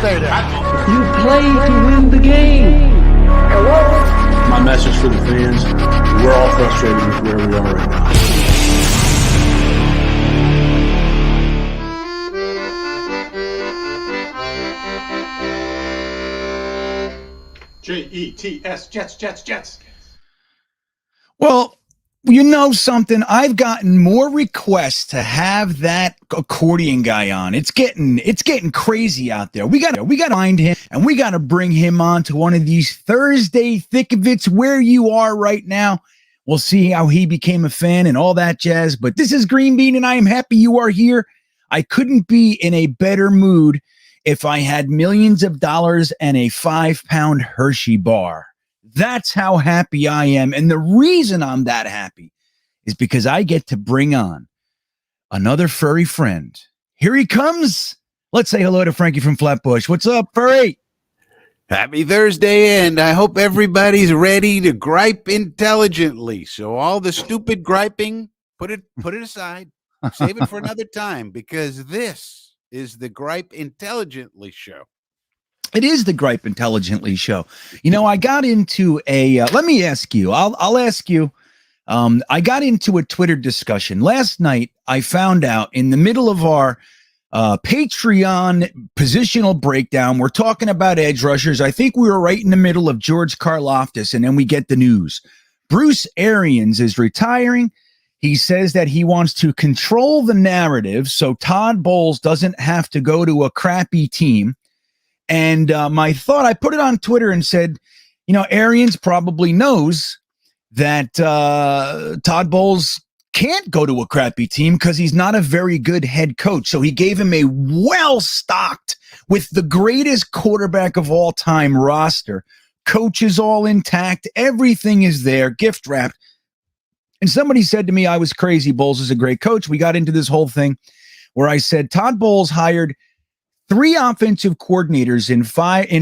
say that. You play to win the game. My message for the fans, we're all frustrated with where we are right now. Jets, Jets. Well, you know something? I've gotten more requests to have that accordion guy on. It's getting crazy out there. We gotta find him, and we gotta bring him on to one of these Thursday thick of it's where you are right now. We'll see how he became a fan and all that jazz. But this is Green Bean, and I am happy you are here. I couldn't be in a better mood if I had millions of dollars and a 5-pound Hershey bar. That's how happy I am. And the reason I'm that happy is because I get to bring on another furry friend. Here he comes. Let's say hello to Frankie from Flatbush. What's up, furry? Happy Thursday, and I hope everybody's ready to gripe intelligently. So all the stupid griping, put it aside. Save it for another time, because this is the Gripe Intelligently show. It is the Gripe Intelligently show. You know, I got into let me ask you, I'll ask you, I got into a Twitter discussion. Last night, I found out in the middle of our Patreon positional breakdown, we're talking about edge rushers. I think we were right in the middle of George Karlaftis, and then we get the news. Bruce Arians is retiring. He says that he wants to control the narrative so Todd Bowles doesn't have to go to a crappy team. And my thought, I put it on Twitter and said, you know, Arians probably knows that Todd Bowles can't go to a crappy team because he's not a very good head coach. So he gave him a well-stocked, with the greatest quarterback of all time roster. Coach is all intact. Everything is there, gift wrapped. And somebody said to me I was crazy. Bowles is a great coach. We got into this whole thing where I said Todd Bowles hired 3 offensive coordinators in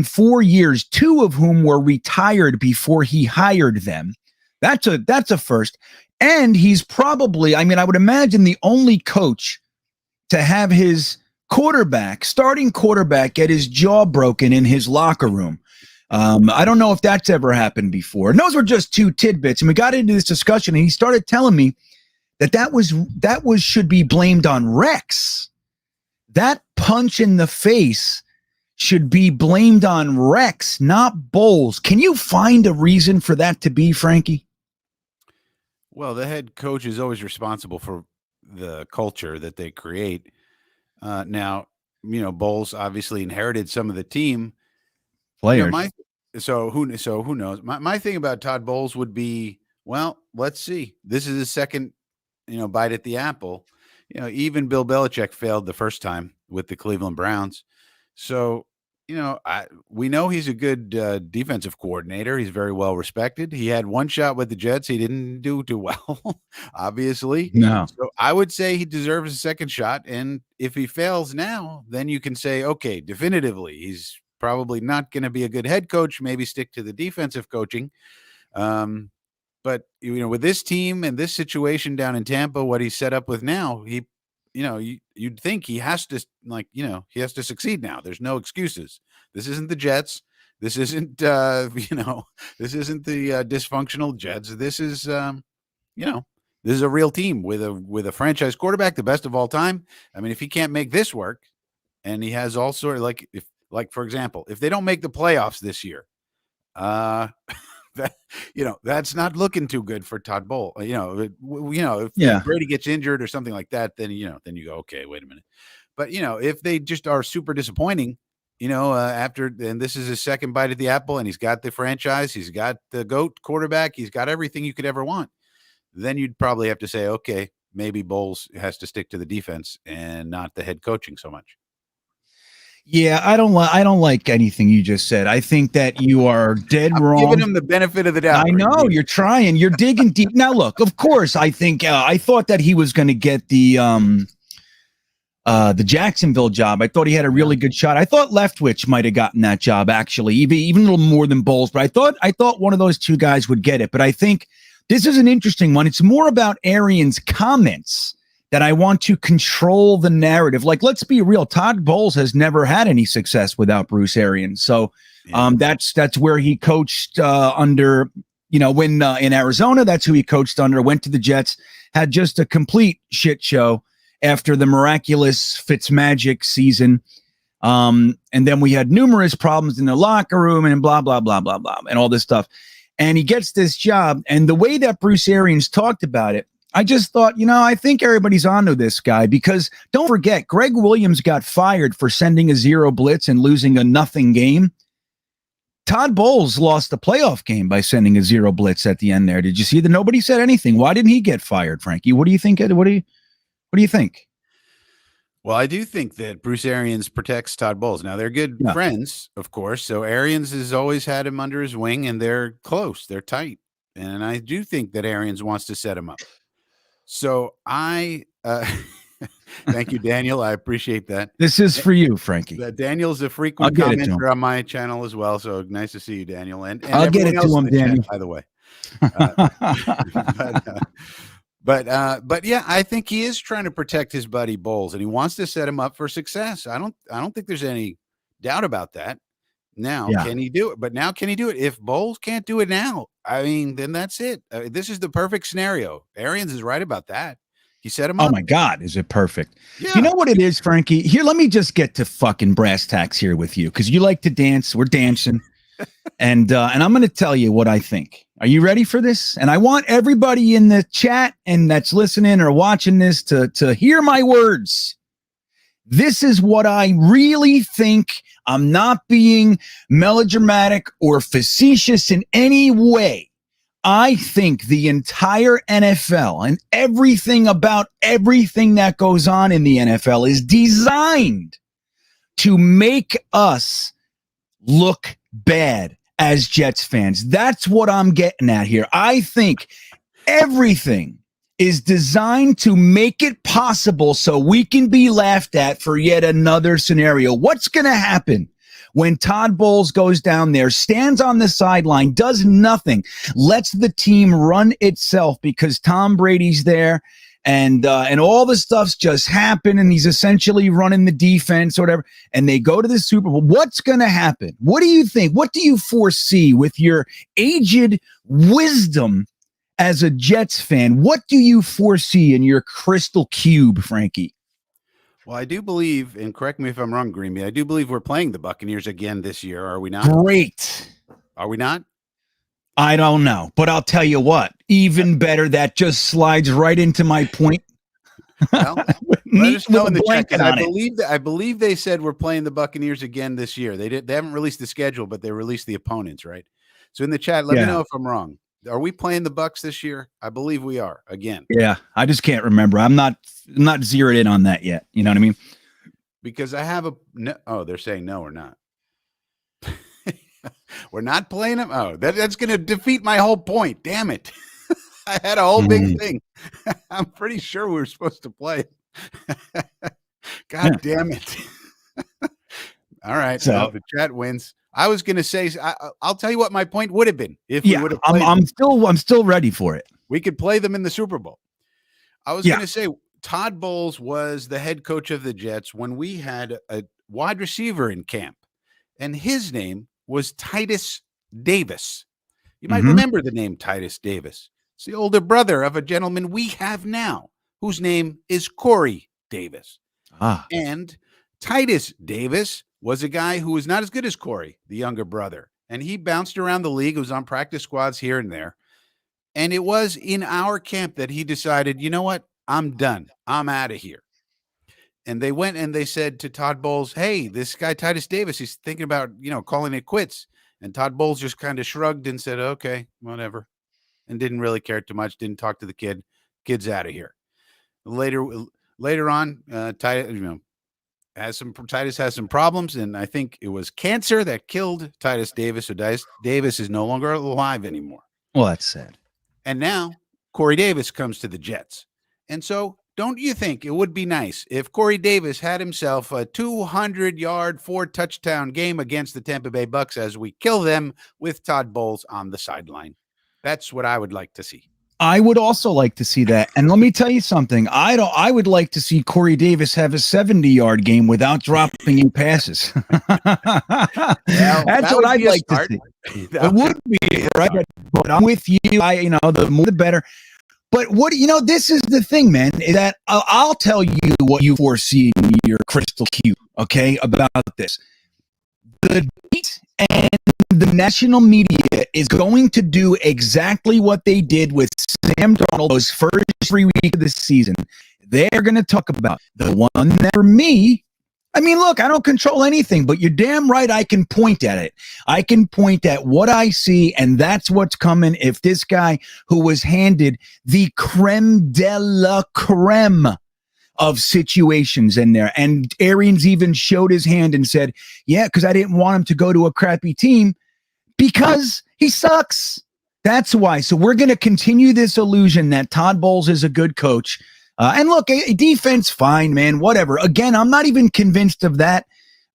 4 years, 2 of whom were retired before he hired them. That's a first. And he's probably, I mean, I would imagine the only coach to have his starting quarterback, get his jaw broken in his locker room. I don't know if that's ever happened before. And those were just 2 tidbits. And we got into this discussion, and he started telling me that should be blamed on Rex. That punch in the face should be blamed on Rex, not Bowles. Can you find a reason for that to be, Frankie? Well, the head coach is always responsible for the culture that they create. Now, you know, Bowles obviously inherited some of the team Players. You know, so who knows? My thing about Todd Bowles would be, well, let's see. This is his second, bite at the apple. Even Bill Belichick failed the first time with the Cleveland Browns. So, we know he's a good defensive coordinator. He's very well respected. He had one shot with the Jets. He didn't do too well, obviously. No. So I would say he deserves a second shot. And if he fails now, then you can say, okay, definitively, he's probably not going to be a good head coach. Maybe stick to the defensive coaching. But with this team and this situation down in Tampa, what he's set up with now, you'd think he has to he has to succeed now. There's no excuses. This isn't the Jets. This isn't this isn't the dysfunctional Jets. This is this is a real team with a franchise quarterback, the best of all time. I mean, if he can't make this work, and he has all sort of like for example, if they don't make the playoffs this year, that's not looking too good for Todd Bowles. If Brady gets injured or something like that, then you go, okay, wait a minute. But if they just are super disappointing, after, and this is his second bite at the apple, and he's got the franchise, he's got the GOAT quarterback, he's got everything you could ever want, then you'd probably have to say, okay, maybe Bowles has to stick to the defense and not the head coaching so much. Yeah, I don't like anything you just said. I think that you are dead wrong. Giving him the benefit of the doubt. I know you're trying. You're digging deep. Now, look. Of course, I think I thought that he was going to get the Jacksonville job. I thought he had a really good shot. I thought Leftwich might have gotten that job, actually, even a little more than Bowles. But I thought one of those two guys would get it. But I think this is an interesting one. It's more about Arians' comments that I want to control the narrative. Like, let's be real. Todd Bowles has never had any success without Bruce Arians. So that's where he coached under, when in Arizona, that's who he coached under, went to the Jets, had just a complete shit show after the miraculous Fitzmagic season. And then we had numerous problems in the locker room and blah, blah, blah, blah, blah, and all this stuff. And he gets this job. And the way that Bruce Arians talked about it, I just thought, I think everybody's onto this guy, because don't forget, Greg Williams got fired for sending a 0 blitz and losing a nothing game. Todd Bowles lost the playoff game by sending a 0 blitz at the end there. Did you see that? Nobody said anything. Why didn't he get fired, Frankie? What do you think? What do you think? Well, I do think that Bruce Arians protects Todd Bowles. Now, they're good friends, of course. So Arians has always had him under his wing, and they're close. They're tight. And I do think that Arians wants to set him up. So thank you, Daniel. I appreciate that. This is for you, Frankie. Daniel's a frequent commenter on my channel as well. So nice to see you, Daniel. And I'll get it to him, Daniel. Chat, by the way. But yeah, I think he is trying to protect his buddy Bowles, and he wants to set him up for success. I don't think there's any doubt about that. Now, can he do it? But now, can he do it? If Bowles can't do it now, I mean, then that's it. This is the perfect scenario. Arians is right about that. He set him up. Oh my God, is it perfect? Yeah. You know what it is, Frankie? Here, let me just get to fucking brass tacks here with you, because you like to dance. We're dancing. And I'm going to tell you what I think. Are you ready for this? And I want everybody in the chat and that's listening or watching this to hear my words. This is what I really think. I'm not being melodramatic or facetious in any way. I think the entire NFL and everything about everything that goes on in the NFL is designed to make us look bad as Jets fans. That's what I'm getting at here. I think everything is designed to make it possible so we can be laughed at for yet another scenario. What's going to happen when Todd Bowles goes down there, stands on the sideline, does nothing, lets the team run itself because Tom Brady's there, and all the stuff's just happened, and he's essentially running the defense or whatever, and they go to the Super Bowl? What's going to happen? What do you think? What do you foresee with your aged wisdom as a Jets fan? What do you foresee in your crystal cube, Frankie? Well, I do believe, and correct me if I'm wrong, GreenBean, I do believe we're playing the Buccaneers again this year. Are we not? Great. Are we not? I don't know, but I'll tell you what, even better. That just slides right into my point. Well, let us know in the chat, 'cause I believe they said we're playing the Buccaneers again this year. They haven't released the schedule, but they released the opponents, right? So in the chat, let me know if I'm wrong. Are we playing the Bucs this year? I believe we are again. Yeah, I just can't remember. I'm not zeroed in on that yet. You know what I mean? Because I have they're saying no or not. We're not playing them. Oh, that's going to defeat my whole point. Damn it. I had a whole big thing. I'm pretty sure we were supposed to play. God damn it. All right. So the chat wins. I was going to say, I'll tell you what my point would have been if we would have played I'm still ready for it. We could play them in the Super Bowl. I was going to say Todd Bowles was the head coach of the Jets when we had a wide receiver in camp, and his name was Titus Davis. You might remember the name Titus Davis. It's the older brother of a gentleman we have now, whose name is Corey Davis. And Titus Davis was a guy who was not as good as Corey, the younger brother. And he bounced around the league. He was on practice squads here and there. And it was in our camp that he decided, you know what? I'm done. I'm out of here. And they went and they said to Todd Bowles, hey, this guy, Titus Davis, he's thinking about, calling it quits. And Todd Bowles just kind of shrugged and said, okay, whatever. And didn't really care too much. Didn't talk to the kid. Kid's out of here. Later on, Titus has some problems, and I think it was cancer that killed Titus Davis. So Davis is no longer alive anymore. Well, that's sad. And now Corey Davis comes to the Jets. And so don't you think it would be nice if Corey Davis had himself a 200-yard, 4-touchdown game against the Tampa Bay Bucs as we kill them with Todd Bowles on the sideline? That's what I would like to see. I would also like to see that. And let me tell you something. I would like to see Corey Davis have a 70-yard game without dropping in passes. That's what I'd like to see. It would be, right? But I'm with you. The more the better. But this is the thing, man, is that I'll tell you what you foresee in your crystal cube, okay, about this. The beat and the national media is going to do exactly what they did with Sam Darnold those first 3 weeks of the season. They're going to talk about the one that, for me, I mean, look, I don't control anything, but you're damn right I can point at it. I can point at what I see, and that's what's coming if this guy who was handed the creme de la creme of situations in there. And Arians even showed his hand and said, yeah, because I didn't want him to go to a crappy team because he sucks. That's why. So we're going to continue this illusion that Todd Bowles is a good coach. And look, a defense, fine, man, whatever. Again, I'm not even convinced of that,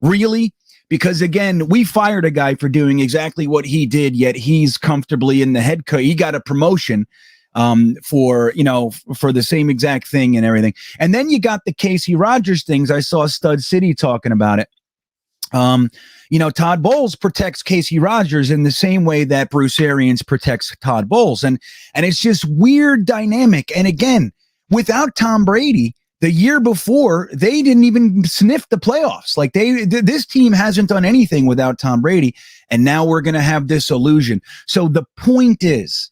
really, because, again, we fired a guy for doing exactly what he did, yet he's comfortably in the head coach. He got a promotion for the same exact thing and everything. And then you got the Casey Rogers things. I saw Stud City talking about it. Todd Bowles protects Casey Rogers in the same way that Bruce Arians protects Todd Bowles. And it's just weird dynamic. And again, without Tom Brady, the year before, they didn't even sniff the playoffs. Like this team hasn't done anything without Tom Brady. And now we're going to have this illusion. So the point is,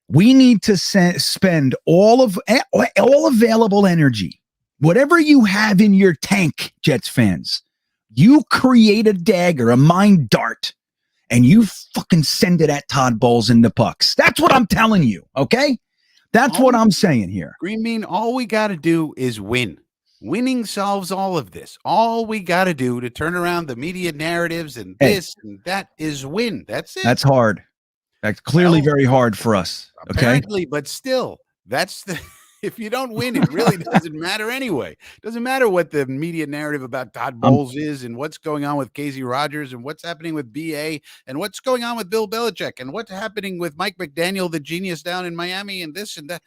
we need to spend all available energy, whatever you have in your tank, Jets fans. You create a dagger, a mind dart, and you fucking send it at Todd Bowles in the pucks. That's what I'm telling you, okay? That's what I'm saying here. GreenBean, all we got to do is win. Winning solves all of this. All we got to do to turn around the media narratives and this and that is win. That's it. That's hard. That's clearly very hard for us. Okay. Apparently, but still, if you don't win, it really doesn't matter anyway. It doesn't matter what the media narrative about Todd Bowles is and what's going on with Casey Rogers and what's happening with BA and what's going on with Bill Belichick and what's happening with Mike McDaniel, the genius down in Miami, and this and that.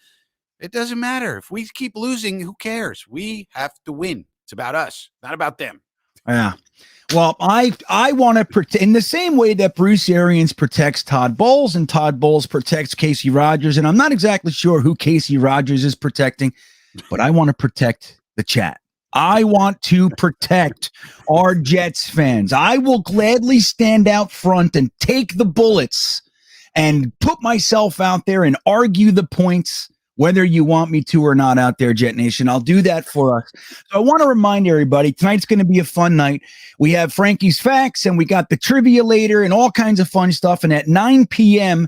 It doesn't matter. If we keep losing, who cares? We have to win. It's about us, not about them. Yeah. Well, I want to protect in the same way that Bruce Arians protects Todd Bowles and Todd Bowles protects Casey Rogers. And I'm not exactly sure who Casey Rogers is protecting, but I want to protect the chat. I want to protect our Jets fans. I will gladly stand out front and take the bullets and put myself out there and argue the points, whether you want me to or not out there, Jet Nation. I'll do that for us. So I want to remind everybody, tonight's going to be a fun night. We have Frankie's Facts, and we got the trivia later and all kinds of fun stuff. And at 9 p.m.,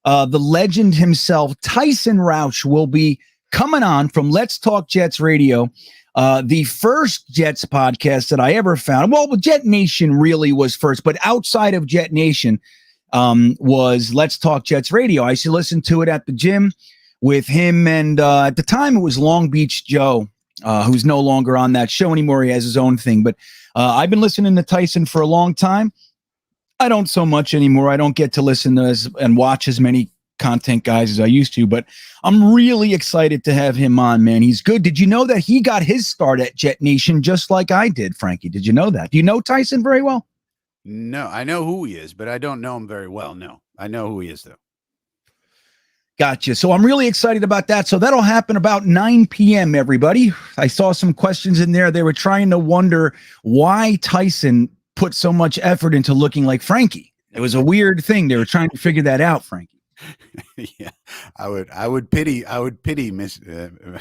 the legend himself, Tyson Rauch, will be coming on from Let's Talk Jets Radio, the first Jets podcast that I ever found. Well, Jet Nation really was first, but outside of Jet Nation was Let's Talk Jets Radio. I used to listen to it at the gym with him, and at the time it was Long Beach Joe, who's no longer on that show anymore. He has his own thing, but I've been listening to Tyson for a long time. I don't so much anymore. I don't get to listen to and watch as many content guys as I used to, but I'm really excited to have him on, man. He's good. Did you know that he got his start at Jet Nation just like I did, Frankie? Did you know that? Do you know Tyson very well? No, I know who he is, but I don't know him very well. No, I know who he is, though. Gotcha. So I'm really excited about that. So that'll happen about 9 p.m., everybody. I saw some questions in there. They were trying to wonder why Tyson put so much effort into looking like Frankie. It was a weird thing. They were trying to figure that out, Frankie. Yeah, I would pity Miss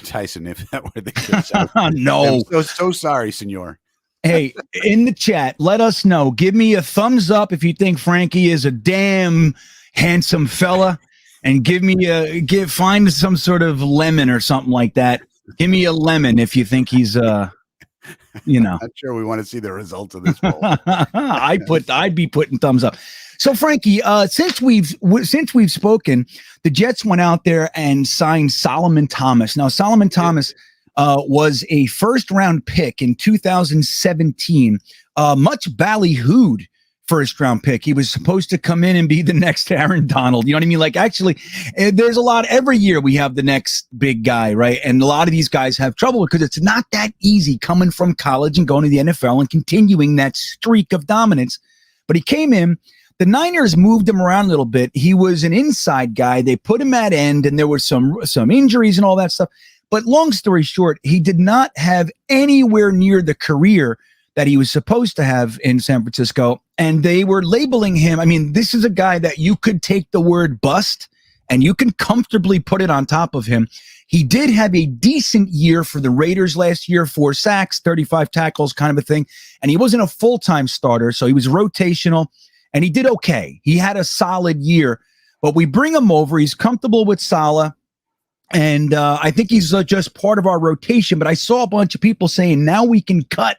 Tyson if that were the case. No. I'm so sorry, senor. Hey, in the chat, let us know. Give me a thumbs up if you think Frankie is a damn handsome fella. And find some sort of lemon or something like that. Give me a lemon if you think he's, Not sure we want to see the results of this poll. I'd be putting thumbs up. So Frankie, since we've spoken, the Jets went out there and signed Solomon Thomas. Now Solomon Thomas was a first round pick in 2017, much ballyhooed first round pick. He was supposed to come in and be the next Aaron Donald. You know what I mean? Like, actually, there's a lot every year we have the next big guy, right? And a lot of these guys have trouble because it's not that easy coming from college and going to the NFL and continuing that streak of dominance. But he came in. The Niners moved him around a little bit. He was an inside guy. They put him at end, and there was some injuries and all that stuff. But long story short, he did not have anywhere near the career that he was supposed to have in San Francisco. And they were labeling him. I mean, this is a guy that you could take the word bust and you can comfortably put it on top of him. He did have a decent year for the Raiders last year, 4 sacks, 35 tackles, kind of a thing. And he wasn't a full-time starter, so he was rotational. And he did okay. He had a solid year. But we bring him over. He's comfortable with Saleh. And I think he's just part of our rotation. But I saw a bunch of people saying now we can cut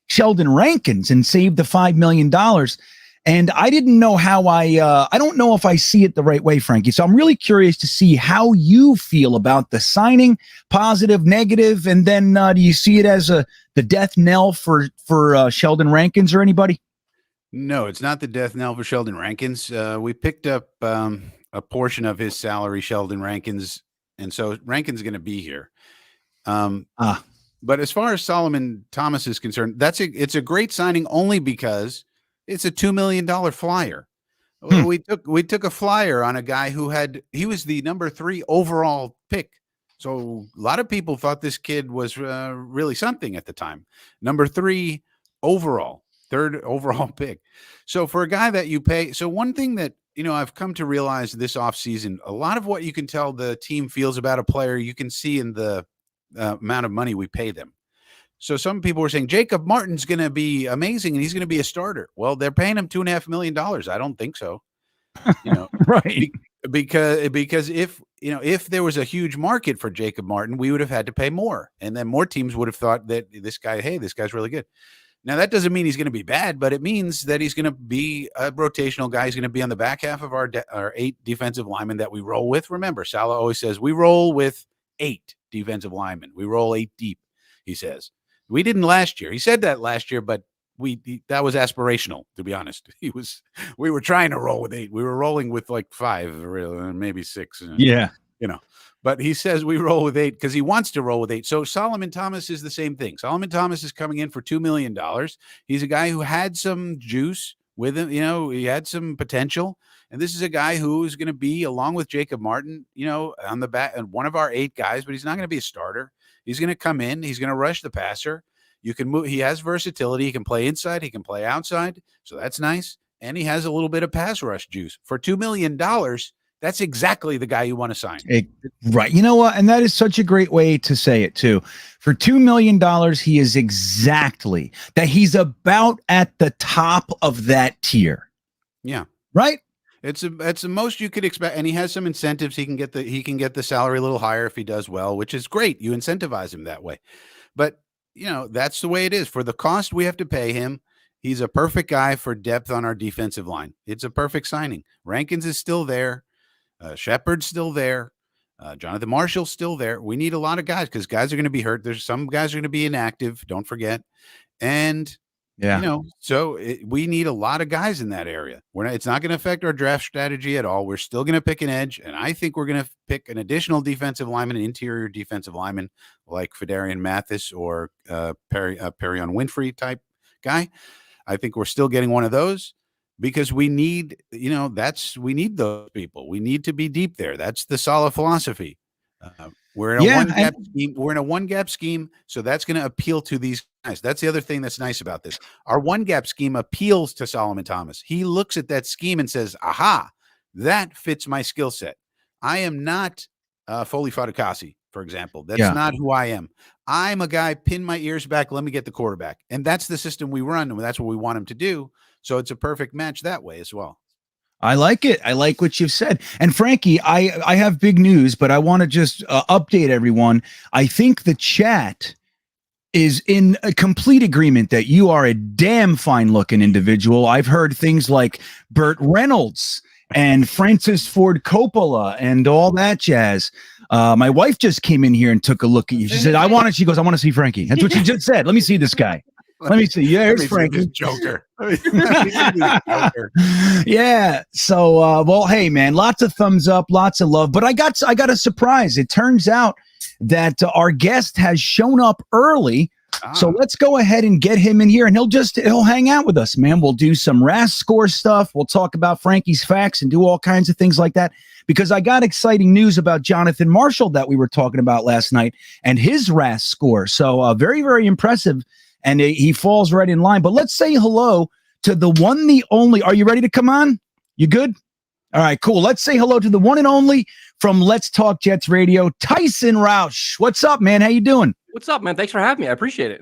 Sheldon Rankins and save the $5 million. And I didn't know how I don't know if I see it the right way, Frankie. So I'm really curious to see how you feel about the signing, positive, negative. And then do you see it as the death knell for Sheldon Rankins or anybody? No, it's not the death knell for Sheldon Rankins. We picked up a portion of his salary, Sheldon Rankins. And so Rankin's going to be here. But as far as Solomon Thomas is concerned, it's a great signing only because it's a $2 million flyer. We took a flyer on a guy he was the number 3 overall pick. So a lot of people thought this kid was really something at the time. Number 3 overall, 3rd overall pick. So for a guy that you pay, so one thing that I've come to realize this offseason, a lot of what you can tell the team feels about a player, you can see in the amount of money we pay them. So some people were saying Jacob Martin's going to be amazing and he's going to be a starter. Well, they're paying him $2.5 million. I don't think so. Right. Because if there was a huge market for Jacob Martin, we would have had to pay more. And then more teams would have thought that this guy's really good. Now, that doesn't mean he's going to be bad, but it means that he's going to be a rotational guy. He's going to be on the back half of our 8 defensive linemen that we roll with. Remember, Saleh always says we roll with 8 defensive linemen. We roll 8 deep, he says. We didn't last year. He said that last year, but that was aspirational, to be honest. We were trying to roll with 8. We were rolling with like 5, or maybe 6. Yeah. But he says we roll with 8 because he wants to roll with 8. So Solomon Thomas is the same thing. Solomon Thomas is coming in for $2 million. He's a guy who had some juice with him. He had some potential. And this is a guy who is going to be, along with Jacob Martin, on the back, and one of our 8 guys, but he's not going to be a starter. He's going to come in. He's going to rush the passer. You can move. He has versatility. He can play inside. He can play outside. So that's nice. And he has a little bit of pass rush juice. For $2 million, that's exactly the guy you want to sign. Right. You know what? And that is such a great way to say it, too. For $2 million, he is exactly that. He's about at the top of that tier. Yeah. Right. It's the most you could expect. And he has some incentives. He can get the salary a little higher if he does well, which is great. You incentivize him that way. But, that's the way it is. For the cost we have to pay him, he's a perfect guy for depth on our defensive line. It's a perfect signing. Rankins is still there. Shepard's still there. Jonathan Marshall's still there. We need a lot of guys because guys are going to be hurt. There's some guys are going to be inactive. Don't forget. And, so we need a lot of guys in that area. It's not going to affect our draft strategy at all. We're still going to pick an edge. And I think we're going to pick an additional defensive lineman, an interior defensive lineman like Fedarian Mathis or Perion Winfrey type guy. I think we're still getting one of those. Because we need, we need those people. We need to be deep there. That's the Saleh philosophy. We're in a one-gap scheme. We're in a one-gap scheme, so that's going to appeal to these guys. That's the other thing that's nice about this. Our one-gap scheme appeals to Solomon Thomas. He looks at that scheme and says, "Aha, that fits my skill set." I am not Foley Fatukasi, for example. That's not who I am. I'm a guy, pin my ears back, let me get the quarterback. And that's the system we run, and that's what we want him to do. So it's a perfect match that way as well. I like it. I like what you've said. And Frankie, I have big news, but I want to just update everyone. I think the chat is in a complete agreement that you are a damn fine looking individual. I've heard things like Burt Reynolds and Francis Ford Coppola and all that jazz. My wife just came in here and took a look at you. She said, I want to see Frankie. That's what she just said. Let me see this guy. Let me see. Yeah, Let here's me see Frankie. this Joker. Let me see this Joker. Yeah. So, well, hey, man, lots of thumbs up, lots of love. But I got a surprise. It turns out that our guest has shown up early. So let's go ahead and get him in here, and he'll hang out with us, man. We'll do some RAS score stuff. We'll talk about Frankie's facts and do all kinds of things like that, because I got exciting news about Jonathan Marshall that we were talking about last night and his RAS score. So very, very impressive, and he falls right in line. But let's say hello to the one, the only. Are you ready to come on? You good? All right, cool. Let's say hello to the one and only from Let's Talk Jets Radio, Tyson Rauch. What's up, man? How you doing? What's up, man? Thanks for having me. I appreciate it.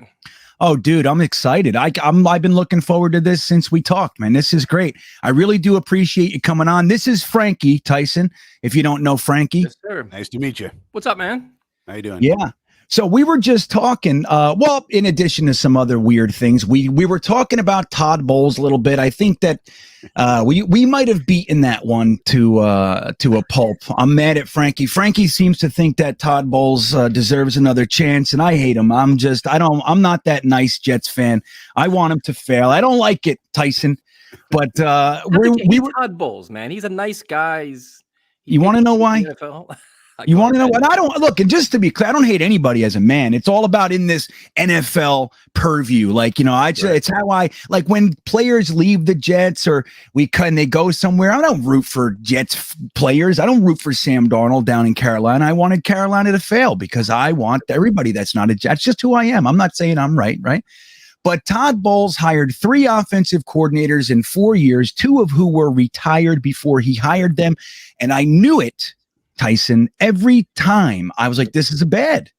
Oh, dude, I'm excited. I've been looking forward to this since we talked, man. This is great. I really do appreciate you coming on. This is Frankie, Tyson, if you don't know Frankie. Yes, sir. Nice to meet you. What's up, man? How you doing? Yeah. So we were just talking, well, in addition to some other weird things, we were talking about Todd Bowles a little bit. I think that we might have beaten that one to a pulp. I'm mad at Frankie. Frankie seems to think that Todd Bowles deserves another chance, and I hate him. I'm not that nice Jets fan. I want him to fail. I don't like it, Tyson. But we were Todd Bowles, man. He's a nice guy. You want to know why? NFL. You want to know what? I don't look, and just to be clear, I don't hate anybody as a man. It's all about in this NFL purview. Like, it's how I like when players leave the Jets or they go somewhere. I don't root for Jets players. I don't root for Sam Darnold down in Carolina. I wanted Carolina to fail because I want everybody that's not a Jet. That's just who I am. I'm not saying I'm right. But Todd Bowles hired 3 offensive coordinators in 4 years, 2 of who were retired before he hired them. And I knew it, Tyson, every time. I was like, this is bad.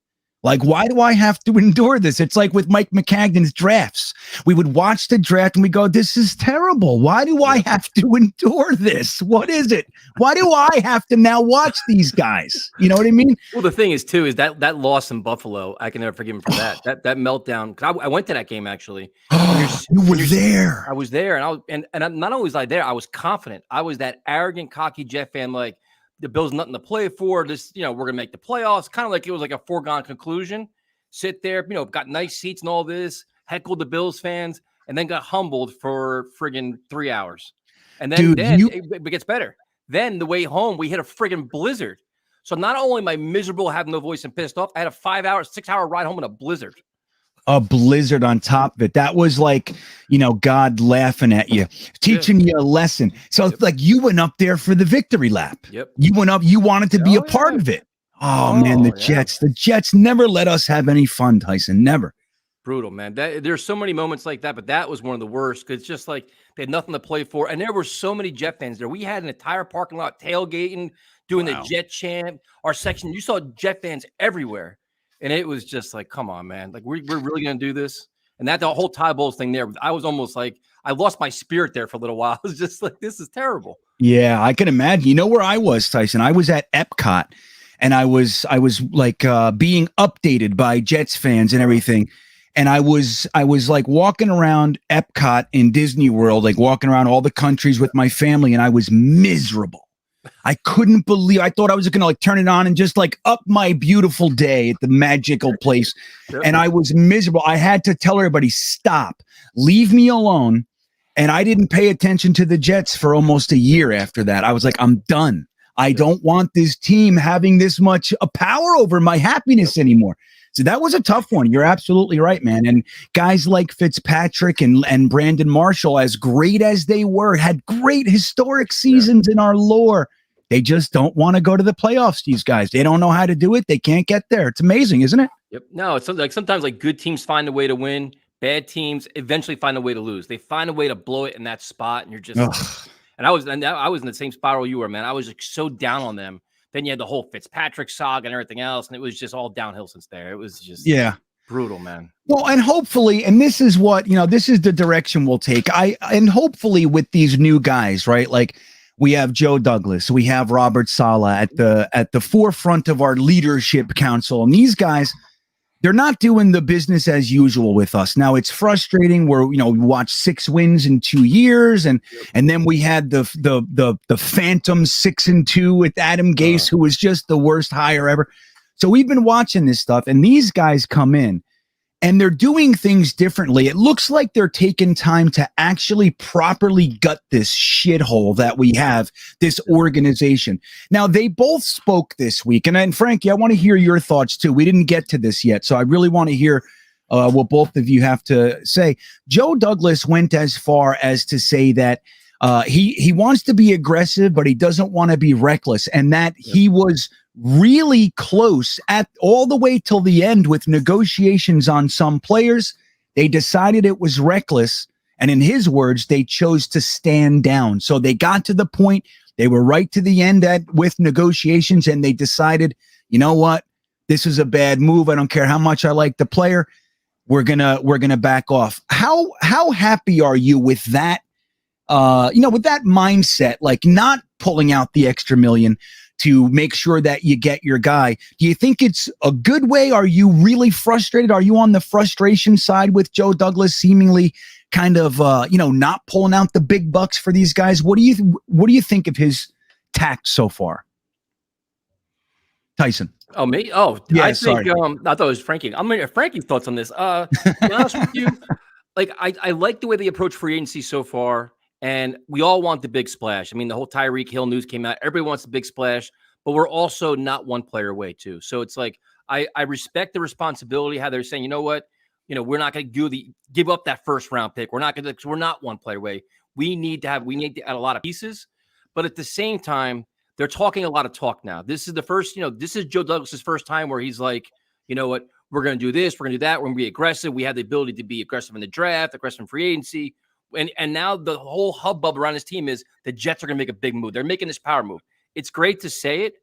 Like, why do I have to endure this? It's like with Mike McCagnon's drafts. We would watch the draft and we go, this is terrible. Why do I have to endure this? What is it? Why do I have to now watch these guys? You know what I mean? Well, the thing is, too, is that loss in Buffalo, I can never forgive him for that. That meltdown. 'Cause I went to that game, actually. You were there. I was there, and not only was I there, I was confident. I was that arrogant, cocky Jet fan, like, the Bills nothing to play for. This, we're going to make the playoffs. Kind of like it was like a foregone conclusion. Sit there, got nice seats and all this, heckled the Bills fans, and then got humbled for friggin' 3 hours. And then, it gets better. Then the way home, we hit a friggin' blizzard. So not only am I miserable, having no voice and pissed off, I had a 6-hour ride home in a blizzard. A blizzard on top of it. That was like, God laughing at you, teaching you a lesson. So it's like you went up there for the victory lap. Yep. You went up, you wanted to be a part of it. Oh man, the Jets never let us have any fun, Tyson. Never. Brutal, man. There's so many moments like that, but that was one of the worst because it's just like they had nothing to play for. And there were so many Jet fans there. We had an entire parking lot tailgating, doing the Jet chant. Our section, you saw Jet fans everywhere. And it was just like, come on, man. Like, we're really going to do this? And the whole Todd Bowles thing there, I was almost like, I lost my spirit there for a little while. I was just like, this is terrible. Yeah, I can imagine. You know where I was, Tyson? I was at Epcot, and I was like being updated by Jets fans and everything. And I was like walking around Epcot in Disney World, like walking around all the countries with my family, and I was miserable. I couldn't believe. I thought I was going to like turn it on and just like up my beautiful day at the magical place. And I was miserable. I had to tell everybody, stop, leave me alone. And I didn't pay attention to the Jets for almost a year after that. I was like, I'm done. I don't want this team having this much power over my happiness anymore. So that was a tough one. You're absolutely right, man. And guys like Fitzpatrick and Brandon Marshall, as great as they were, had great historic seasons in our lore. They just don't want to go to the playoffs, these guys. They don't know how to do it. They can't get there. It's amazing, isn't it? Yep. No, it's like sometimes like good teams find a way to win. Bad teams eventually find a way to lose. They find a way to blow it in that spot, and you're just and I was in the same spiral you were, man. I was like so down on them. Then you had the whole Fitzpatrick saga and everything else, and it was just all downhill since there. It was just brutal, man. Well, and hopefully, and this is what, this is the direction we'll take. And hopefully with these new guys, right? Like we have Joe Douglas, we have Robert Saleh at the forefront of our leadership council, and these guys, they're not doing the business as usual with us. Now it's frustrating. We watch 6 wins in 2 years, and then we had the phantom 6-2 with Adam Gase, who was just the worst hire ever. So we've been watching this stuff, and these guys come in, and they're doing things differently. It looks like they're taking time to actually properly gut this shithole that we have, this organization. Now, they both spoke this week, and Frankie, I want to hear your thoughts too. We didn't get to this yet, so I really want to hear what both of you have to say. Joe Douglas went as far as to say that he wants to be aggressive, but he doesn't want to be reckless, and that he was really close at all the way till the end with negotiations on some players. They decided it was reckless, and in his words, they chose to stand down. So they got to the point, they were right to the end with negotiations, and they decided, you know what, this is a bad move. I don't care how much I like the player. We're gonna back off. How happy are you with that? With that mindset, like not pulling out the extra million to make sure that you get your guy. Do you think it's a good way? Are you really frustrated? Are you on the frustration side with Joe Douglas seemingly kind of, not pulling out the big bucks for these guys? What do you think of his tact so far? Tyson. Oh, me? Oh, yeah, I think, sorry. I thought it was Frankie. I'm going to Frankie's thoughts on this. To be honest with you, like, I like the way they approach free agency so far. And we all want the big splash. I mean, the whole Tyreek Hill news came out. Everybody wants the big splash, but we're also not one player away too. So it's like, I respect the responsibility, how they're saying, you know what, we're not going to give up that first round pick. We're not going to, because we're not one player away. We need to add a lot of pieces, but at the same time, they're talking a lot of talk now. This is the first, this is Joe Douglas's first time where he's like, you know what, we're going to do this. We're going to do that. We're going to be aggressive. We have the ability to be aggressive in the draft, aggressive in free agency. And now the whole hubbub around his team is the Jets are going to make a big move. They're making this power move. It's great to say it,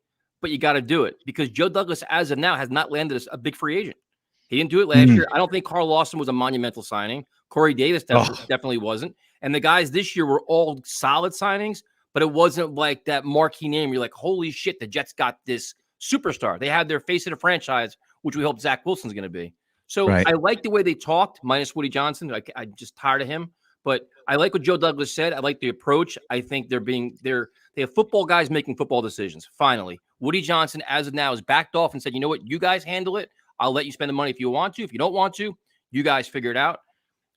but you got to do it because Joe Douglas, as of now, has not landed a big free agent. He didn't do it last year. I don't think Carl Lawson was a monumental signing. Corey Davis definitely wasn't. And the guys this year were all solid signings, but it wasn't like that marquee name. You're like, holy shit, the Jets got this superstar. They had their face of the franchise, which we hope Zach Wilson's going to be. So right. I like the way they talked, minus Woody Johnson. I'm just tired of him. But I like what Joe Douglas said. I like the approach. I think they have football guys making football decisions. Finally, Woody Johnson, as of now, has backed off and said, you know what, you guys handle it. I'll let you spend the money if you want to. If you don't want to, you guys figure it out.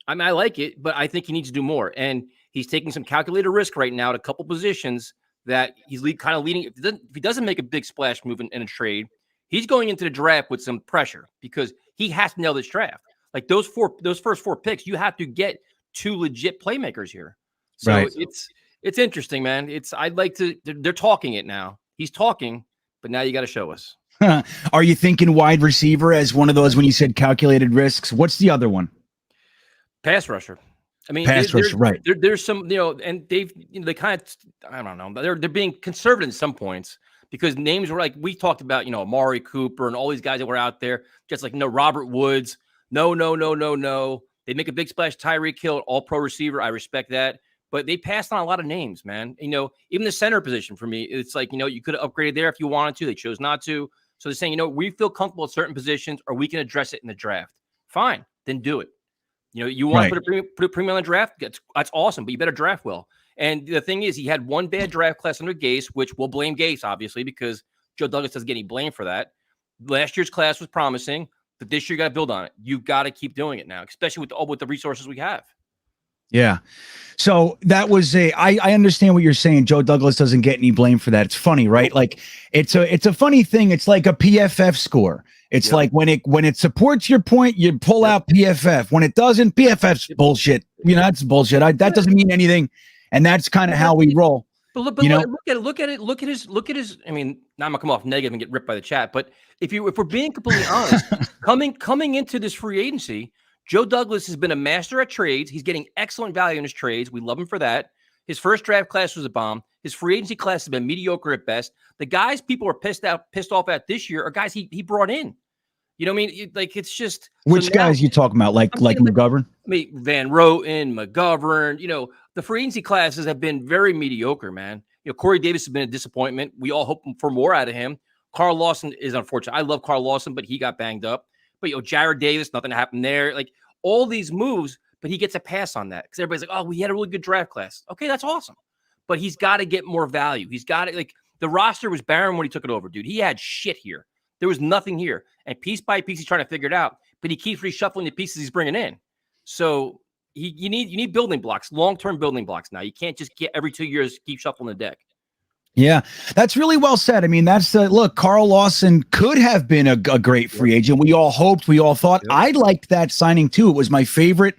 I mean, I like it, but I think he needs to do more. And he's taking some calculated risk right now at a couple positions that he's kind of leading. If he doesn't make a big splash move in a trade, he's going into the draft with some pressure because he has to nail this draft. Like those first four picks, you have to get two legit playmakers here. So right. It's interesting, man. They're talking it now. He's talking, but now you got to show us. Are you thinking wide receiver as one of those when you said calculated risks? What's the other one? Pass rusher. I mean, pass rusher, right. There's some, and they kind of, I don't know, they're being conservative at some points because names were like, we talked about, Amari Cooper and all these guys that were out there, just like, Robert Woods. No. They make a big splash. Tyreek Hill, all-pro receiver. I respect that. But they passed on a lot of names, man. Even the center position for me, it's like, you could have upgraded there if you wanted to. They chose not to. So they're saying, we feel comfortable at certain positions or we can address it in the draft. Fine, then do it. You want to put a premium on the draft? That's awesome, but you better draft well. And the thing is, he had one bad draft class under Gase, which we'll blame Gase, obviously, because Joe Douglas doesn't get any blame for that. Last year's class was promising. But this year, you got to build on it. You got to keep doing it now, especially with the resources we have. Yeah. So that was I understand what you're saying. Joe Douglas doesn't get any blame for that. It's funny, right? Like it's a funny thing. It's like a PFF score. It's like when it supports your point, you pull out PFF. When it doesn't, PFF's bullshit. That's bullshit. That doesn't mean anything. And that's kind of how we roll. But look at his. I mean, now I'm gonna come off negative and get ripped by the chat. But if we're being completely honest, coming into this free agency, Joe Douglas has been a master at trades. He's getting excellent value in his trades. We love him for that. His first draft class was a bomb. His free agency class has been mediocre at best. The guys people are pissed off at this year are guys he brought in. You know what I mean? It's just which guys you talking about? Like McGovern? I mean, Van Roten, McGovern. The free agency classes have been very mediocre, man. Corey Davis has been a disappointment. We all hope for more out of him. Carl Lawson is unfortunate. I love Carl Lawson, but he got banged up. But Jared Davis, nothing happened there. Like all these moves, but he gets a pass on that because everybody's like, "Oh, we had a really good draft class." Okay, that's awesome, but he's got to get more value. He's got to the roster was barren when he took it over, dude. He had shit here. There was nothing here, and piece by piece, he's trying to figure it out. but he keeps reshuffling the pieces he's bringing in. So you need building blocks, long-term building blocks. Now you can't just get every 2 years keep shuffling the deck. Yeah, that's really well said. I mean, that's look, Carl Lawson could have been a great free agent. We all hoped, we all thought. I liked that signing too. It was my favorite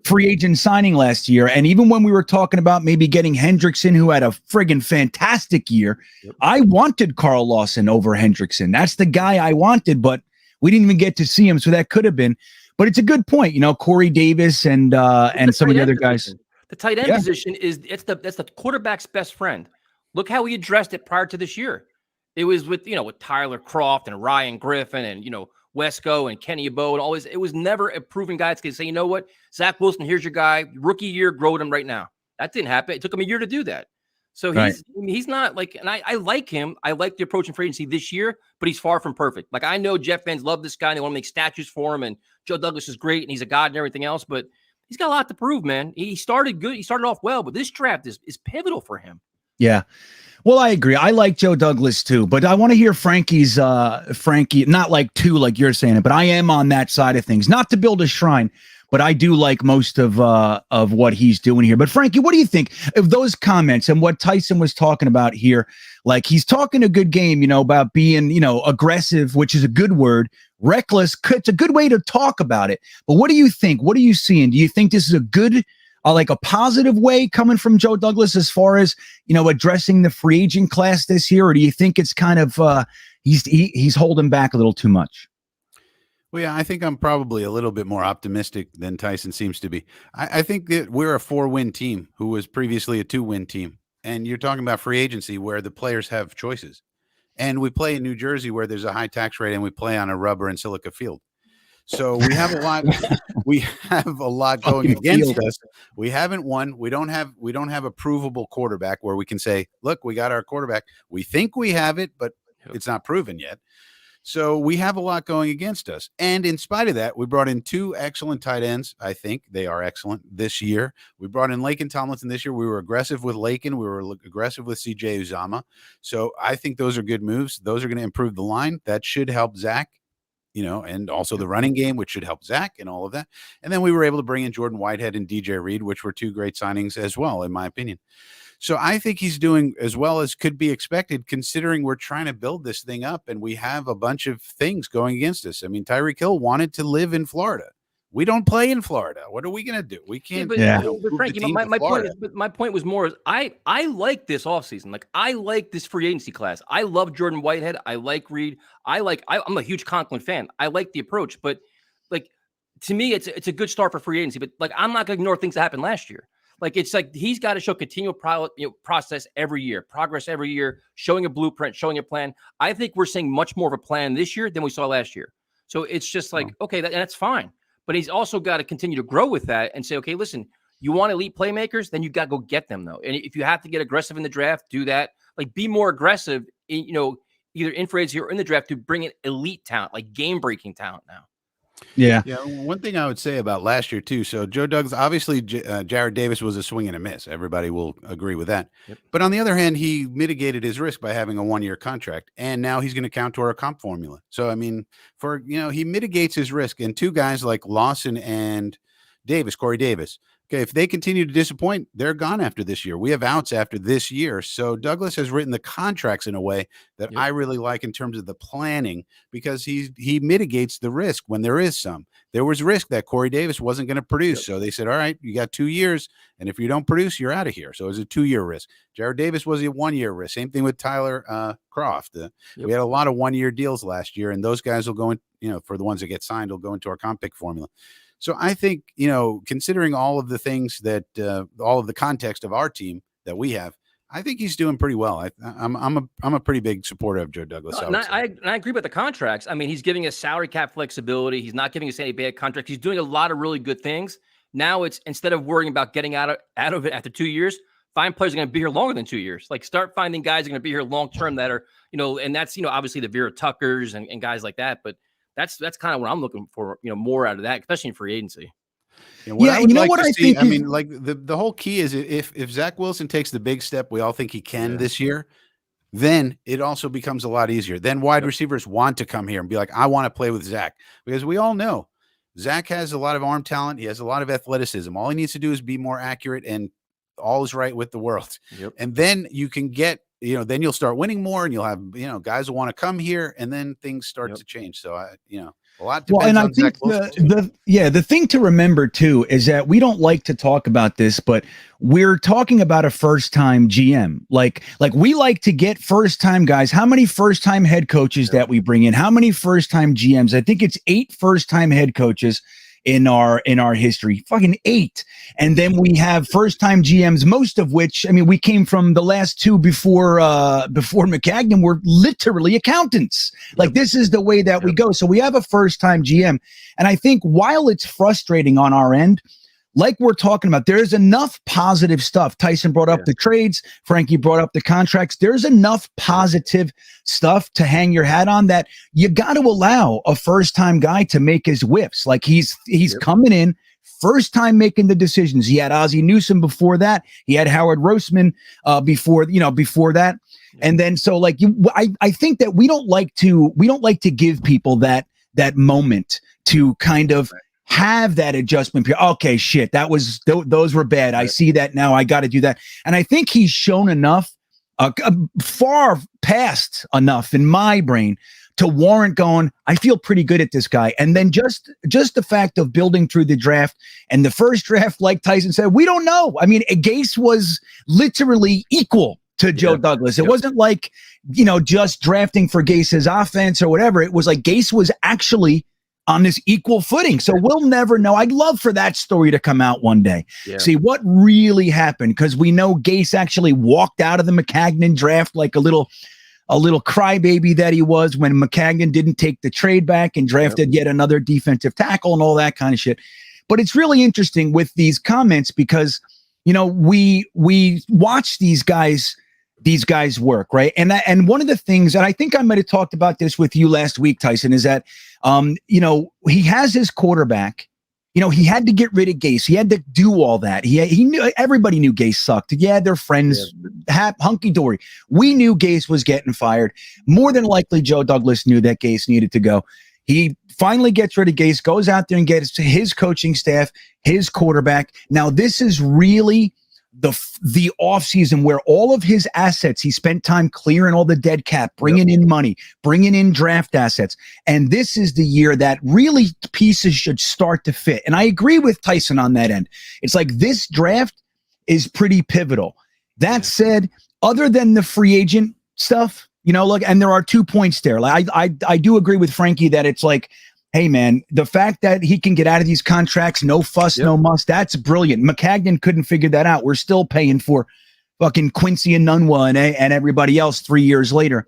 free agent signing last year. And even when we were talking about maybe getting Hendrickson, who had a friggin' fantastic year, I wanted Carl Lawson over Hendrickson. That's the guy I wanted, but we didn't even get to see him. So that could have been. But it's a good point. You know, Corey Davis and some of the other guys. The tight end position that's the quarterback's best friend. Look how he addressed it prior to this year. It was with Tyler Croft and Ryan Griffin and, Wesco and Kenny Abo and always. It was never a proven guy that's going to say, you know what, Zach Wilson, here's your guy. Rookie year, grow him right now. That didn't happen. It took him a year to do that. So he's not like, and I like him. I like the approach in free agency this year, but he's far from perfect. Like I know Jet fans love this guy and they want to make statues for him. And Joe Douglas is great and he's a god and everything else, but he's got a lot to prove, man. He started good. He started off well, but this draft is pivotal for him. Yeah. Well, I agree. I like Joe Douglas too, but I want to hear Frankie's Frankie, not like two, like you're saying it, but I am on that side of things, not to build a shrine, but I do like most of what he's doing here. But Frankie, what do you think of those comments and what Tyson was talking about here? Like he's talking a good game, about being, aggressive, which is a good word, reckless. It's a good way to talk about it. But what do you think? What are you seeing? Do you think this is a good like a positive way coming from Joe Douglas as far as, addressing the free agent class this year? Or do you think it's kind of he's holding back a little too much? Well, yeah, I think I'm probably a little bit more optimistic than Tyson seems to be. I think that we're a 4-win team who was previously a 2-win team. And you're talking about free agency where the players have choices. And we play in New Jersey where there's a high tax rate and we play on a rubber and silica field. So we have a lot. We have a lot going against us. We haven't won. We don't have a provable quarterback where we can say, "Look, we got our quarterback. We think we have it, but it's not proven yet." So we have a lot going against us. And in spite of that, we brought in 2 excellent tight ends. I think they are excellent this year. We brought in Laken Tomlinson this year. We were aggressive with Laken. We were aggressive with CJ Uzama. So I think those are good moves. Those are going to improve the line. That should help Zach. And also the running game, which should help Zach and all of that. And then we were able to bring in Jordan Whitehead and DJ Reed, which were 2 great signings as well, in my opinion. So I think he's doing as well as could be expected, considering we're trying to build this thing up and we have a bunch of things going against us. I mean, Tyreek Hill wanted to live in Florida. We don't play in Florida. What are we going to do? We can't. But Frankie, my point was more. I like this offseason. Like I like this free agency class. I love Jordan Whitehead. I like Reed. I'm a huge Conklin fan. I like the approach, but like to me, it's a good start for free agency. But like I'm not going to ignore things that happened last year. Like it's like he's got to show continual process every year, progress every year, showing a blueprint, showing a plan. I think we're seeing much more of a plan this year than we saw last year. So it's just like okay, that's fine. But he's also got to continue to grow with that and say, okay, listen, you want elite playmakers, then you got to go get them though. And if you have to get aggressive in the draft, do that. Like be more aggressive in, either in free agency or in the draft to bring in elite talent, like game-breaking talent now. Yeah. Yeah. One thing I would say about last year too. So Joe Douglas, obviously Jared Davis was a swing and a miss. Everybody will agree with that. Yep. But on the other hand, he mitigated his risk by having a 1-year contract, and now he's going to count to our comp formula. So, I mean, he mitigates his risk, and 2 guys like Lawson and Davis, Corey Davis. Okay, if they continue to disappoint, they're gone after this year. We have outs after this year. So Douglas has written the contracts in a way that I really like in terms of the planning, because he mitigates the risk when there is some. There was risk that Corey Davis wasn't going to produce. So they said, all right, you got 2 years, and if you don't produce, you're out of here. So it was a 2-year risk. Jared Davis was a 1-year risk. Same thing with Tyler Croft. We had a lot of 1-year deals last year, and those guys will go in, for the ones that get signed, will go into our comp pick formula. So I think, considering all of the things that all of the context of our team that we have, I think he's doing pretty well. I'm a pretty big supporter of Joe Douglas. I agree with the contracts. I mean, he's giving us salary cap flexibility. He's not giving us any bad contracts. He's doing a lot of really good things. Now it's instead of worrying about getting out of it after 2 years, find players are going to be here longer than 2 years. Like start finding guys are going to be here long term that are, and that's obviously the Vera Tuckers and guys like that. But that's kind of what I'm looking for, more out of that, especially in free agency. I think. I mean, like the whole key is if Zach Wilson takes the big step, we all think he can this year, then it also becomes a lot easier. Then wide receivers want to come here and be like, I want to play with Zach, because we all know Zach has a lot of arm talent. He has a lot of athleticism. All he needs to do is be more accurate, and all is right with the world. Yep. And then you can get, then you'll start winning more, and you'll have, guys will want to come here, and then things start to change. So, a lot depends and I on think Zach the thing to remember too is that we don't like to talk about this, but we're talking about a first-time GM. Like we like to get first-time guys. How many first-time head coaches that we bring in? How many first-time GMs? I think it's 8 first-time head coaches in our history. Fucking 8. And then we have first-time GMs, most of which, I mean, we came from the last 2 before McCagnon were literally accountants. Like, this is the way that we go. So we have a first-time GM. And I think while it's frustrating on our end, like we're talking about, there's enough positive stuff. Tyson brought up the trades. Frankie brought up the contracts. There's enough positive stuff to hang your hat on that you got to allow a first-time guy to make his whiffs. Like he's coming in, first time making the decisions. He had Ozzie Newsome before that. He had Howard Roseman before that. And then so like I think that we don't like to give people that moment to kind of have that adjustment period. Okay, shit, those were bad. I see that now. I got to do that. And I think he's shown enough, far past enough in my brain to warrant going, I feel pretty good at this guy. And then just the fact of building through the draft, and the first draft, like Tyson said, we don't know. I mean, Gase was literally equal to Joe Douglas. It wasn't like, just drafting for Gase's offense or whatever. It was like Gase was actually on this equal footing. So we'll never know. I'd love for that story to come out one day. Yeah. See what really happened, because we know Gase actually walked out of the McCagnon draft like a little crybaby that he was when McCagnon didn't take the trade back and drafted yet another defensive tackle and all that kind of shit. But it's really interesting with these comments because, we watch these guys work, right? And one of the things, and I think I might have talked about this with you last week, Tyson, is that, he has his quarterback. He had to get rid of Gase. He had to do all that. He knew, everybody knew Gase sucked. Yeah, they're friends, hunky dory. We knew Gase was getting fired. More than likely, Joe Douglas knew that Gase needed to go. He finally gets rid of Gase, goes out there and gets his coaching staff, his quarterback. Now, this is really the offseason where all of his assets, he spent time clearing all the dead cap, bringing in money, bringing in draft assets. And this is the year that really pieces should start to fit. And I agree with Tyson on that end. It's like this draft is pretty pivotal. That said, other than the free agent stuff, look, and there are 2 points there. Like I do agree with Frankie that it's like, hey, man, the fact that he can get out of these contracts, no fuss, no muss, that's brilliant. McCagnon couldn't figure that out. We're still paying for fucking Quincy and Nunwa and everybody else 3 years later.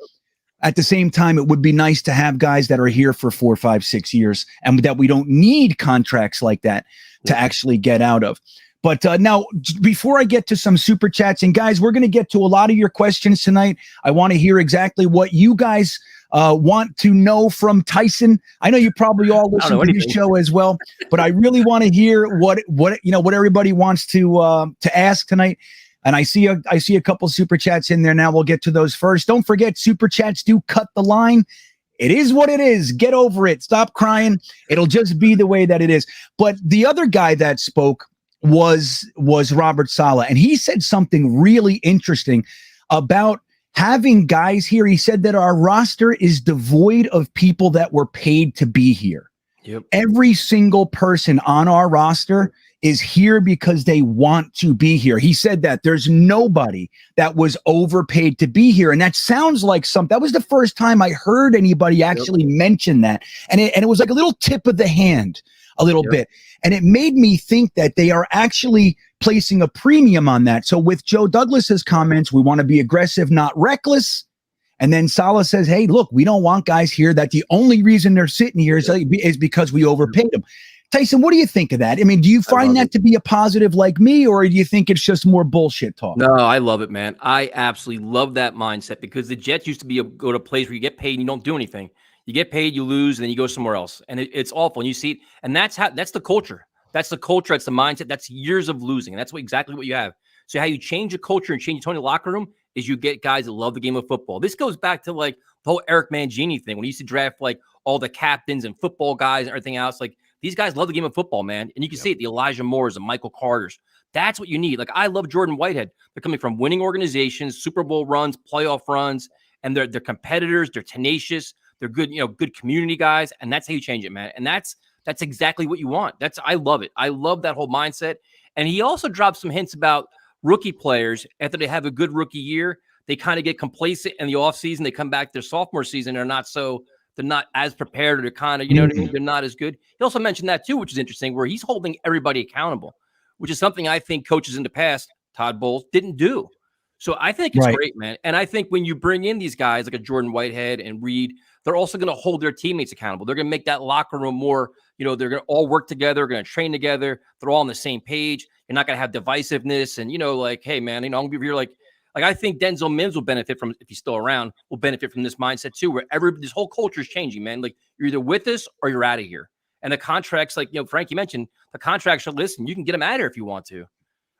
At the same time, it would be nice to have guys that are here for 4, 5, 6 years and that we don't need contracts like that to actually get out of. But now, before I get to some super chats, and guys, we're going to get to a lot of your questions tonight. I want to hear exactly what you guys want to know from Tyson. I know you probably all listen to this show as well, but I really want to hear what everybody wants to ask tonight. And I see a couple super chats in there now. We'll get to those first. Don't forget, super chats do cut the line. It is what it is. Get over it. Stop crying. It'll just be the way that it is. But the other guy that spoke was Robert Saleh, and he said something really interesting about having guys here. He said that our roster is devoid of people that were paid to be here. Yep. Every single person on our roster is here because they want to be here. He said that there's nobody that was overpaid to be here. And that sounds like that was the first time I heard anybody actually mention that. And it was like a little tip of the hand, a little bit. And it made me think that they are actually placing a premium on that. So with Joe Douglas's comments, we want to be aggressive, not reckless. And then Saleh says, hey, look, we don't want guys here that the only reason they're sitting here is because we overpaid them. Tyson, what do you think of that? I mean, do you find that to be a positive like me, or do you think it's just more bullshit talk? No, I love it, man. I absolutely love that mindset, because the Jets used to go to a place where you get paid and you don't do anything. You get paid, you lose, and then you go somewhere else. And it's awful. And you see it. And that's the culture. That's the culture. That's the mindset. That's years of losing. And that's exactly what you have. So how you change the culture and change the tone in the locker room is you get guys that love the game of football. This goes back to like the whole Eric Mangini thing when he used to draft like all the captains and football guys and everything else. Like These guys love the game of football, man. And you can see it, the Elijah Moores and Michael Carters. That's what you need. Like, I love Jordan Whitehead. They're coming from winning organizations, Super Bowl runs, playoff runs, and they're competitors. They're tenacious. They're good, good community guys. And that's how you change it, man. And that's exactly what you want. I love it. I love that whole mindset. And he also dropped some hints about rookie players. After they have a good rookie year, they kind of get complacent in the offseason. They come back their sophomore season. They're not as prepared, or they're kind of, what I mean? They're not as good. He also mentioned that too, which is interesting, where he's holding everybody accountable, which is something I think coaches in the past, Todd Bowles, didn't do. So I think it's great, man. And I think when you bring in these guys like a Jordan Whitehead and Reed, they're also going to hold their teammates accountable. They're going to make that locker room more, they're going to all work together, they're going to train together. They're all on the same page. You're not going to have divisiveness. And, like, hey, man, I'm going to be here like I think Denzel Mims will benefit from, if he's still around, will benefit from this mindset too, where this whole culture is changing, man. Like, you're either with us or you're out of here. And the contracts, like, Frankie mentioned, the contracts are, listen, you can get them out of here if you want to.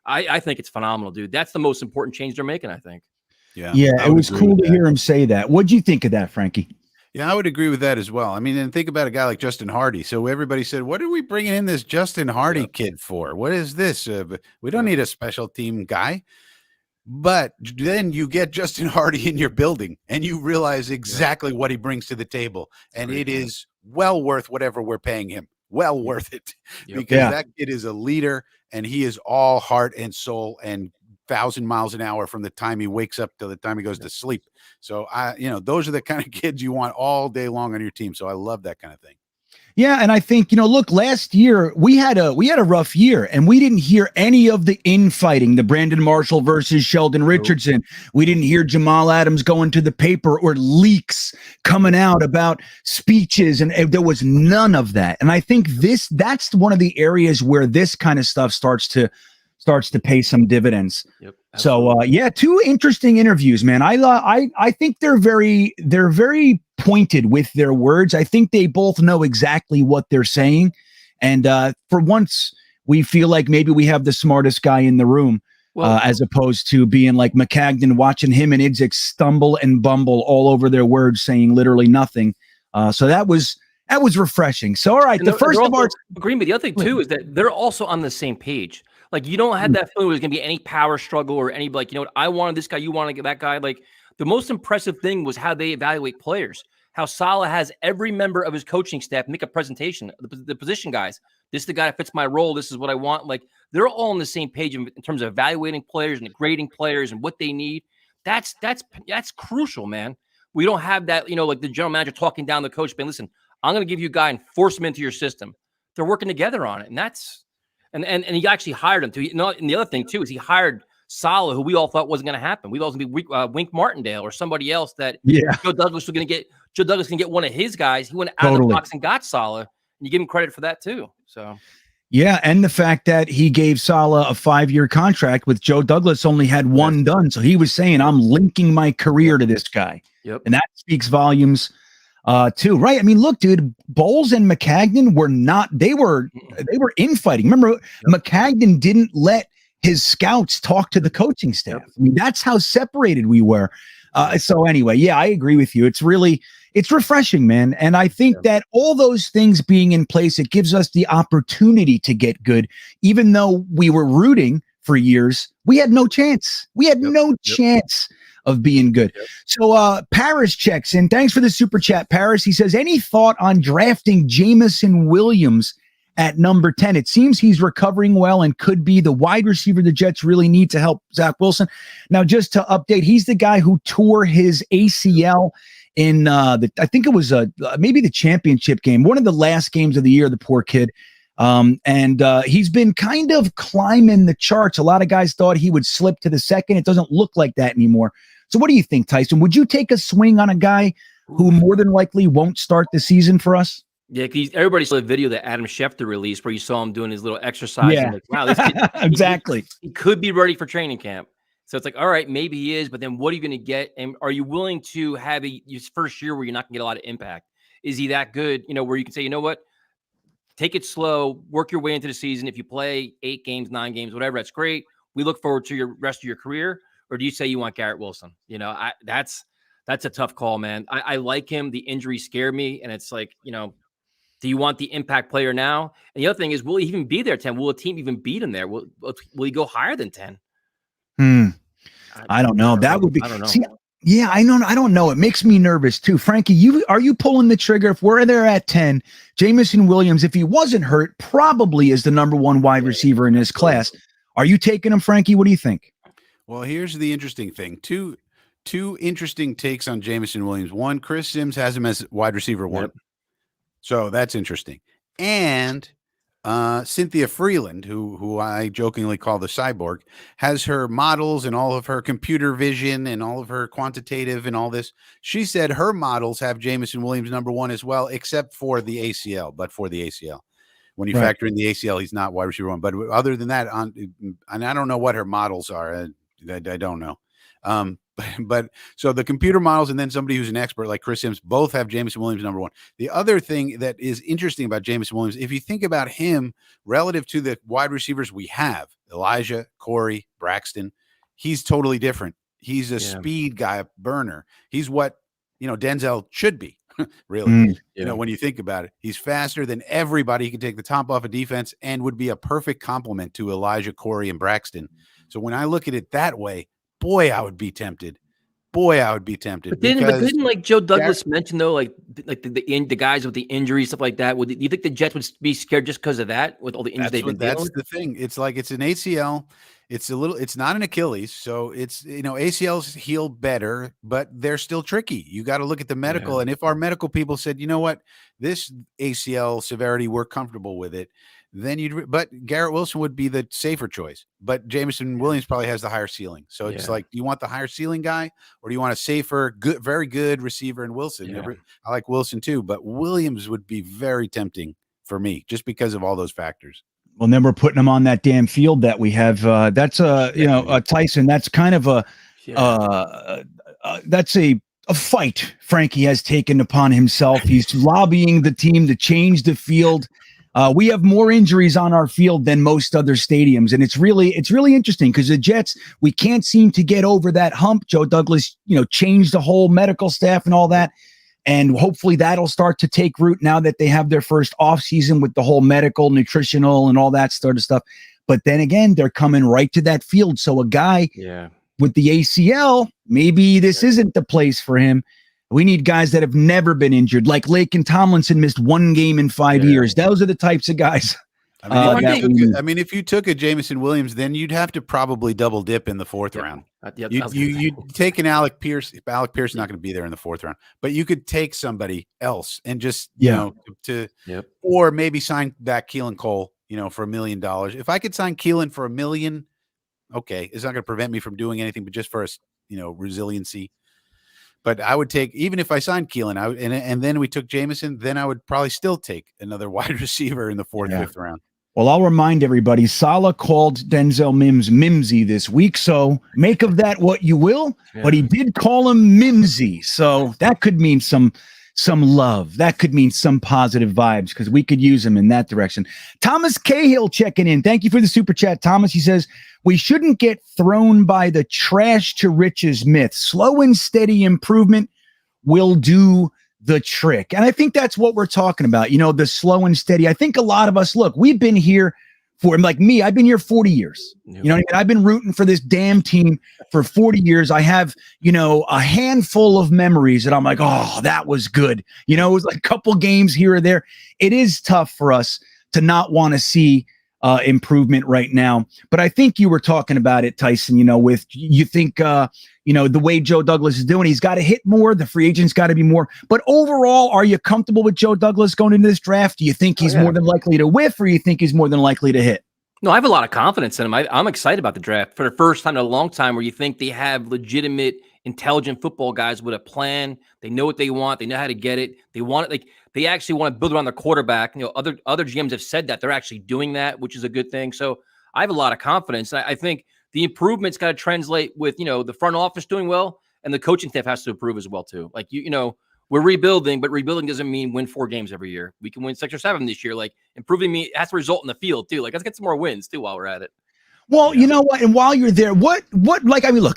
I think it's phenomenal, dude. That's the most important change they're making, I think. Yeah, it was cool to hear him say that. What'd you think of that, Frankie? Yeah, I would agree with that as well. I mean, and think about a guy like Justin Hardy. So everybody said, what are we bringing in this Justin Hardy kid for? What is this? We don't need a special team guy. But then you get Justin Hardy in your building and you realize exactly what he brings to the table. And it is well worth whatever we're paying him. Well worth it, because that kid is a leader and he is all heart and soul and 1,000 miles an hour from the time he wakes up to the time he goes to sleep. So those are the kind of kids you want all day long on your team. So I love that kind of thing. Yeah, and I think, look, last year we had a rough year, and we didn't hear any of the infighting, the Brandon Marshall versus Sheldon Richardson. We didn't hear Jamal Adams going to the paper or leaks coming out about speeches, and there was none of that. And I think that's one of the areas where this kind of stuff starts to pay some dividends. Yep. So two interesting interviews, man. I think they're very pointed with their words. I think they both know exactly what they're saying, and for once, we feel like maybe we have the smartest guy in the room, as opposed to being like McCagnon, watching him and Idzik stumble and bumble all over their words, saying literally nothing. So that was refreshing. So all right, and the first of our agreement. But the other thing too is that they're also on the same page. Like, you don't have that feeling there's going to be any power struggle or any, like, I wanted this guy, you want to get that guy. Like, the most impressive thing was how they evaluate players, how Saleh has every member of his coaching staff make a presentation, the position guys. This is the guy that fits my role. This is what I want. Like, they're all on the same page in terms of evaluating players and grading players and what they need. That's crucial, man. We don't have that, like the general manager talking down the coach, saying, listen, I'm going to give you a guy and force him into your system. They're working together on it. And that's, and he actually hired him too. And the other thing too is he hired Saleh, who we all thought wasn't going to happen. We thought it was going to be Wink Martindale or somebody else that Joe Douglas was going to get. Joe Douglas can get one of his guys. He went out of the box and got Saleh, and you give him credit for that too. So. Yeah, and the fact that he gave Saleh a 5-year contract with Joe Douglas only had one done. So he was saying, I'm linking my career to this guy. Yep. And that speaks volumes too, right? I mean, look, dude, Bowles and McCagnon were not, they were infighting. Remember, McCagnon didn't let his scouts talk to the coaching staff. I mean, that's how separated we were. So anyway, yeah, I agree with you. It's refreshing, man. And I think that all those things being in place, it gives us the opportunity to get good. Even though we were rooting for years, we had no chance. We had no chance of being good. So Paris checks in. Thanks for the super chat, Paris. He says, any thought on drafting Jamison Williams at number 10? It seems he's recovering well and could be the wide receiver the Jets really need to help Zach Wilson. Now, just to update, he's the guy who tore his ACL in I think it was maybe the championship game, one of the last games of the year, the poor kid. And he's been kind of climbing the charts. A lot of guys thought he would slip to the second. It doesn't look like that anymore. So what do you think, Tyson? Would you take a swing on a guy who more than likely won't start the season for us? Yeah, because everybody saw the video that Adam Schefter released where you saw him doing his little exercise. Yeah, and like, wow, this kid, exactly. He could be ready for training camp. So it's like, all right, maybe he is, but then what are you going to get? And are you willing to have his first year where you're not going to get a lot of impact? Is he that good, where you can say, you know what, take it slow, work your way into the season. If you play 8 games, 9 games, whatever, that's great. We look forward to your rest of your career. Or do you say you want Garrett Wilson? That's a tough call, man. I like him. The injury scared me. And it's like, Do you want the impact player now? And the other thing is, will he even be there 10? Will a team even beat him there? Will he go higher than 10? I don't know. That would be. I don't know. See, yeah, I know. I don't know. It makes me nervous too. Frankie, are you pulling the trigger? If we're there at 10, Jamison Williams, if he wasn't hurt, probably is the number one wide receiver in this class. Are you taking him, Frankie? What do you think? Well, here's the interesting thing. Two interesting takes on Jamison Williams. One, Chris Sims has him as wide receiver 1. Yep. So that's interesting. And Cynthia Freeland, who I jokingly call the cyborg, has her models and all of her computer vision and all of her quantitative and all this. She said her models have Jamison Williams number 1 as well, except for the ACL. But for the ACL, when you factor in the ACL, he's not wide receiver 1. But other than that, and I don't know what her models are. I don't know. But so the computer models and then somebody who's an expert like Chris Sims both have Jamison Williams number 1. The other thing that is interesting about Jamison Williams, if you think about him relative to the wide receivers we have, Elijah, Corey, Braxton, he's totally different. He's a speed guy, a burner. He's what, Denzel should be, really. When you think about it, he's faster than everybody. He can take the top off a defense and would be a perfect complement to Elijah, Corey, and Braxton. So when I look at it that way, boy, I would be tempted. But didn't like Joe Douglas mention though, like the guys with the injuries, stuff like that? Do you think the Jets would be scared just because of that with all the injuries they've been dealing with? That's the thing. It's like it's an ACL. It's not an Achilles, so it's ACLs heal better, but they're still tricky. You got to look at the medical, and if our medical people said, you know what, this ACL severity, we're comfortable with it. Then but Garrett Wilson would be the safer choice. But Jamison Williams probably has the higher ceiling. So it's like, do you want the higher ceiling guy, or do you want a safer, good, very good receiver in Wilson? Yeah. I like Wilson too, but Williams would be very tempting for me just because of all those factors. Well, then we're putting him on that damn field that we have. That's Tyson. That's kind of that's a fight Frankie has taken upon himself. He's lobbying the team to change the field. We have more injuries on our field than most other stadiums, and it's really interesting because the Jets, we can't seem to get over that hump. Joe Douglas, changed the whole medical staff and all that, and hopefully that'll start to take root now that they have their first offseason with the whole medical, nutritional, and all that sort of stuff. But then again, they're coming right to that field, so a guy with the ACL, maybe this isn't the place for him. We need guys that have never been injured, like Laken Tomlinson missed 1 game in 5 years. Those are the types of guys. If you took a Jamison Williams, then you'd have to probably double dip in the 4th round. You'd take an Alec Pierce. Alec Pierce is not going to be there in the 4th round, but you could take somebody else and just or maybe sign back Keelan Cole, for $1 million. If I could sign Keelan for $1 million, okay, it's not going to prevent me from doing anything, but just for resiliency. But I would take, even if I signed Keelan, and then we took Jamison, then I would probably still take another wide receiver in the 4th, 5th round. Well, I'll remind everybody, Saleh called Denzel Mims Mimsy this week, so make of that what you will, but he did call him Mimsy, so that could mean some love. That could mean some positive vibes because we could use him in that direction. Thomas Cahill checking in. Thank you for the super chat, Thomas. He says, we shouldn't get thrown by the trash to riches myth. Slow and steady improvement will do the trick. And I think that's what we're talking about. The slow and steady. I think a lot of us, look, we've been here for, like me, I've been here 40 years. I've been rooting for this damn team for 40 years. I have, a handful of memories that I'm like, oh, that was good. It was like a couple games here or there. It is tough for us to not want to see improvement right now. But I think you were talking about it, Tyson, the way Joe Douglas is doing, he's got to hit more. The free agent's got to be more. But overall, are you comfortable with Joe Douglas going into this draft? Do you think he's more than likely to whiff, or you think he's more than likely to hit? No, I have a lot of confidence in him. I'm excited about the draft for the first time in a long time where you think they have legitimate, intelligent football guys with a plan. They know what they want. They know how to get it. They want it. Like they actually want to build around their quarterback. Other GMs have said that they're actually doing that, which is a good thing. So I have a lot of confidence. I think the improvement's got to translate with, the front office doing well, and the coaching staff has to improve as well too. Like, we're rebuilding, but rebuilding doesn't mean win 4 games every year. We can win 6 or 7 this year. Like improving has to result in the field too. Like let's get some more wins too while we're at it. Well, you know what? And while you're there, look,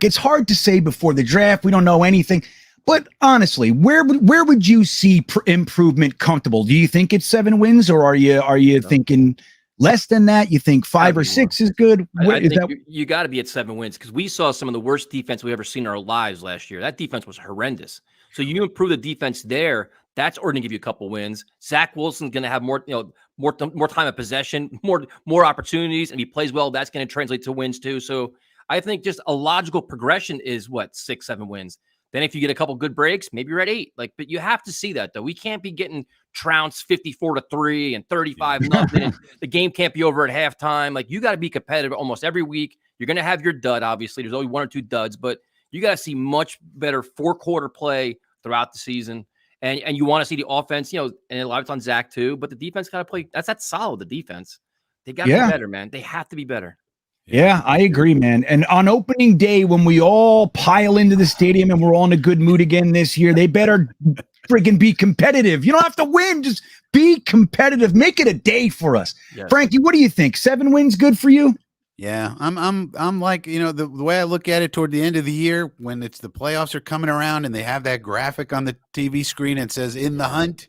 it's hard to say before the draft. We don't know anything. But honestly, where would you see improvement comfortable? Do you think it's 7 wins, or are you thinking less than that? You think 5 or 6 is good? I think you got to be at 7 wins, because we saw some of the worst defense we've ever seen in our lives last year. That defense was horrendous. So you improve the defense there. That's already going to give you a couple wins. Zach Wilson's going to have more time of possession, more opportunities, and he plays well. That's going to translate to wins too. So I think just a logical progression is 6, 7 wins. Then if you get a couple good breaks, maybe you're at 8. But you have to see that though. We can't be getting trounced 54-3 and 35-0. And the game can't be over at halftime. You got to be competitive almost every week. You're going to have your dud. Obviously, there's only 1 or 2 duds, but you got to see much better 4-quarter play throughout the season. And you want to see the offense, and a lot of it's on Zach too, but the defense got to play. That's solid. The defense, they got to be better, man. They have to be better. Yeah, I agree, man. And on opening day, when we all pile into the stadium and we're all in a good mood again this year, they better friggin' be competitive. You don't have to win, just be competitive. Make it a day for us. Yes. Frankie, what do you think? 7 wins good for you? Yeah, I'm like, the way I look at it toward the end of the year, when it's the playoffs are coming around and they have that graphic on the TV screen and says in the hunt.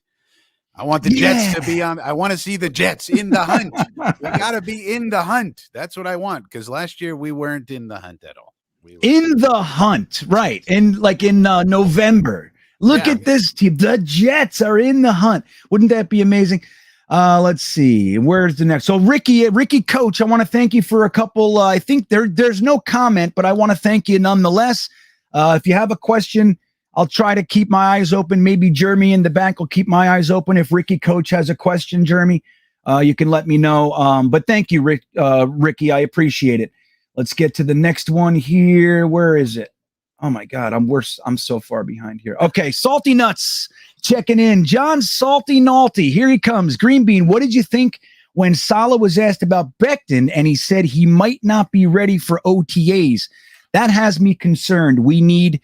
I want the Jets to be on. I want to see the Jets in the hunt. We got to be in the hunt. That's what I want, because last year we weren't in the hunt at all. In the hunt, right? And in November. Look at this team. The Jets are in the hunt. Wouldn't that be amazing? Let's see. Where's the next? So Ricky Coach, I want to thank you for a couple. I think there's no comment, but I want to thank you nonetheless. If you have a question, I'll try to keep my eyes open. Maybe Jeremy in the back will keep my eyes open. If Ricky Coach has a question, Jeremy, you can let me know. But thank you, Ricky. I appreciate it. Let's get to the next one here. Where is it? Oh my God, I'm worse. I'm so far behind here. Okay, Salty Nuts checking in. John Salty Nalty, here he comes. GreenBean, what did you think when Saleh was asked about Becton and he said he might not be ready for OTAs? That has me concerned. We need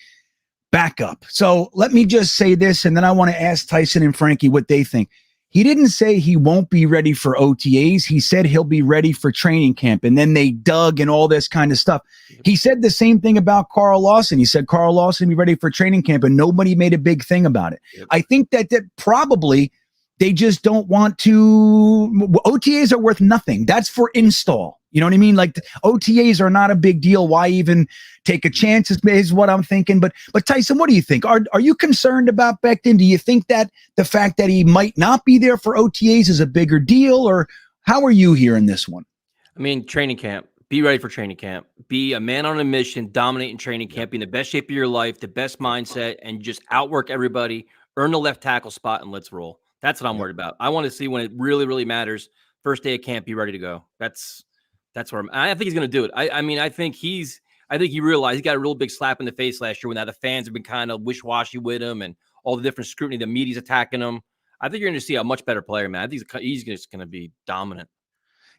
backup. So let me just say this, and then I want to ask Tyson and Frankie what they think. He didn't say he won't be ready for OTAs. He said he'll be ready for training camp. And then they dug and all this kind of stuff. He said the same thing about Carl Lawson. He said Carl Lawson be ready for training camp, and nobody made a big thing about it. Yep. I think that probably they just don't want to. OTAs are worth nothing. That's for install. You know what I mean? OTAs are not a big deal. Why even take a chance is what I'm thinking. But Tyson, what do you think? Are you concerned about Becton? Do you think that the fact that he might not be there for OTAs is a bigger deal, or how are you hearing this one? I mean, training camp. Be ready for training camp. Be a man on a mission, dominate in training camp, be in the best shape of your life, the best mindset, and just outwork everybody, earn the left tackle spot, and let's roll. That's what I'm worried about. I want to see when it really, really matters. First day of camp, be ready to go. That's where I think he's going to do it. I think he realized he got a real big slap in the face last year when the fans have been kind of wish-washy with him and all the different scrutiny, the media's attacking him. I think you're going to see a much better player, man. I think he's just going to be dominant.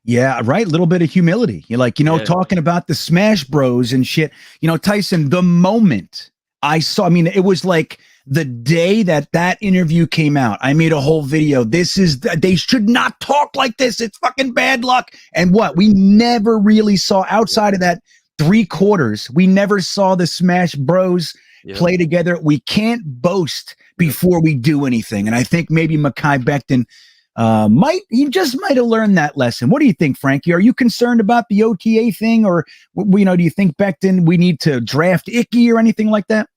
Yeah, right. A little bit of humility. You're talking about the Smash Bros and shit. Tyson, the moment I saw, it was like the day that interview came out, I made a whole video. They should not talk like this. It's fucking bad luck. And we never really saw outside of that 3 quarters. We never saw the Smash Bros play together. We can't boast before we do anything. And I think maybe Mekhi Becton might have learned that lesson. What do you think, Frankie? Are you concerned about the OTA thing, or do you think Becton, we need to draft Icky or anything like that?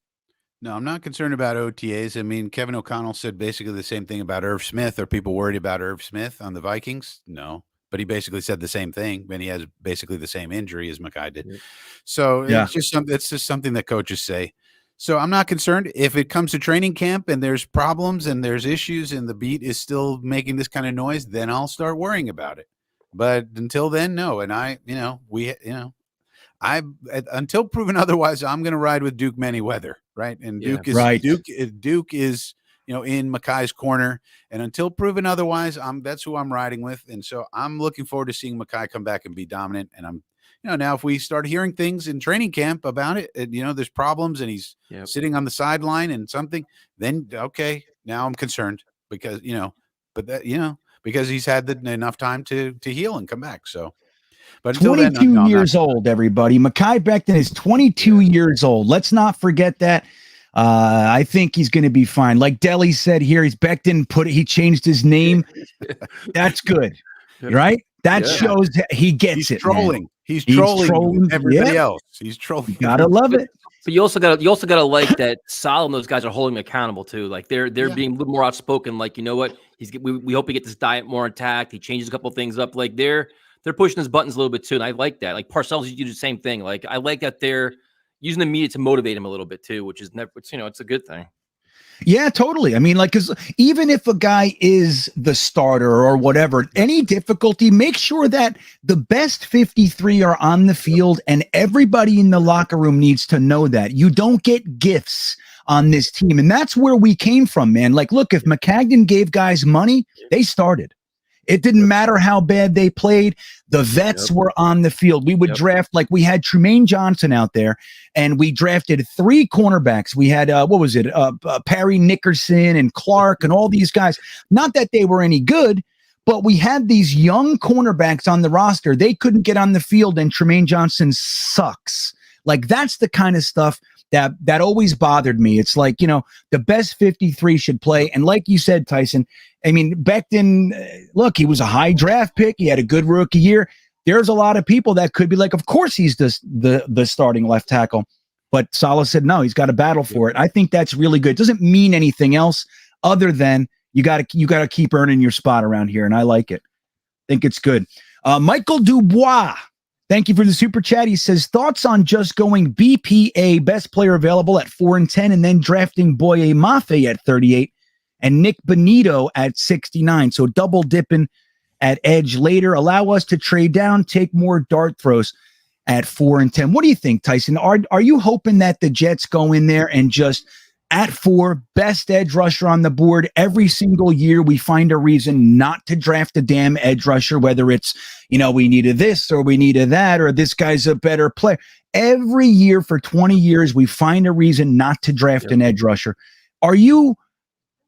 No, I'm not concerned about OTAs. Kevin O'Connell said basically the same thing about Irv Smith. Are people worried about Irv Smith on the Vikings? No, but he basically said the same thing, and he has basically the same injury as Mekhi did. Yeah. So it's just something that coaches say. So I'm not concerned. If it comes to training camp and there's problems and there's issues and the beat is still making this kind of noise, then I'll start worrying about it. But until then, no. And until proven otherwise, I'm going to ride with Duke Manyweather, right? And Duke is in Mekhi's corner. And until proven otherwise, that's who I'm riding with. And so I'm looking forward to seeing Mekhi come back and be dominant. And I'm, now if we start hearing things in training camp about it, and, there's problems and he's sitting on the sideline and something, then okay, now I'm concerned because because he's had enough time to heal and come back. So. But 22 years old, everybody. Mekhi Becton is 22 years old. Let's not forget that. I think he's going to be fine. Like Deli said here, he changed his name. That's good, right? That shows that he gets it. Trolling. Man. He's trolling everybody else. He's trolling. You gotta love it. But you also gotta like that Sal and those guys are holding him accountable too. Like they're being a little more outspoken. Like, you know what? We hope he gets his diet more intact. He changes a couple of things up. Like they're pushing his buttons a little bit too. And I like that. Like Parcells used to do the same thing. Like I like that they're using the media to motivate him a little bit too, which is it's a good thing. Yeah, totally. I mean, like, because even if a guy is the starter or whatever, any difficulty, make sure that the best 53 are on the field, and everybody in the locker room needs to know that. You don't get gifts on this team. And that's where we came from, man. Like, look, if McCagnon gave guys money, they started. It didn't matter how bad they played. The vets were on the field. We would draft, like we had Trumaine Johnson out there, and we drafted 3 cornerbacks. We had, Perry Nickerson and Clark and all these guys. Not that they were any good, but we had these young cornerbacks on the roster. They couldn't get on the field, and Trumaine Johnson sucks. Like, that's the kind of stuff that always bothered me. It's like, the best 53 should play. And like you said, Tyson, I mean, Becton, look, he was a high draft pick. He had a good rookie year. There's a lot of people that could be like, of course he's the starting left tackle. But Saleh said, no, he's got to battle for it. I think that's really good. It doesn't mean anything else other than you got to keep earning your spot around here. And I like it. I think it's good. Michael Dubois, thank you for the super chat. He says, thoughts on just going BPA, best player available, at 4 and 10, and then drafting Boye Mafe at 38 and Nick Bonito at 69. So double dipping at edge later. Allow us to trade down, take more dart throws at 4 and 10. What do you think, Tyson? Are you hoping that the Jets go in there and just at 4, best edge rusher on the board every single year? We find a reason not to draft a damn edge rusher, whether it's, we needed this or we needed that, or this guy's a better player. Every year for 20 years, we find a reason not to draft an edge rusher. Are you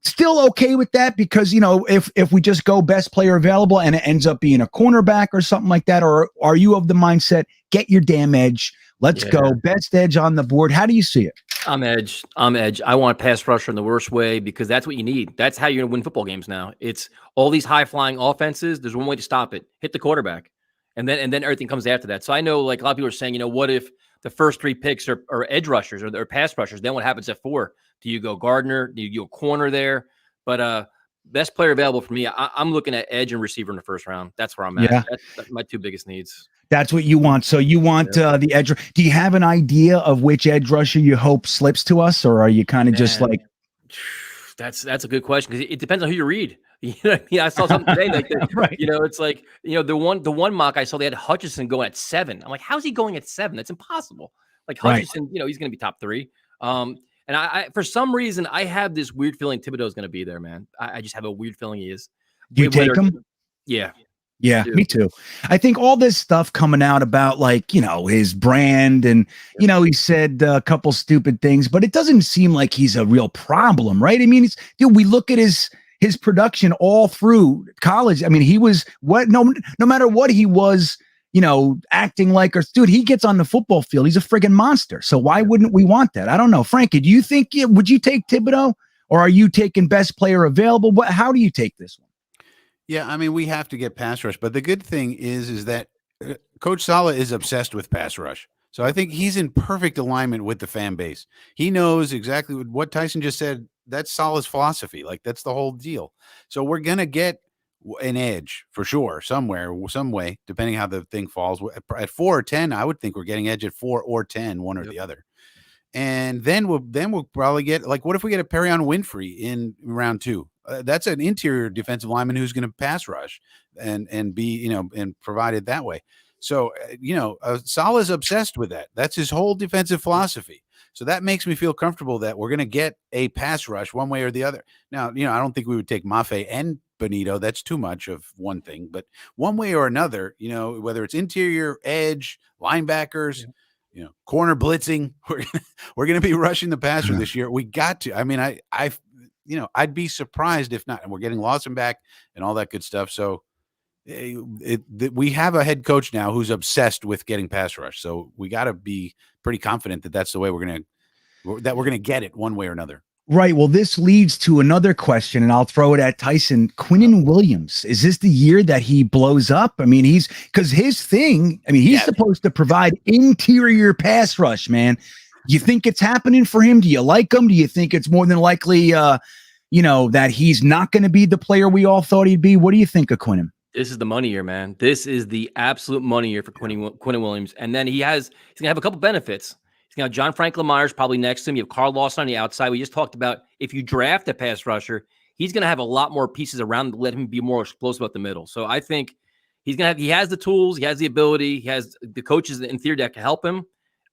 still okay with that? Because, if we just go best player available and it ends up being a cornerback or something like that, or are you of the mindset, get your damn edge, let's go, best edge on the board? How do you see it? I'm edge. I want a pass rusher in the worst way, because that's what you need. That's how you're going to win football games now. It's all these high-flying offenses. There's one way to stop it. Hit the quarterback. And then everything comes after that. So I know, like, a lot of people are saying, what if the first 3 picks are edge rushers or pass rushers? Then what happens at 4? Do you go Gardner? Do you go corner there? But best player available for me, I'm looking at edge and receiver in the first round. That's where I'm at. Yeah. That's my 2 biggest needs. That's what you want. So you want the edge. Do you have an idea of which edge rusher you hope slips to us, or are you kind of just like? That's a good question, because it depends on who you read. You know what I mean? I saw something today like that. Right. It's like, the one mock I saw, they had Hutchinson going at 7. I'm like, how's he going at 7? That's impossible. Like Hutchinson, he's going to be top 3. And I for some reason, I have this weird feeling Thibodeau's going to be there, man. I just have a weird feeling he is. Do you take him? Yeah. Yeah, me too. I think all this stuff coming out about, like, his brand, and, he said a couple stupid things, but it doesn't seem like he's a real problem, right? I mean, we look at his production all through college. I mean, he was no matter what he was, acting like, or dude, he gets on the football field, he's a friggin' monster. So why wouldn't we want that? I don't know. Frankie, do you think, would you take Thibodeau, or are you taking best player available? How do you take this one? Yeah, I mean, we have to get pass rush, but the good thing is that Coach Saleh is obsessed with pass rush. So I think he's in perfect alignment with the fan base. He knows exactly what Tyson just said. That's Saleh's philosophy. Like, that's the whole deal. So we're going to get an edge for sure, somewhere, some way, depending how the thing falls. At 4 or 10, I would think we're getting edge at 4 or 10, one or the other. And then we'll probably get, like, what if we get a Perion Winfrey in round 2? That's an interior defensive lineman who's going to pass rush and be, and provide it that way. So, Saleh's obsessed with that. That's his whole defensive philosophy. So that makes me feel comfortable that we're going to get a pass rush one way or the other. Now, I don't think we would take Mafe and Bonito. That's too much of one thing, but one way or another, whether it's interior, edge, linebackers, corner blitzing, we're going to be rushing the passer this year. We got to. I mean, I'd be surprised if not. And we're getting Lawson back and all that good stuff. So we have a head coach now who's obsessed with getting pass rush. So we got to be pretty confident that that's the way we're going to that we're going to get it one way or another. Right. Well, this leads to another question, and I'll throw it at Tyson. Quinn Williams, is this the year that he blows up? I mean, he's supposed to provide interior pass rush, man. You think it's happening for him? Do you like him? Do you think it's more than likely, that he's not going to be the player we all thought he'd be? What do you think of Quinn? This is the money year, man. This is the absolute money year for Quinn Williams. And then he's going to have a couple benefits. He's going to have John Franklin Myers probably next to him. You have Carl Lawson on the outside. We just talked about if you draft a pass rusher, he's going to have a lot more pieces around to let him be more explosive up the middle. So I think he has the tools, he has the ability, he has the coaches in theory that can help him.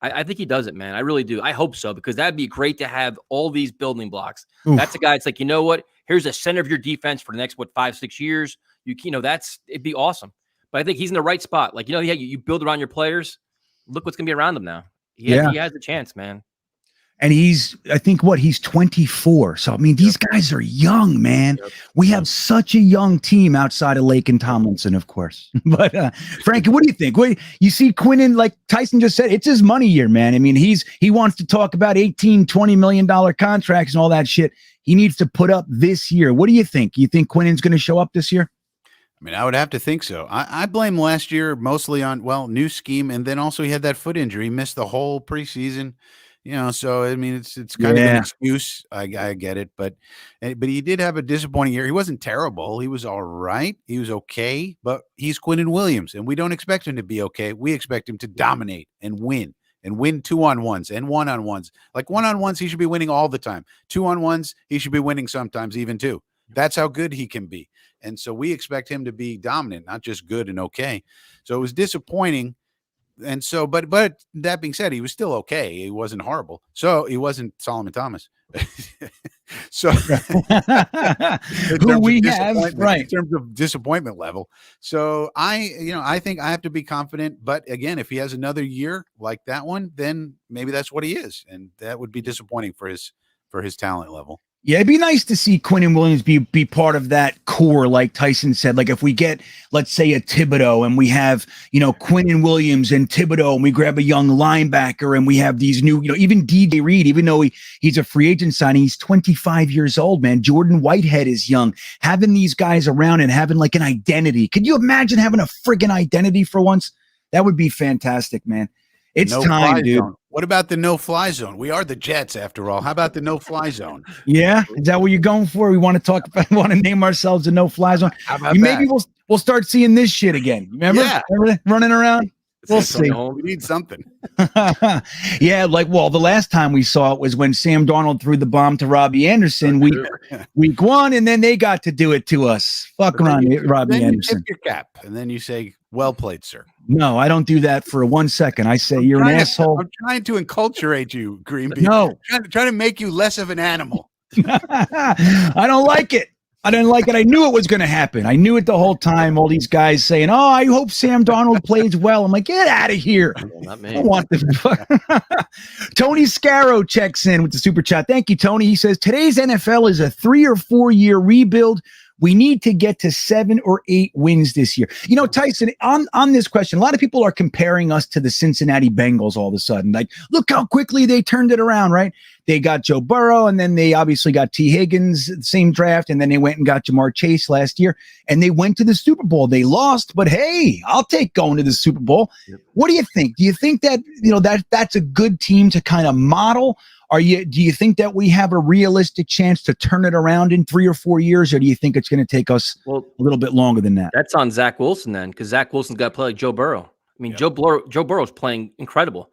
I think he does it, man. I really do. I hope so, because that'd be great to have all these building blocks. Oof. That's a guy. It's like, you know what? Here's the center of your defense for the next 5-6 years. It'd be awesome. But I think he's in the right spot. Like, you build around your players. Look what's gonna be around them now. He has the chance, man. And he's 24. So, I mean, these guys are young, man. Yep. We have such a young team outside of Lake and Tomlinson, of course. But Frankie, what do you think? You see Quinn, like Tyson just said, it's his money year, man. I mean, he wants to talk about $18-20 million contracts and all that shit. He needs to put up this year. What do you think? You think Quinn's going to show up this year? I mean, I would have to think so. I blame last year mostly on, new scheme. And then also he had that foot injury. He missed the whole preseason. So I mean, it's kind of an excuse. I get it, but he did have a disappointing year. He wasn't terrible. He was all right. He was okay, but he's Quinn Williams, and we don't expect him to be okay. We expect him to dominate and win 2-on-1s and 1-on-1s. Like 1-on-1s, he should be winning all the time. 2-on-1s, he should be winning sometimes even too. That's how good he can be, and so we expect him to be dominant, not just good and okay. So it was disappointing. And so, but that being said, he was still okay. He wasn't horrible. So he wasn't Solomon Thomas. So who we have, right, in terms of disappointment level. So I think I have to be confident. But again, if he has another year like that one, then maybe that's what he is, and that would be disappointing for his talent level. Yeah, it'd be nice to see Quinn Williams be part of that core, like Tyson said. Like if we get, let's say, a Thibodeau, and we have, Quinn Williams and Thibodeau, and we grab a young linebacker, and we have these new, even DJ Reed, even though he's a free agent signing, he's 25 years old, man. Jordan Whitehead is young. Having these guys around and having like an identity. Could you imagine having a friggin' identity for once? That would be fantastic, man. It's time, dude. Zone. What about the no-fly zone? We are the Jets, after all. How about the no-fly zone? Yeah, is that what you're going for? We want to talk about, want to name ourselves the no-fly zone. How about maybe we'll start seeing this shit again. Remember running around? We'll see. We need something. Yeah, the last time we saw it was when Sam Darnold threw the bomb to Robbie Anderson week 1, and then they got to do it to us. Fuck around, Robbie Anderson. You tip your cap, and then you say, "Well played, sir." No, I don't do that for 1 second. I say you're an asshole. I'm trying to enculturate you, GreenBean. No, trying to make you less of an animal. I don't like it. I didn't like it. I knew it was going to happen. I knew it the whole time. All these guys saying, "Oh, I hope Sam Darnold plays well." I'm like, get out of here. Not me. I don't want this. Tony Scarrow checks in with the super chat. Thank you, Tony. He says, today's NFL is a 3 or 4 year rebuild. We need to get to 7 or 8 wins this year. Tyson, on this question, a lot of people are comparing us to the Cincinnati Bengals all of a sudden. Like, look how quickly they turned it around, right? They got Joe Burrow, and then they obviously got T. Higgins, same draft, and then they went and got Jamar Chase last year, and they went to the Super Bowl. They lost, but hey, I'll take going to the Super Bowl. Yep. What do you think? Do you think that, that's a good team to kind of model? Do you think that we have a realistic chance to turn it around in 3 or 4 years, or do you think it's going to take us a little bit longer than that? That's on Zach Wilson then, because Zach Wilson's got to play like Joe Burrow. I mean, Joe Burrow's playing incredible,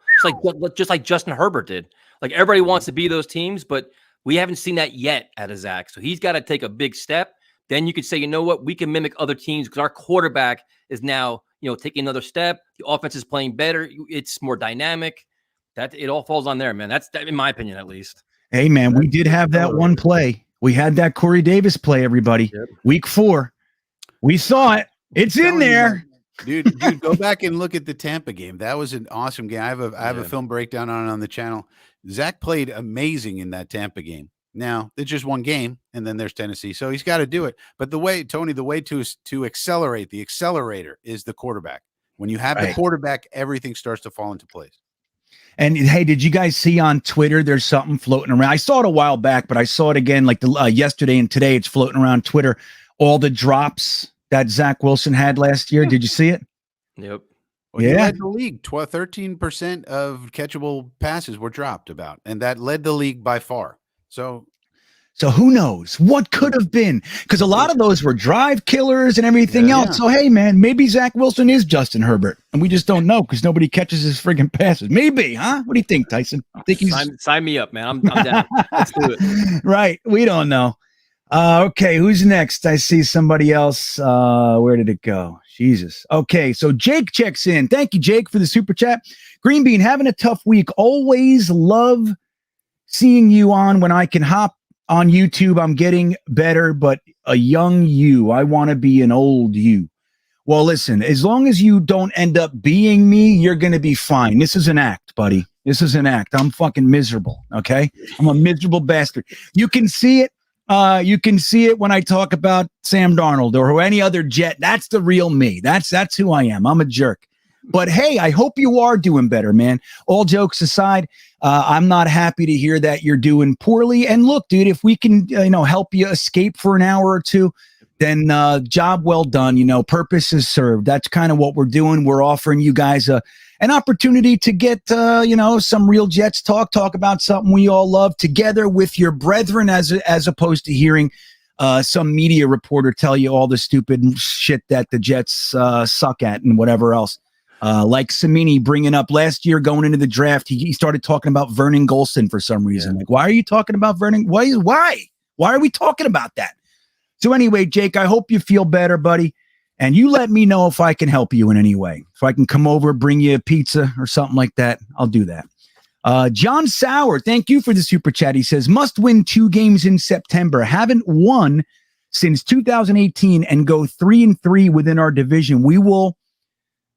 just like Justin Herbert did. Like everybody wants to be those teams, but we haven't seen that yet out of Zach. So he's got to take a big step. Then you could say, you know what, we can mimic other teams because our quarterback is now, taking another step. The offense is playing better. It's more dynamic. That it all falls on there, man. That's in my opinion, at least. Hey, man, we did have that one play. We had that Corey Davis play, everybody. Yep. Week 4. We saw it. It's in there. Dude, go back and look at the Tampa game. That was an awesome game. I have a film breakdown on the channel. Zach played amazing in that Tampa game. Now, it's just one game, and then there's Tennessee. So he's got to do it. But the way to accelerate, the accelerator is the quarterback. When you have the quarterback, everything starts to fall into place. And hey, did you guys see on Twitter? There's something floating around. I saw it a while back, but I saw it again like yesterday and today. It's floating around Twitter. All the drops that Zach Wilson had last year. Did you see it? Yep. Well, he led the league. 13% of catchable passes were dropped and that led the league by far. So who knows what could have been? Because a lot of those were drive killers and everything else. Yeah. So, hey, man, maybe Zach Wilson is Justin Herbert, and we just don't know because nobody catches his friggin' passes. Maybe, huh? What do you think, Tyson? I think he's sign me up, man. I'm down. Let's do it. Right. We don't know. Okay, who's next? I see somebody else. Where did it go? Jesus. Okay, so Jake checks in. Thank you, Jake, for the super chat. Green Bean, having a tough week. Always love seeing you on when I can hop on YouTube. I'm getting better, but a young you. I want to be an old you. Well, listen, as long as you don't end up being me, you're going to be fine. This is an act, buddy. This is an act. I'm fucking miserable, okay? I'm a miserable bastard. You can see it. You can see it when I talk about Sam Darnold or any other Jet. That's the real me. That's who I am. I'm a jerk. But hey, I hope you are doing better, man. All jokes aside, I'm not happy to hear that you're doing poorly. And look, dude, if we can, help you escape for an hour or two, then job well done. Purpose is served. That's kind of what we're doing. We're offering you guys an opportunity to get, some real Jets talk about something we all love together with your brethren, as opposed to hearing some media reporter tell you all the stupid shit that the Jets suck at and whatever else. Like Samini bringing up last year going into the draft, he started talking about Vernon Golson for some reason. Like, why are you talking about Vernon? Why are we talking about that? So anyway, Jake, I hope you feel better, buddy. And you let me know if I can help you in any way. If I can come over, bring you a pizza or something like that, I'll do that. John Sauer, thank you for the super chat. He says, must win 2 games in September. Haven't won since 2018 and go 3-3 within our division. We will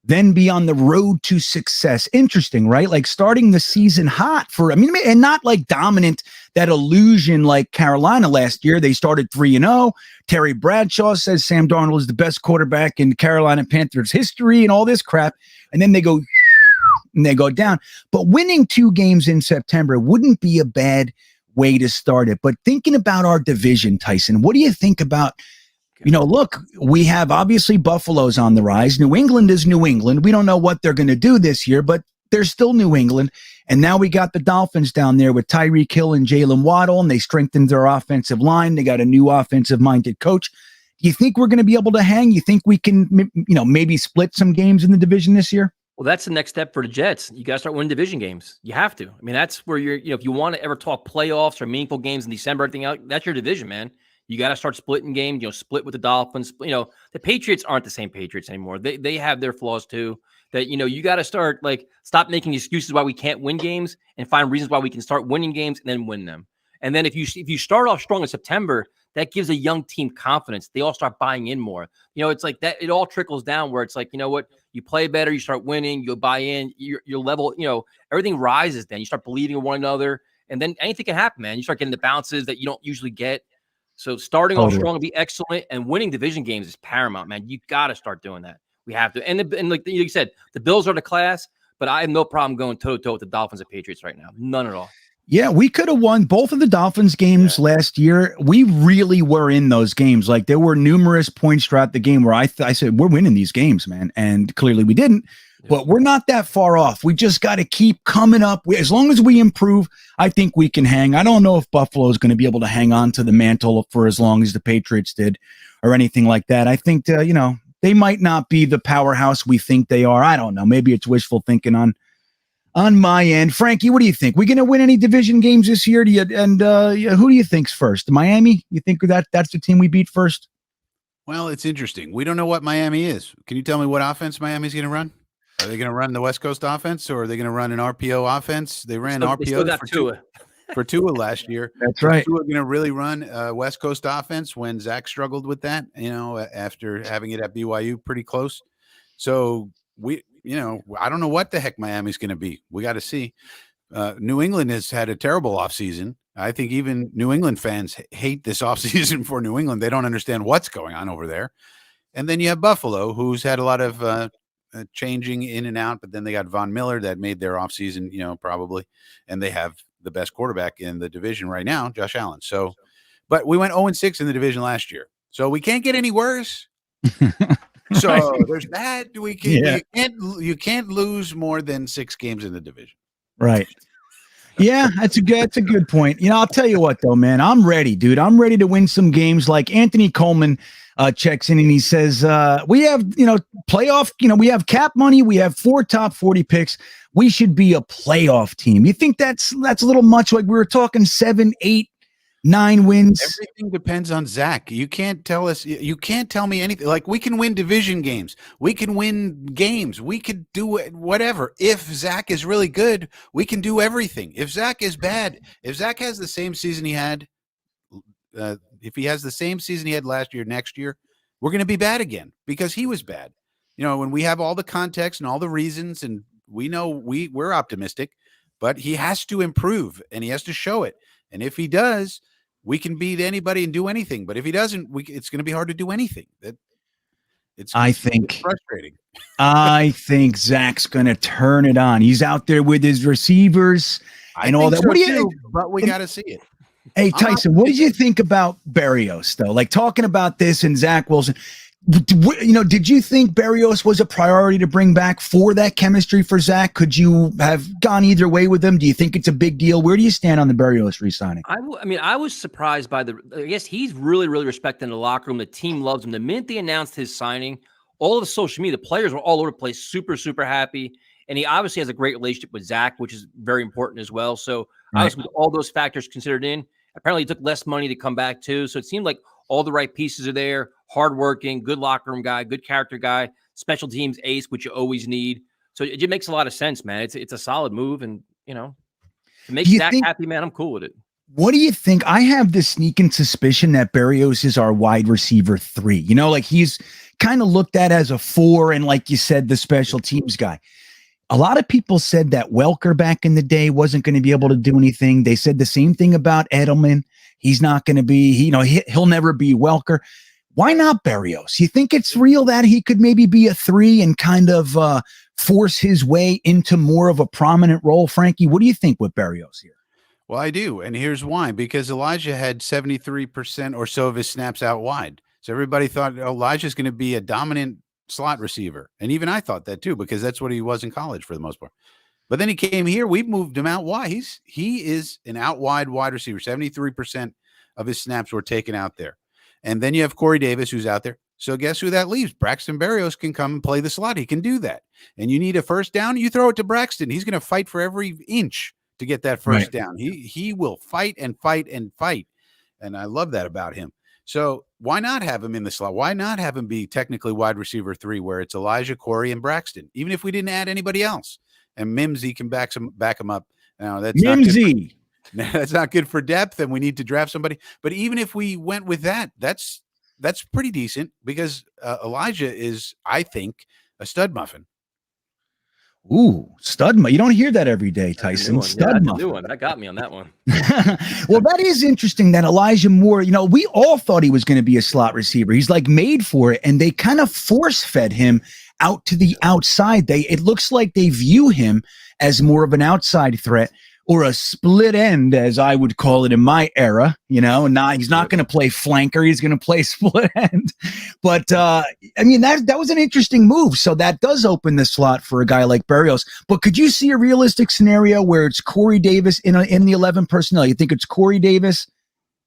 then be on the road to success. Interesting, right? Like starting the season hot and not like dominant, that illusion like Carolina last year. They started 3-0. Terry Bradshaw says Sam Darnold is the best quarterback in Carolina Panthers history and all this crap. And then they go down. But winning 2 games in September wouldn't be a bad way to start it. But thinking about our division, Tyson, what do you think about, look, we have obviously Buffalo's on the rise. New England is New England. We don't know what they're going to do this year, but they're still New England. And now we got the Dolphins down there with Tyreek Hill and Jalen Waddle, and they strengthened their offensive line. They got a new offensive-minded coach. Do you think we're going to be able to hang? You think we can, maybe split some games in the division this year? Well, that's the next step for the Jets. You got to start winning division games. You have to. I mean, that's where you're, if you want to ever talk playoffs or meaningful games in December, everything else, that's your division, man. You got to start splitting games, split with the Dolphins. The Patriots aren't the same Patriots anymore. They have their flaws too. That, you got to start, stop making excuses why we can't win games and find reasons why we can start winning games and then win them. And then if you start off strong in September, that gives a young team confidence. They all start buying in more. It's like that. It all trickles down where it's like, you know what? You play better, you start winning, you'll buy in, your level, everything rises then. You start believing in one another, and then anything can happen, man. You start getting the bounces that you don't usually get. So starting off strong and be excellent, and winning division games is paramount, man. You got to start doing that. We have to. And like you said, the Bills are the class, but I have no problem going toe-to-toe with the Dolphins and Patriots right now. None at all. Yeah, we could have won both of the Dolphins games last year. We really were in those games. Like, there were numerous points throughout the game where I said, we're winning these games, man. And clearly we didn't. But we're not that far off. We just got to keep coming up. As long as we improve, I think we can hang. I don't know if Buffalo is going to be able to hang on to the mantle for as long as the Patriots did or anything like that. I think, they might not be the powerhouse we think they are. I don't know. Maybe it's wishful thinking on my end. Frankie, what do you think? We going to win any division games this year? Who do you think's first? Miami? You think that's the team we beat first? Well, it's interesting. We don't know what Miami is. Can you tell me what offense Miami's going to run? Are they going to run the West Coast offense, or are they going to run an RPO offense? They ran RPO for Tua last year. That's right. Tua going to really run West Coast offense when Zach struggled with that, after having it at BYU pretty close. So I don't know what the heck Miami's going to be. We got to see. New England has had a terrible offseason. I think even New England fans hate this offseason for New England. They don't understand what's going on over there. And then you have Buffalo, who's had a lot of changing in and out, but then they got Von Miller that made their offseason, probably, and they have the best quarterback in the division right now, Josh Allen. So, but we went 0-6 in the division last year, so we can't get any worse. So there's that. You can't lose more than 6 games in the division. Right. Yeah, that's a good point. I'll tell you what though, man, I'm ready, dude. I'm ready to win some games. Like Anthony Coleman checks in and he says, we have, playoff, we have cap money. We have 4 top 40 picks. We should be a playoff team. You think that's a little much? Like we were talking 7, 8, 9 wins. Everything depends on Zach. You can't tell me anything. Like we can win division games. We can win games. We could do it, whatever. If Zach is really good, we can do everything. If Zach is bad, if Zach has the same season he had, if he has the same season he had last year, next year, we're going to be bad again because he was bad. When we have all the context and all the reasons, and we know we're optimistic, but he has to improve and he has to show it. And if he does, we can beat anybody and do anything. But if he doesn't, it's going to be hard to do anything. It's frustrating. I think Zach's going to turn it on. He's out there with his receivers and all that. So but we got to see it. Hey, Tyson, what did you think about Berrios, though? Like talking about this and Zach Wilson. Did you think Berrios was a priority to bring back for that chemistry for Zach? Could you have gone either way with him? Do you think it's a big deal? Where do you stand on the Berrios re-signing? I was surprised by I guess he's really, really respected in the locker room. The team loves him. The minute they announced his signing, all of the social media, the players were all over the place, super, super happy. And he obviously has a great relationship with Zach, which is very important as well. So obviously with all those factors considered in, apparently he took less money to come back too. So it seemed like all the right pieces are there. Hardworking, good locker room guy, good character guy, special teams ace, which you always need. So it just makes a lot of sense, man. It's a solid move, and to make Zach happy, man, I'm cool with it. What do you think? I have this sneaking suspicion that Berrios is our wide receiver 3. Like he's kind of looked at as a 4, and like you said, the special teams guy. A lot of people said that Welker back in the day wasn't going to be able to do anything. They said the same thing about Edelman. He's not going to be, he'll never be Welker. Why not Berrios? You think it's real that he could maybe be a 3 and kind of force his way into more of a prominent role? Frankie, what do you think with Berrios here? Well, I do. And here's why. Because Elijah had 73% or so of his snaps out wide. So everybody thought Elijah's going to be a dominant slot receiver. And even I thought that too, because that's what he was in college for the most part. But then he came here. We moved him out wide. He is an out wide receiver. 73% of his snaps were taken out there. And then you have Corey Davis, who's out there. So guess who that leaves? Braxton Berrios can come and play the slot. He can do that. And you need a first down, you throw it to Braxton. He's going to fight for every inch to get that first down. He will fight and fight and fight. And I love that about him. So why not have him in the slot? Why not have him be technically wide receiver 3, where it's Elijah, Corey, and Braxton, even if we didn't add anybody else? And Mimsy can back him up. Now that's Mimsy. That's not good for depth, and we need to draft somebody. But even if we went with that, that's pretty decent, because Elijah is, I think, a stud muffin. Ooh, stud muffin. You don't hear that every day, Tyson. Stud muffin. New one. That got me on that one. Well, that is interesting that Elijah Moore, we all thought he was going to be a slot receiver. He's like made for it, and they kind of force-fed him out to the outside. It looks like they view him as more of an outside threat, or a split end, as I would call it in my era, he's not going to play flanker. He's going to play split end. But, that was an interesting move. So that does open the slot for a guy like Berrios. But could you see a realistic scenario where it's Corey Davis in the 11 personnel? You think it's Corey Davis,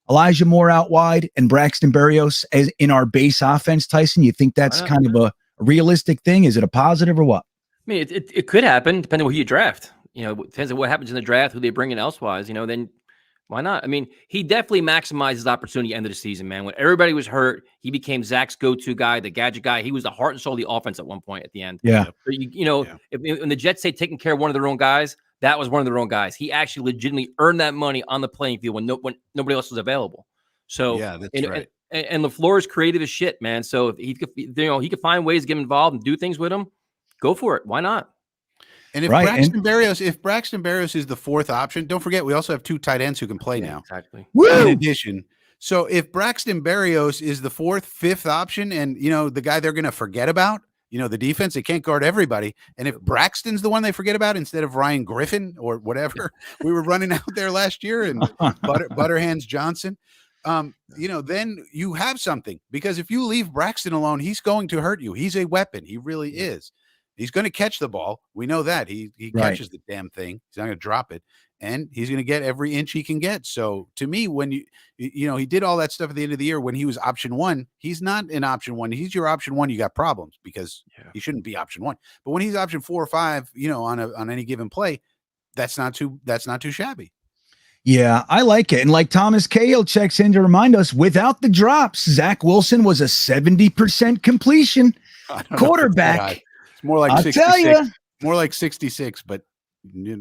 Elijah Moore out wide, and Braxton Berrios as in our base offense, Tyson? You think that's kind of a realistic thing? Is it a positive or what? I mean, it could happen depending on who you draft. It depends on what happens in the draft, who they bring in elsewise, then why not? I mean, he definitely maximized his opportunity at the end of the season, man. When everybody was hurt, he became Zach's go-to guy, the gadget guy. He was the heart and soul of the offense at one point at the end. Yeah. But if when the Jets say taking care of one of their own guys, that was one of their own guys. He actually legitimately earned that money on the playing field when nobody else was available. So yeah, that's right. And LaFleur is creative as shit, man. So if he could find ways to get involved and do things with him, go for it. Why not? And if Braxton Berrios is the 4th option, don't forget we also have 2 tight ends who can play now. Exactly. In addition, so if Braxton Berrios is the 4th, 5th option, and the guy they're going to forget about, the defense, they can't guard everybody. And if Braxton's the one they forget about instead of Ryan Griffin or whatever we were running out there last year, and Butterhands Johnson, then you have something. Because if you leave Braxton alone, he's going to hurt you. He's a weapon. He really is. He's going to catch the ball. We know that. He catches the damn thing. He's not going to drop it. And he's going to get every inch he can get. So to me, when he did all that stuff at the end of the year when he was option one, he's not an option one. He's your option one. You got problems because he shouldn't be option one. But when he's option 4 or 5, on any given play, that's not too shabby. Yeah, I like it. And like Thomas Cahill checks in to remind us, without the drops, Zach Wilson was a 70% completion quarterback. It's more like 66. More like 66, but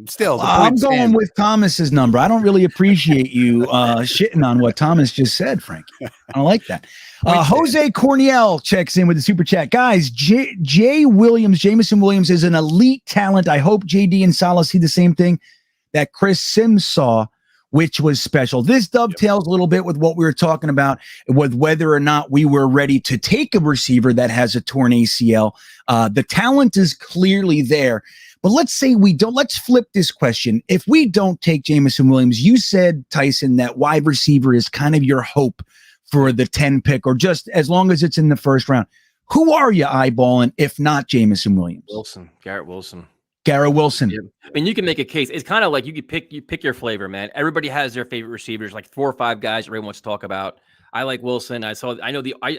still, I'm going with Thomas's number. I don't really appreciate you shitting on what Thomas just said, Frankie. I don't like that. Jose Corniel checks in with the super chat. Guys, Jamison Williams is an elite talent. I hope JD and Salah see the same thing that Chris Sims saw, which was special. This dovetails a little bit with what we were talking about with whether or not we were ready to take a receiver that has a torn ACL. The talent is clearly there. But let's say we don't. Let's flip this question. If we don't take Jamison Williams, you said, Tyson, that wide receiver is kind of your hope for the 10 pick, or just as long as it's in the first round. Who are you eyeballing if not Jamison Williams? Garrett Wilson. Yeah. I mean, you can make a case. It's kind of like you pick your flavor, man. Everybody has their favorite receivers, like 4 or 5 guys everyone wants to talk about. I like Wilson. I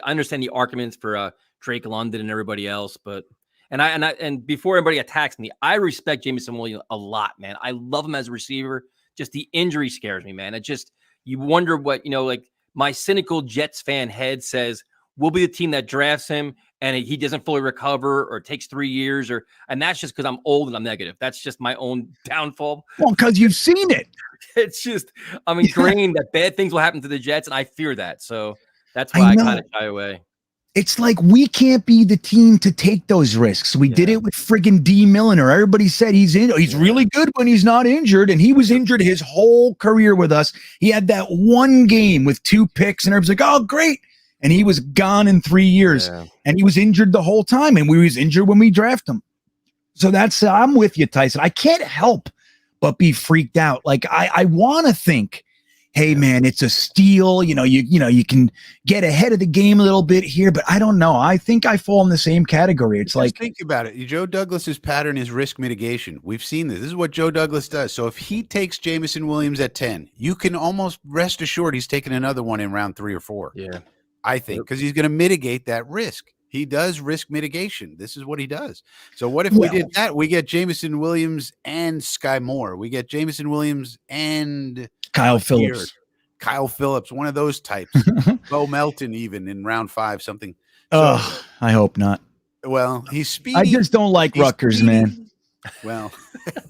understand the arguments for Drake London and everybody else, but and before everybody attacks me, I respect Jamison Williams a lot, man. I love him as a receiver. Just the injury scares me, man. It just, you wonder what, like my cynical Jets fan head says, we'll be the team that drafts him and he doesn't fully recover or it takes 3 years and that's just because I'm old and I'm negative. That's just my own downfall. Well, because you've seen it. It's just, I'm ingrained that bad things will happen to the Jets and I fear that. So that's why I kind of shy away. It's like we can't be the team to take those risks. We did it with friggin' D. Milliner. Everybody said he's really good when he's not injured, and he was injured his whole career with us. He had that one game with 2 picks, and everybody's like, "Oh, great!" And he was gone in 3 years, and he was injured the whole time, and we was injured when we drafted him. So that's I'm with you, Tyson. I can't help but be freaked out. Like I want to think, hey man, it's a steal. You can get ahead of the game a little bit here, but I don't know. I think I fall in the same category. It's like, think about it. Joe Douglas's pattern is risk mitigation. We've seen this. This is what Joe Douglas does. So if he takes Jamison Williams at 10, you can almost rest assured he's taking another one in round 3 or 4. Yeah, I think because he's going to mitigate that risk. He does risk mitigation. This is what he does. So what if we did that? We get Jamison Williams and Sky Moore. We get Jamison Williams and Kyle Phillips. Kyle Phillips, one of those types. Bo Melton, even in round 5, something. Oh, I hope not. Well, he's speedy. I just don't like Rutgers, man. Well,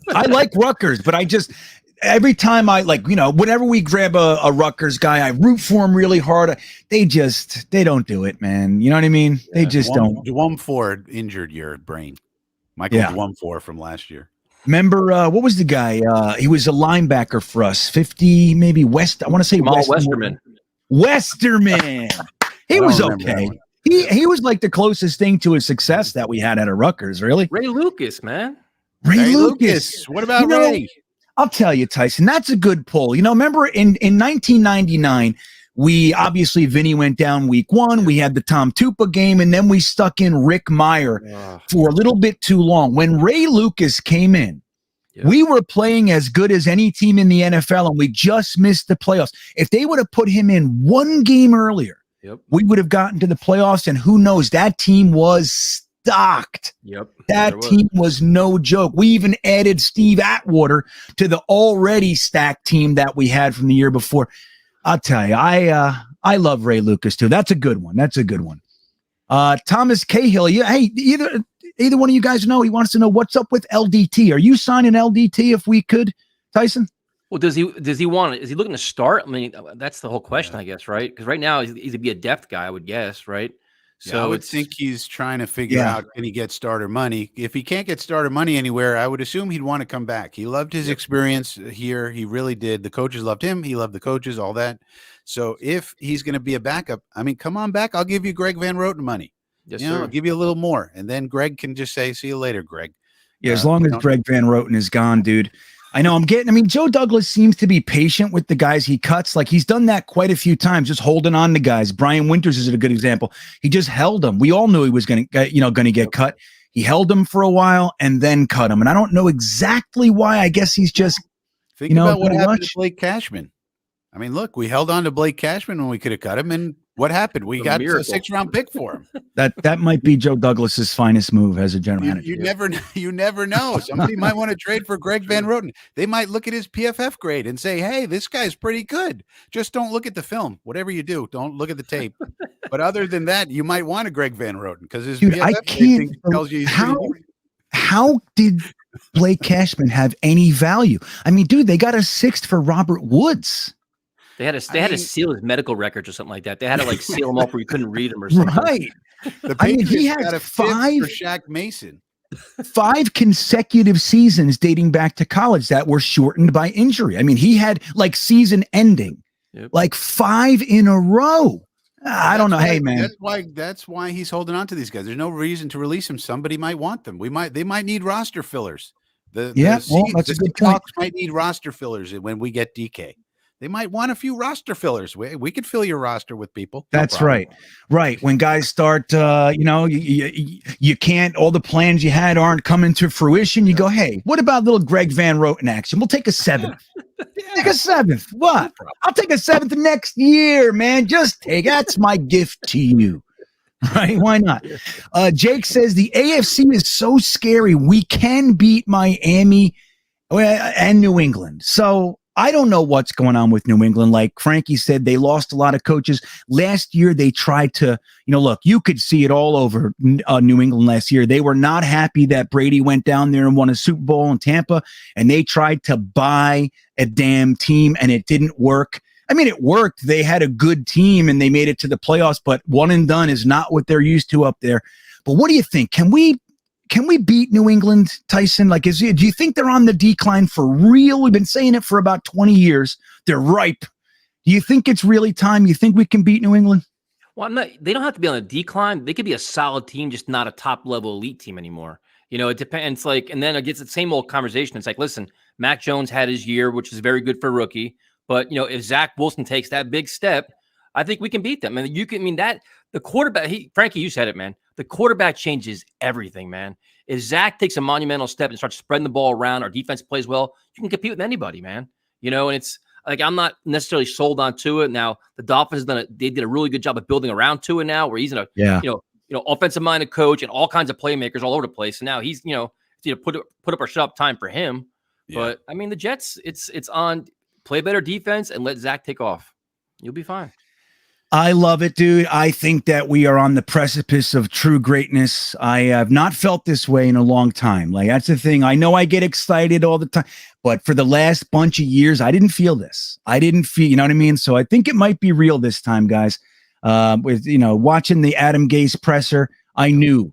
I like Rutgers, but I just every time I whenever we grab a Rutgers guy, I root for him really hard. They don't do it, man. You know what I mean? They just don't. Dwum Ford injured your brain. Michael Dwum Ford from last year. Remember, what was the guy? He was a linebacker for us, 50, maybe West. I want to say Westerman. Westerman. He was okay. He was like the closest thing to a success that we had at a Rutgers, really. Ray Lucas, man. Ray Lucas. What about Ray? I'll tell you, Tyson, that's a good pull. Remember in 1999, we obviously, Vinny went down week 1. We had the Tom Tupa game, and then we stuck in Rick Meyer for a little bit too long. When Ray Lucas came in, we were playing as good as any team in the NFL, and we just missed the playoffs. If they would have put him in 1 game earlier, we would have gotten to the playoffs, and who knows, that team was stocked. That team was no joke. We even added Steve Atwater to the already stacked team that we had from the year before. I'll tell you, I love Ray Lucas too. That's a good one. Thomas Cahill. Hey, either one of you guys know. He wants to know what's up with LDT. Are you signing LDT if we could, Tyson? Well, does he want it? Is he looking to start? I mean, that's the whole question, I guess, right? Because right now he's to be a depth guy, I would guess, right? So I would think he's trying to figure out, can he get starter money? If he can't get starter money anywhere, I would assume he'd want to come back. He loved his experience here. He really did. The coaches loved him. He loved the coaches, all that. So if he's going to be a backup, I mean, come on back. I'll give you Greg Van Roten money. Yes, You know, sir. I'll give you a little more, and then Greg can just say, "See you later, Greg." Yeah, as long as Greg Van Roten is gone, dude. I know I mean, Joe Douglas seems to be patient with the guys he cuts. Like he's done that quite a few times, just holding on to guys. Brian Winters is a good example. He just held him. We all knew he was going to get cut. He held him for a while and then cut him. And I don't know exactly why. I guess he's just, Think about what happened to Blake Cashman. I mean, look, we held on to Blake Cashman when we could have cut him, and what happened? We got a 6th-round pick for him. That might be Joe Douglas's finest move as a general manager. You never know. Somebody might want to trade for Greg Van Roten. They might look at his PFF grade and say, "Hey, this guy's pretty good. Just don't look at the film. Whatever you do, don't look at the tape." But other than that, you might want a Greg Van Roten because his PFF grade tells you how did Blake Cashman have any value? I mean, dude, they got a 6th for Robert Woods. They had to seal his medical records or something like that. They had to like seal him up where you couldn't read them or something. Right. The Patriots he had got a 5 for Shaq Mason. 5 consecutive seasons dating back to college that were shortened by injury. I mean, he had like season ending, like 5 in a row. I don't know. Hey, man, that's why he's holding on to these guys. There's no reason to release them. Somebody might want them. They might need roster fillers. That's a good point. Might need roster fillers when we get DK. They might want a few roster fillers. We could fill your roster with people. That's right. Right. When guys start, you can't, all the plans you had aren't coming to fruition. You go, hey, what about little Greg Van Roten action? We'll take a 7th. Take a 7th. What? I'll take a 7th next year, man. Just that's my gift to you. Right? Why not? Jake says the AFC is so scary. We can beat Miami and New England. So I don't know what's going on with New England. Like Frankie said, they lost a lot of coaches. Last year, they tried to, look, you could see it all over New England last year. They were not happy that Brady went down there and won a Super Bowl in Tampa, and they tried to buy a damn team, and it didn't work. I mean, it worked. They had a good team, and they made it to the playoffs, but one and done is not what they're used to up there. But what do you think? Can we beat New England, Tyson? Like, do you think they're on the decline for real? We've been saying it for about 20 years. They're ripe. Do you think it's really time? You think we can beat New England? Well, they don't have to be on a decline. They could be a solid team, just not a top-level elite team anymore. It depends. Like, and then it gets the same old conversation. It's like, listen, Mac Jones had his year, which is very good for a rookie. But, if Zach Wilson takes that big step, I think we can beat them. And the quarterback, Frankie, you said it, man. The quarterback changes everything, man. If Zach takes a monumental step and starts spreading the ball around, our defense plays well, you can compete with anybody, man. And it's like, I'm not necessarily sold on Tua. Now, the Dolphins they did a really good job of building around Tua now, where he's in a offensive minded coach and all kinds of playmakers all over the place. And now he's, put up or shut up time for him. Yeah. But I mean, the Jets, it's on play better defense and let Zach take off. You'll be fine. I love it, dude. I think that we are on the precipice of true greatness. I have not felt this way in a long time. Like, that's the thing. I know I get excited all the time, but for the last bunch of years, I didn't feel this. I didn't feel, you know what I mean? So I think it might be real this time, guys. With, watching the Adam Gase presser, I knew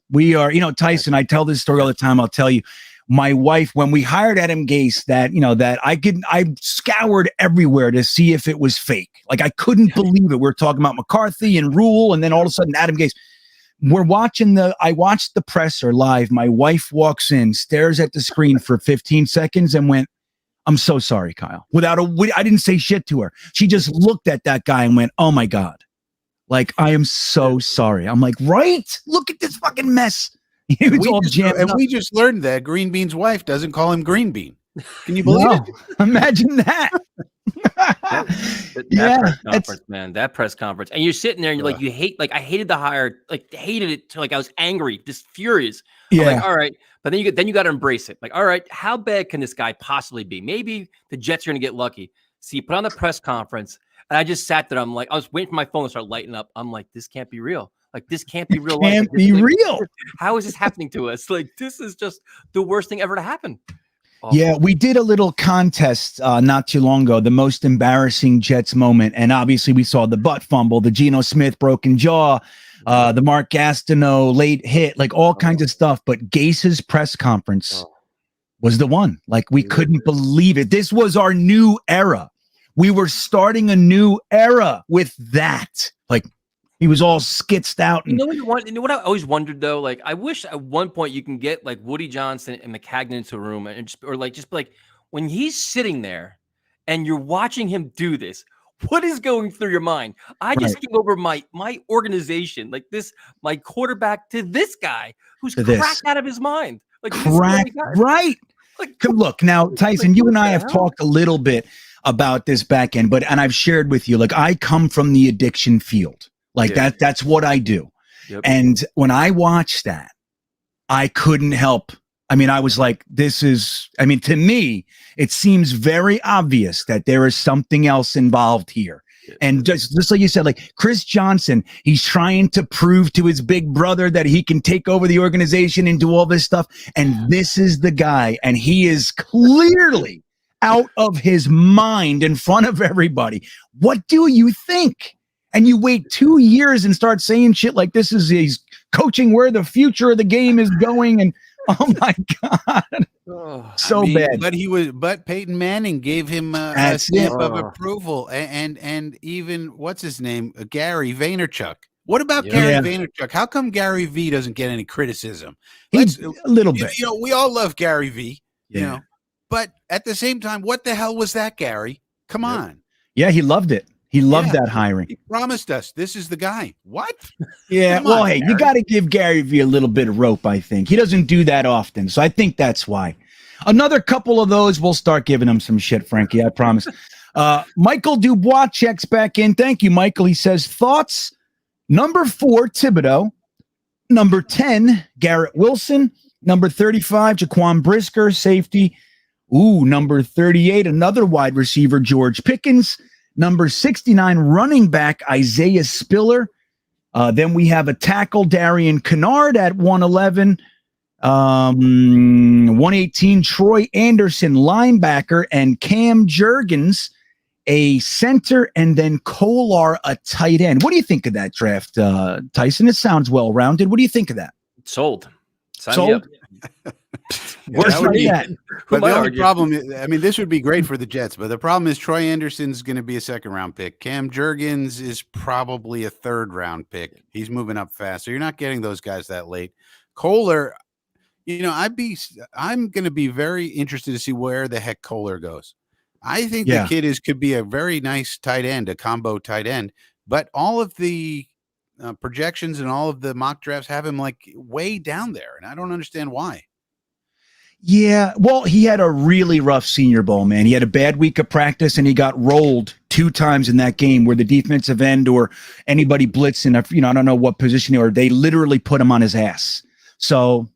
we are, Tyson, I tell this story all the time. I'll tell you. My wife, when we hired Adam Gase, that I scoured everywhere to see if it was fake. Like, I couldn't believe it. We're talking about McCarthy and Rule, and then all of a sudden Adam Gase. I watched the presser live. My wife walks in, stares at the screen for 15 seconds and went, "I'm so sorry, Kyle." I didn't say shit to her. She just looked at that guy and went, "Oh my God. Like, I am so sorry." I'm like, right? Look at this fucking mess. We just learned that GreenBean's wife doesn't call him GreenBean. Can you believe it? Imagine that. Press conference, man. That press conference, and you're sitting there and you're like, I hated the hire, hated it to I was angry, just furious. Yeah. I'm like, all right, but then you got to embrace it. Like, all right, how bad can this guy possibly be? Maybe the Jets are going to get lucky. So you put on the press conference, and I just sat there. I'm like, I was waiting for my phone to start lighting up. I'm like, this can't be real. Like, this can't be real. Can't be real. How is this happening to us? Like, this is just the worst thing ever to happen. Awful. Yeah, we did a little contest not too long ago, the most embarrassing Jets moment. And obviously we saw the butt fumble, the Geno Smith broken jaw, the Mark Gastineau late hit, like all kinds of stuff. But Gase's press conference was the one. Like, we couldn't believe it. This was our new era. We were starting a new era with that. Like, He was all skitzed out. And You know what I always wondered though? Like, I wish at one point you can get like Woody Johnson and McCagnon into a room and just be like when he's sitting there and you're watching him do this, what is going through your mind? I just gave over my organization, like this, my quarterback to this guy who's cracked out of his mind. Like crack, right? Like, look, now, Tyson, like, you and I have talked a little bit about this back end, and I've shared with you, like, I come from the addiction field. Like that's what I do. Yep. And when I watched that, I couldn't help. I mean, I was like, to me, it seems very obvious that there is something else involved here. And just like you said, like Chris Johnson, he's trying to prove to his big brother that he can take over the organization and do all this stuff. And this is the guy. And he is clearly out of his mind in front of everybody. What do you think? And you wait 2 years and start saying shit like this is he's coaching where the future of the game is going. And oh my God. Bad. But Peyton Manning gave him a stamp of approval, and even what's his name, Gary Vaynerchuk. What about Gary Vaynerchuk? How come Gary V doesn't get any criticism? A little bit. You know, we all love Gary V. You know, but at the same time, what the hell was that, Gary? Come on. Yeah, he loved it. He loved that hiring. He promised us this is the guy. What? Yeah. Well, hey, Gary. You got to give Gary V a little bit of rope, I think. He doesn't do that often. So I think that's why. Another couple of those, we'll start giving him some shit, Frankie. I promise. Michael Dubois checks back in. Thank you, Michael. He says, thoughts? Number 4, Thibodeau. Number 10, Garrett Wilson. Number 35, Jaquan Brisker, safety. Number 38, another wide receiver, George Pickens. Number 69, running back, Isaiah Spiller. Then we have a tackle, Darian Canard at 111. 118, Troy Anderson, linebacker, and Cam Jurgens, a center, and then Kolar, a tight end. What do you think of that draft, Tyson? It sounds well-rounded. What do you think of that? Sold. Sold? But the only problem is, I mean, this would be great for the Jets, but the problem is Troy Anderson's going to be a second-round pick. Cam Jurgens is probably a third-round pick. He's moving up fast, so you're not getting those guys that late. Kohler, you know, I'm going to be very interested to see where the heck Kohler goes. I think the kid could be a very nice tight end, a combo tight end, but all of the projections and all of the mock drafts have him like way down there, and I don't understand why. Yeah, well, he had a really rough Senior Bowl, man. He had a bad week of practice, and he got rolled 2 times in that game where the defensive end or anybody blitzing, I don't know what position they were. They literally put him on his ass. So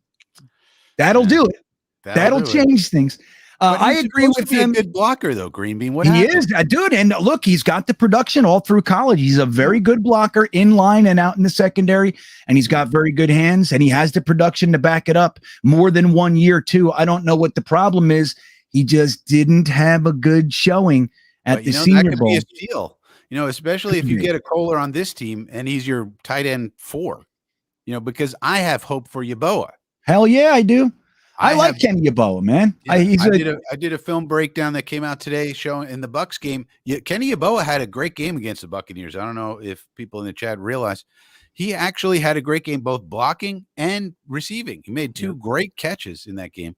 that'll do it. That'll change things. I agree with him. A good blocker, though, GreenBean. What he happened? is, dude. And look, he's got the production all through college. He's a very good blocker in line and out in the secondary, and he's got very good hands, and he has the production to back it up. More than 1 year, too. I don't know what the problem is. He just didn't have a good showing at the Senior Bowl. That could be a steal, especially if you get a Kohler on this team and he's your tight end 4. Because I have hope for Yeboah. Hell yeah, I do. I like Kenny Yeboah, man. Yeah, I did a film breakdown that came out today showing in the Bucs game. Kenny Yeboah had a great game against the Buccaneers. I don't know if people in the chat realize he actually had a great game, both blocking and receiving. He made 2 great catches in that game.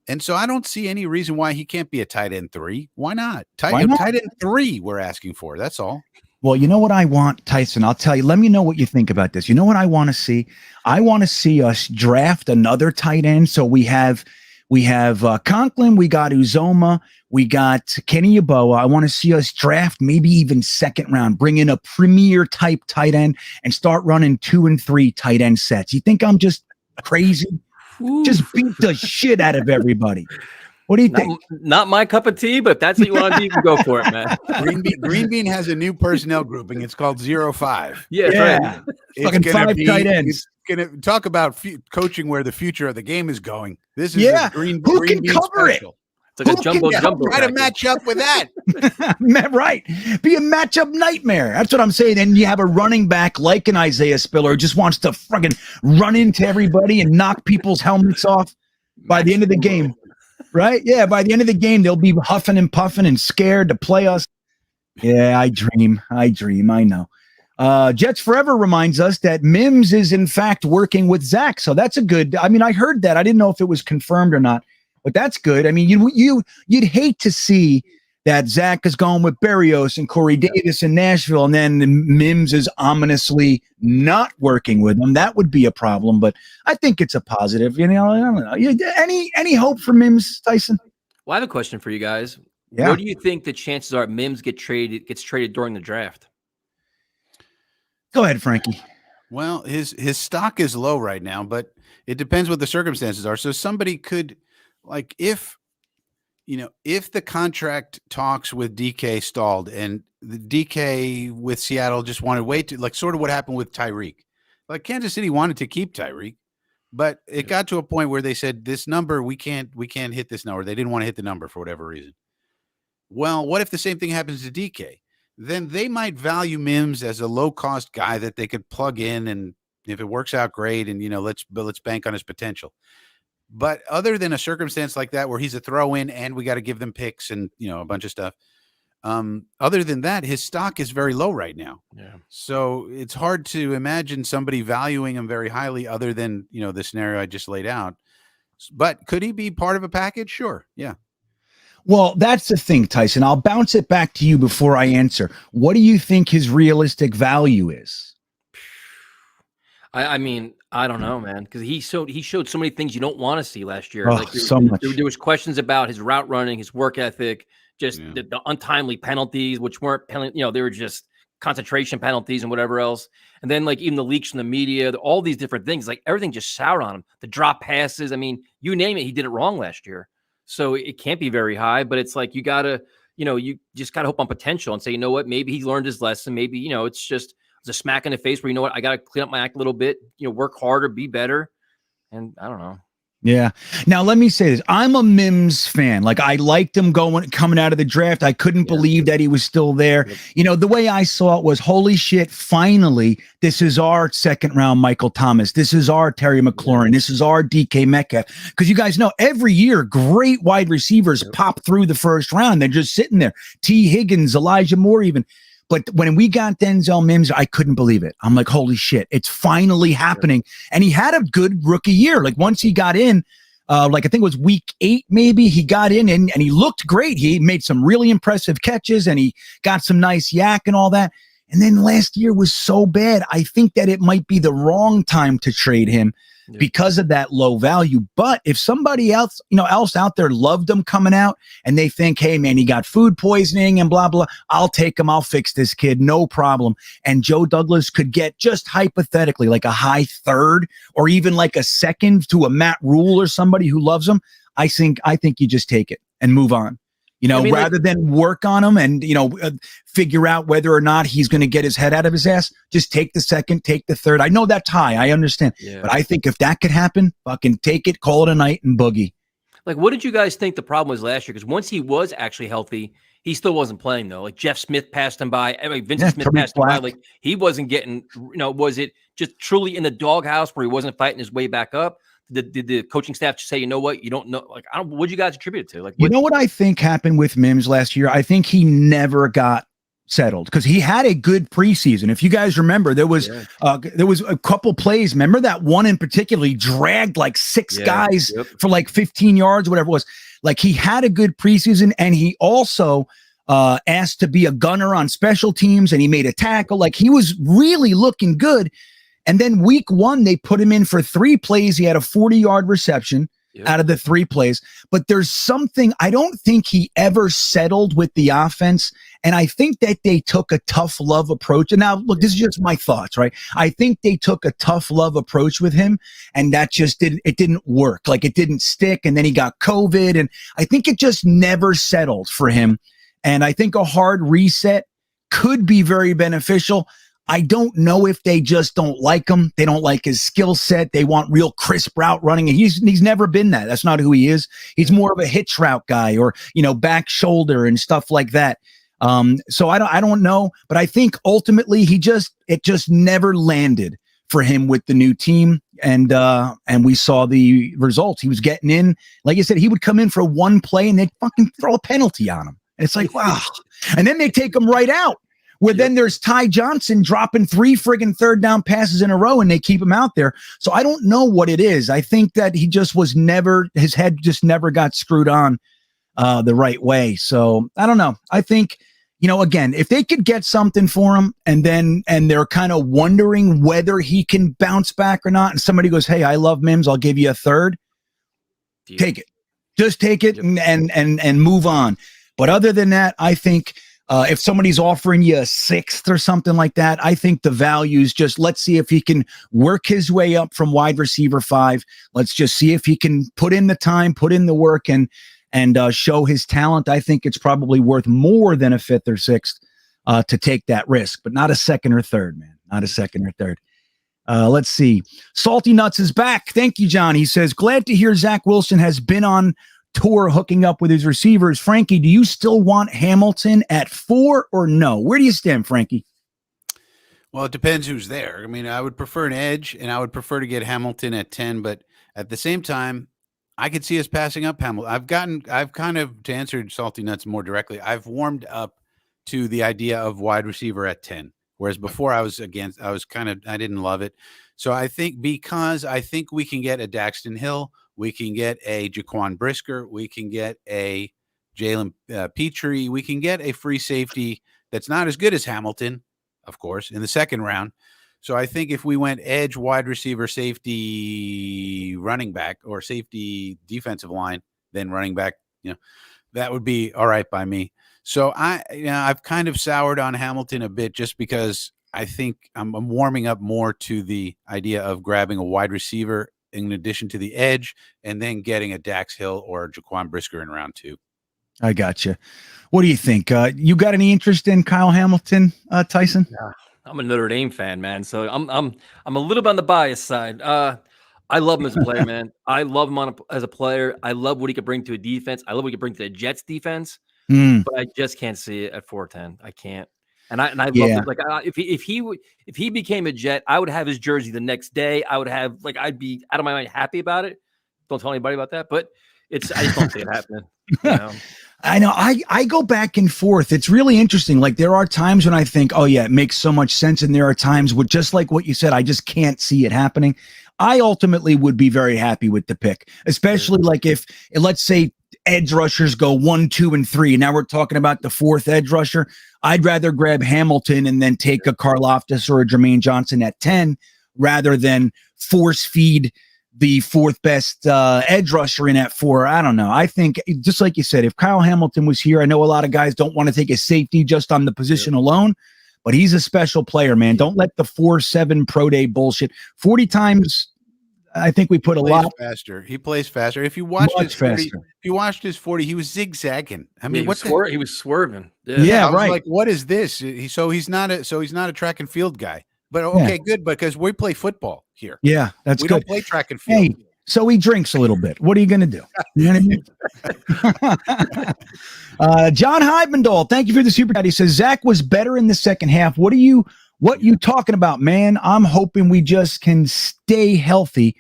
And so I don't see any reason why he can't be a tight end 3. Why not? Tight end 3 we're asking for. That's all. Well, you know what I want, Tyson? I'll tell you. Let me know what you think about this. You know what I want to see? I want to see us draft another tight end. So we have Conklin, we got Uzoma, we got Kenny Yeboah. I want to see us draft maybe even second round, bring in a premier type tight end and start running 2 and 3 tight end sets. You think I'm just crazy? Just beat the shit out of everybody. What do you think? Not my cup of tea, but if that's what you want to do, you can go for it, man. GreenBean has a new personnel grouping. It's called 05. Yeah. Right. It's fucking 5 tight ends. It's going to talk about coaching where the future of the game is going. This is who can cover special. It's like a jumbo. Try to match up with that. Right. Be a matchup nightmare. That's what I'm saying. And you have a running back like an Isaiah Spiller who just wants to fucking run into everybody and knock people's helmets off by the end of the game. Right? Yeah, by the end of the game, they'll be huffing and puffing and scared to play us. Yeah, I dream. I know. Jets Forever reminds us that Mims is in fact working with Zach. So that's a good, I mean, I heard that. I didn't know if it was confirmed or not, but that's good. I mean, you'd hate to see that Zach is going with Berrios and Corey Davis in Nashville, and then Mims is ominously not working with them. That would be a problem, but I think it's a positive. You know, I don't know. Any hope for Mims, Tyson? Well, I have a question for you guys. Yeah. What do you think the chances are Mims gets traded during the draft? Go ahead, Frankie. Well, his stock is low right now, but it depends what the circumstances are. So somebody could, like, if the contract talks with DK stalled and the DK with Seattle just wanted to wait to, like, sort of what happened with Tyreek. Like, Kansas City wanted to keep Tyreek, but it got to a point where they said, this number, we can't hit this number. They didn't want to hit the number for whatever reason. Well, what if the same thing happens to DK? Then they might value Mims as a low-cost guy that they could plug in, and if it works out, great, and let's bank on his potential. But other than a circumstance like that where he's a throw-in and we got to give them picks and a bunch of stuff, other than that, his stock is very low right now. Yeah. So it's hard to imagine somebody valuing him very highly other than the scenario I just laid out. But could he be part of a package? Sure. Yeah. Well, that's the thing, Tyson. I'll bounce it back to you before I answer. What do you think his realistic value is? I mean, I don't know, man, because he showed so many things you don't want to see last year. Oh, so much. There was questions about his route running, his work ethic, just the untimely penalties, which weren't penalty. They were just concentration penalties and whatever else. And then, like, even the leaks from the media, all these different things, like, everything just soured on him. The drop passes, I mean, you name it, he did it wrong last year. So it can't be very high, but it's like you gotta, you just gotta hope on potential and say, you know what, maybe he learned his lesson. Maybe it's a smack in the face where I gotta clean up my act a little bit, work harder, be better, and I don't know. Yeah. Now let me say this: I'm a Mims fan. Like, I liked him coming out of the draft. I couldn't believe that he was still there. Yep. The way I saw it was, holy shit! Finally, this is our second round Michael Thomas. This is our Terry McLaurin. This is our DK Metcalf. Because you guys know, every year, great wide receivers pop through the first round. They're just sitting there. T. Higgins, Elijah Moore, even. But when we got Denzel Mims, I couldn't believe it. I'm like, holy shit, it's finally happening. And he had a good rookie year. Like, once he got in, I think it was week 8, maybe, he got in and he looked great. He made some really impressive catches and he got some nice yak and all that. And then last year was so bad. I think that it might be the wrong time to trade him because of that low value. But if somebody else, else out there loved him coming out and they think, hey man, he got food poisoning and blah, blah, I'll take him. I'll fix this kid. No problem. And Joe Douglas could get, just hypothetically, like a high third or even like a second to a Matt Rule or somebody who loves him. I think you just take it and move on. Rather than work on him and, figure out whether or not he's going to get his head out of his ass, just take the second, take the third. I know that's high. I understand. Yeah. But I think if that could happen, fucking take it, call it a night and boogie. Like, what did you guys think the problem was last year? Because once he was actually healthy, he still wasn't playing, though. Like, Jeff Smith passed him by. I mean, Vincent Smith passed him by. Like, he wasn't getting, was it just truly in the doghouse where he wasn't fighting his way back up? Did the coaching staff say, you know what, you don't know? Like, what'd you guys attribute it to? Like, what I think happened with Mims last year? I think he never got settled because he had a good preseason. If you guys remember, there was a couple plays. Remember that one in particular? He dragged like 6 guys for like 15 yards, whatever it was. Like, he had a good preseason, and he also asked to be a gunner on special teams, and he made a tackle. Like, he was really looking good. And then week 1, they put him in for 3 plays. He had a 40-yard reception out of the 3 plays. But there's something, I don't think he ever settled with the offense. And I think that they took a tough love approach. And now, look, this is just my thoughts, right? I think they took a tough love approach with him, and that just didn't work. Like, it didn't stick. And then he got COVID. And I think it just never settled for him. And I think a hard reset could be very beneficial. I don't know if they just don't like him. They don't like his skill set. They want real crisp route running. And he's never been that. That's not who he is. He's more of a hitch route guy or, back shoulder and stuff like that. So I don't know, but I think ultimately it just never landed for him with the new team. And we saw the results. He was getting in, like I said, he would come in for 1 play and they'd fucking throw a penalty on him. And it's like, wow. And then they take him right out. where then there's Ty Johnson dropping 3 friggin' third down passes in a row and they keep him out there. So I don't know what it is. I think that he just was never, his head just never got screwed on the right way. So I don't know. I think, you know, again, if they could get something for him and they're kind of wondering whether he can bounce back or not, and somebody goes, hey, I love Mims, I'll give you a third. Take it. Just take it and move on. But other than that, I think if somebody's offering you a 6th or something like that, I think the value is just, let's see if he can work his way up from wide receiver 5. Let's just see if he can put in the time, put in the work, and show his talent. I think it's probably worth more than a 5th or 6th to take that risk, but not a 2nd or 3rd, man. Not a 2nd or 3rd. Let's see. Salty Nuts is back. Thank you, John. He says, glad to hear Zach Wilson has been on tour hooking up with his receivers. Frankie, do you still want Hamilton at 4 or no? Where do you stand, Frankie? Well, it depends who's there. I mean, I would prefer an edge, and I would prefer to get Hamilton at 10, but at the same time, I could see us passing up Hamilton. I've kind of, to answer Salty Nuts more directly, I've warmed up to the idea of wide receiver at 10. Whereas before I didn't love it. So I think because I think we can get a Daxton Hill, we can get a Jaquan Brisker, we can get a Jalen Petrie, we can get a free safety that's not as good as Hamilton, of course, in the 2nd round. So I think if we went edge, wide receiver, safety, running back, or safety, defensive line, then running back, you know, that would be all right by me. So I've kind of soured on Hamilton a bit just because I think I'm warming up more to the idea of grabbing a wide receiver in addition to the edge and then getting a Dax Hill or Jaquan Brisker in round 2. I got you. What do you think? You got any interest in Kyle Hamilton, Tyson? Yeah, I'm a Notre Dame fan, man. So I'm a little bit on the bias side. I love him as a player, man. I love him as a player. I love what he could bring to a defense. I love what he could bring to the Jets defense. But I just can't see it at 410. I can't. And I love it. Like if he became a Jet, I would have his jersey the next day. I'd be out of my mind happy about it. Don't tell anybody about that. But I just don't see it happening. You know? I know. I go back and forth. It's really interesting. Like there are times when I think, oh yeah, it makes so much sense. And there are times with just like what you said, I just can't see it happening. I ultimately would be very happy with the pick, especially like if let's say edge rushers go 1, 2, and 3. Now we're talking about the 4th edge rusher. I'd rather grab Hamilton and then take a Karlaftis or a Jermaine Johnson at 10 rather than force feed the 4th best edge rusher in at 4. I don't know. I think just like you said, if Kyle Hamilton was here, I know a lot of guys don't want to take a safety just on the position alone, but he's a special player, man. Don't let the 4-7 pro day bullshit. 40 times, I think we put a lot faster. He plays faster. If you watched his 40, if you watched his 40, he was zigzagging. I mean, he was swerving. Yeah, right. Like, what is this? He's not a track and field guy. But okay, good, because we play football here. Yeah, that's we good. We don't play track and field. Hey, so he drinks a little bit. What are you going to do? You know what I mean? John Heibendahl, thank you for the super chat. He says Zach was better in the second half. What you talking about, man? I'm hoping we just can stay healthy.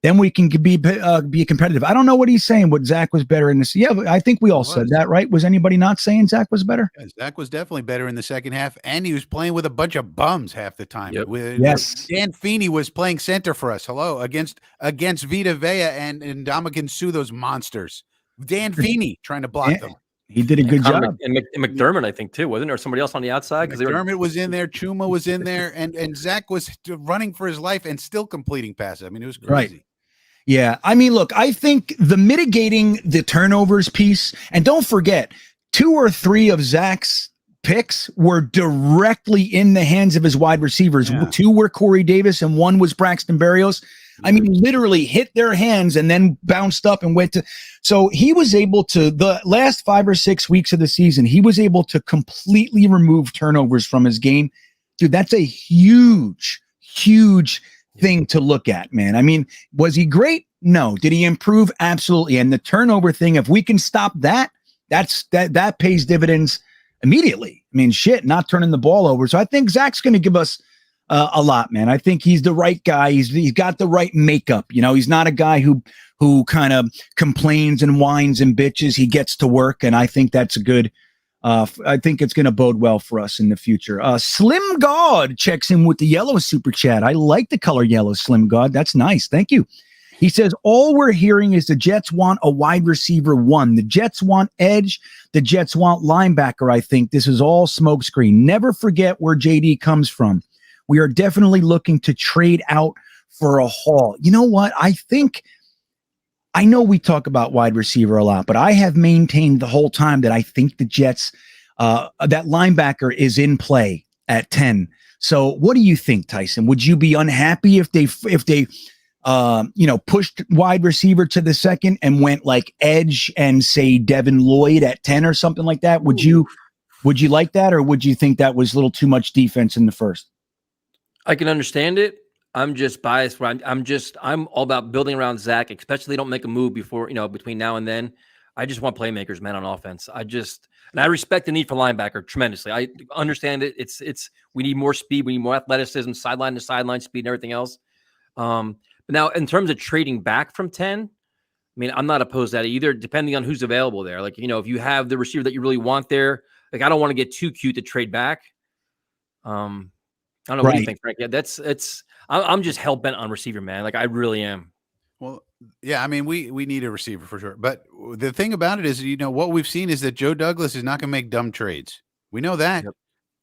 Then we can be competitive. I don't know what he's saying. What Zach was better in this? Yeah, I think we all said that, right? Was anybody not saying Zach was better? Yeah, Zach was definitely better in the second half, and he was playing with a bunch of bums half the time. Yep. Yes, Dan Feeney was playing center for us. Hello, against Vita Vea and Ndamukong Suh, those monsters. Dan Feeney trying to block them. He did a good job. And McDermott, I think, too, wasn't there? Or somebody else on the outside? McDermott was in there. Chuma was in there. And Zach was running for his life and still completing passes. I mean, it was crazy. Right. Yeah. I mean, look, I think the mitigating the turnovers piece, and don't forget, 2 or 3 of Zach's picks were directly in the hands of his wide receivers. Yeah. 2 were Corey Davis and 1 was Braxton Berrios. I mean, literally hit their hands and then bounced up and went to. So he was able to, the last 5 or 6 weeks of the season, he was able to completely remove turnovers from his game. Dude, that's a huge thing to look at, man. I mean, was he great? No. Did he improve? Absolutely. And the turnover thing, if we can stop that, that pays dividends immediately. I mean, shit, not turning the ball over. So I think Zach's going to give us a lot, man. I think he's the right guy. He's got the right makeup. You know, he's not a guy who kind of complains and whines and bitches. He gets to work, and I think that's a good I think it's going to bode well for us in the future. Slim God checks in with the yellow super chat. I like the color yellow, Slim God. That's nice. Thank you. He says, all we're hearing is the Jets want a wide receiver 1. The Jets want edge. The Jets want linebacker. I think this is all smokescreen. Never forget where JD comes from. We are definitely looking to trade out for a haul. You know what? I know we talk about wide receiver a lot, but I have maintained the whole time that I think the Jets, that linebacker is in play at 10. So what do you think, Tyson? Would you be unhappy if they pushed wide receiver to the second and went like edge and say Devin Lloyd at 10 or something like that? Would you like that, or would you think that was a little too much defense in the first? I can understand it. I'm just biased. I'm all about building around Zach, especially don't make a move before, between now and then. I just want playmakers, man, on offense. And I respect the need for linebacker tremendously. I understand it. We need more speed. We need more athleticism, sideline to sideline speed and everything else. But now in terms of trading back from 10, I mean, I'm not opposed to that either, depending on who's available there. Like, if you have the receiver that you really want there, like, I don't want to get too cute to trade back. I don't know. What do you think, Frank? Yeah, I'm just hell bent on receiver, man. Like, I really am. Well, yeah, I mean, we need a receiver for sure. But the thing about it is, what we've seen is that Joe Douglas is not going to make dumb trades. We know that. Yep.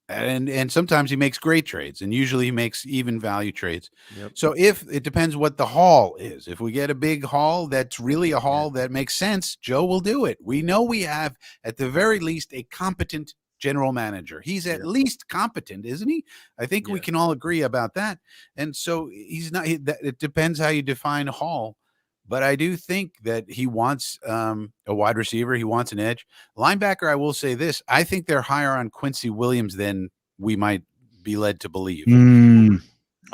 And sometimes he makes great trades, and usually he makes even value trades. Yep. So if it depends what the haul is, if we get a big haul that's really a haul that makes sense, Joe will do it. We know we have, at the very least, a competent general manager. He's at least competent, isn't he? I think we can all agree about that. And so he's not. It depends how you define haul. But I do think that he wants a wide receiver. He wants an edge. Linebacker, I will say this. I think they're higher on Quincy Williams than we might be led to believe.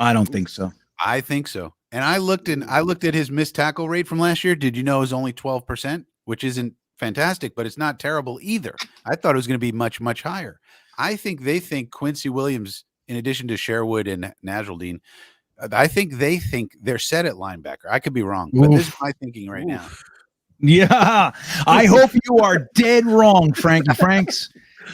I don't think so. I think so. And I looked at his missed tackle rate from last year. Did you know it was only 12%, which isn't fantastic, but it's not terrible either. I thought it was going to be much, much higher. I think they think Quincy Williams, in addition to Sherwood and Nasruddin, I think they think they're set at linebacker. I could be wrong, but this is my thinking right now. Yeah, I hope you are dead wrong, Frankie Franks.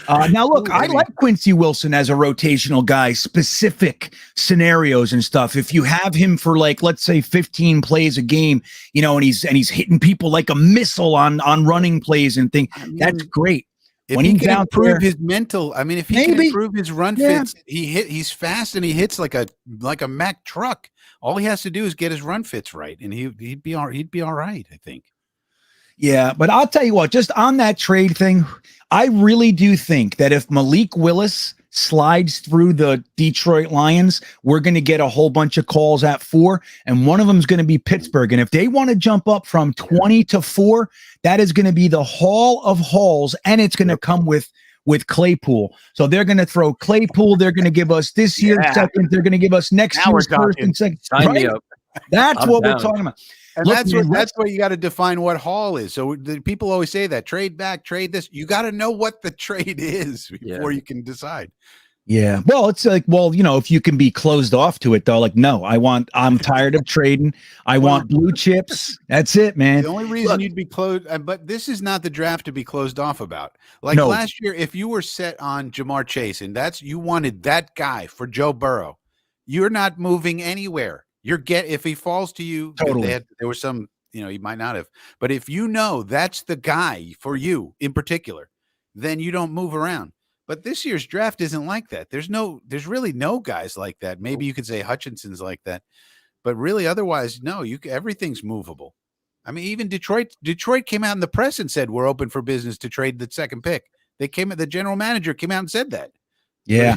Now, look, I like Quincy Wilson as a rotational guy, specific scenarios and stuff. If you have him for, like, let's say 15 plays a game, and he's hitting people like a missile on running plays and things, that's great. If he can improve his mental, I mean, if he can improve his run fits, he's fast and he hits like a Mack truck. All he has to do is get his run fits right, and he'd be all right, I think. Yeah, but I'll tell you what, just on that trade thing, I really do think that if Malik Willis slides through the Detroit Lions, we're going to get a whole bunch of calls at 4, and one of them is going to be Pittsburgh. And if they want to jump up from 20 to 4, that is going to be the haul of hauls, and it's going to come with Claypool. So they're going to throw Claypool. They're going to give us this year's second. They're going to give us next year's first and second. Right? That's what we're talking about. And that's what you got to define what haul is. So the people always say that trade back, trade this. You got to know what the trade is before you can decide. Yeah. Well, it's like, if you can be closed off to it, though, like, no, I'm tired of trading. I want blue chips. That's it, man. The only reason you'd be closed, but this is not the draft to be closed off about. Like last year, if you were set on Jamar Chase and you wanted that guy for Joe Burrow, you're not moving anywhere. If he falls to you, totally. There was some, he might not have, but if that's the guy for you in particular, then you don't move around. But this year's draft isn't like that. There's really no guys like that. Maybe you could say Hutchinson's like that, but really otherwise, no, everything's movable. I mean, even Detroit came out in the press and said, we're open for business to trade the second pick. The general manager came out and said that. Yeah.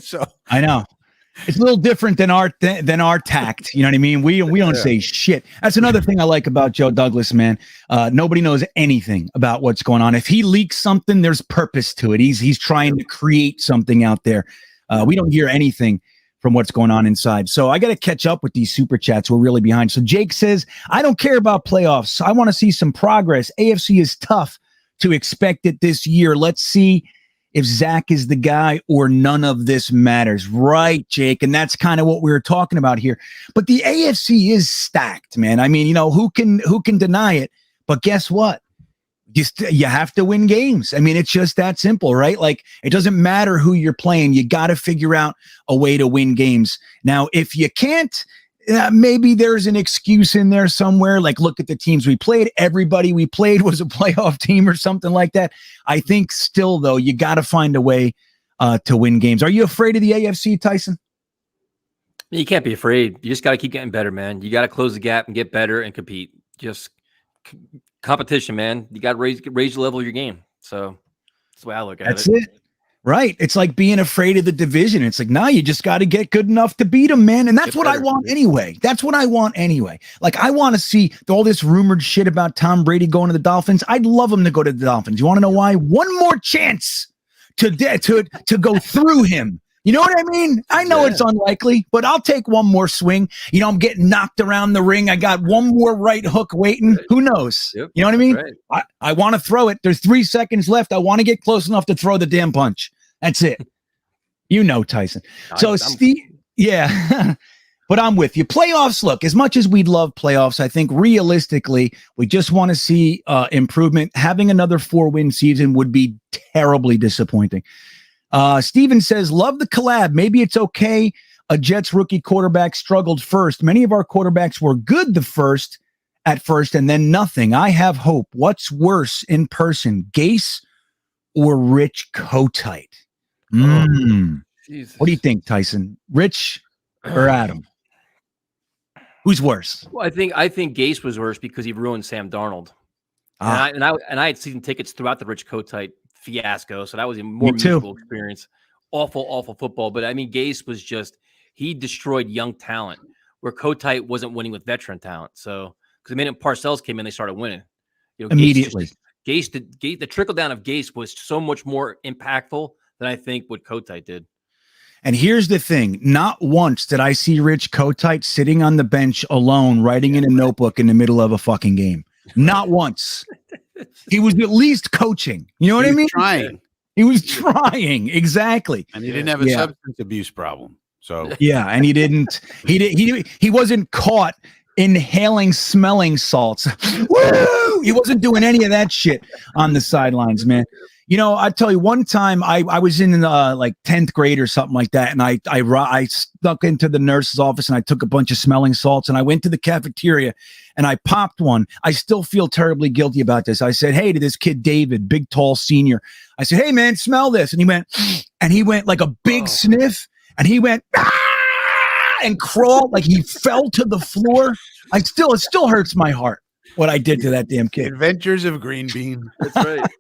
So I know. It's a little different than our tact. You know what I mean? We don't say shit. That's another thing I like about Joe Douglas, man. Nobody knows anything about what's going on. If he leaks something, there's purpose to it. He's trying to create something out there. We don't hear anything from what's going on inside. So I got to catch up with these super chats. We're really behind. So Jake says, I don't care about playoffs. I want to see some progress. AFC is tough to expect it this year. Let's see if Zach is the guy or none of this matters. Right, Jake. And that's kind of what we were talking about here. But the AFC is stacked, man. I mean, who can deny it? But guess what? You have to win games. I mean, it's just that simple, right? Like, it doesn't matter who you're playing. You got to figure out a way to win games. Now, if you can't, maybe there's an excuse in there somewhere. Like, look at the teams we played. Everybody we played was a playoff team or something like that. I think still, though, you got to find a way to win games. Are you afraid of the AFC, Tyson? You can't be afraid. You just got to keep getting better, man. You got to close the gap and get better and compete. Just competition, man. You got to raise the level of your game. So that's the way I look at it. That's it. Right. It's like being afraid of the division. It's like, nah, you just got to get good enough to beat them, man. And that's what I want anyway. That's what I want anyway. Like, I want to see all this rumored shit about Tom Brady going to the Dolphins. I'd love him to go to the Dolphins. You want to know why? One more chance to go through him. You know what I mean? I know it's unlikely, but I'll take one more swing. You know, I'm getting knocked around the ring. I got one more right hook waiting. Right. Who knows? Yep. You know what I mean? Right. I want to throw it. There's 3 seconds left. I want to get close enough to throw the damn punch. That's it. You know, Tyson. So, Steve, yeah. But I'm with you. Playoffs, look, as much as we'd love playoffs, I think realistically, we just want to see improvement. Having another 4-win season would be terribly disappointing. Steven says, love the collab. Maybe it's okay. A Jets rookie quarterback struggled first. Many of our quarterbacks were good at first, and then nothing. I have hope. What's worse in person, Gase or Rich Kotite? What do you think, Tyson? Rich or Adam? Who's worse? Well, I think Gase was worse because he ruined Sam Darnold. And I had season tickets throughout the Rich Kotite fiasco, so that was a more miserable experience. Awful football. But I mean, Gase was he destroyed young talent where Kotite wasn't winning with veteran talent. So because the minute Parcells came in, they started winning. You know, immediately. The trickle down of Gase was so much more impactful than I think what Kotite did. And here's the thing. Not once did I see Rich Kotite sitting on the bench alone, writing in a notebook in the middle of a fucking game. Not once. He was at least coaching. You know what I mean? He was trying. Exactly. And he didn't have a substance abuse problem. So yeah, and he wasn't caught inhaling smelling salts. Woo! He wasn't doing any of that shit on the sidelines, man. You know, I tell you, one time I was in like 10th grade or something like that, and I snuck into the nurse's office and I took a bunch of smelling salts and I went to the cafeteria and I popped one. I still feel terribly guilty about this. I said, hey, to this kid David, big tall senior. I said, hey man, smell this, and he went like a big sniff, and he went and crawled like he fell to the floor. It still hurts my heart what I did to that damn kid. Adventures of GreenBean. That's right.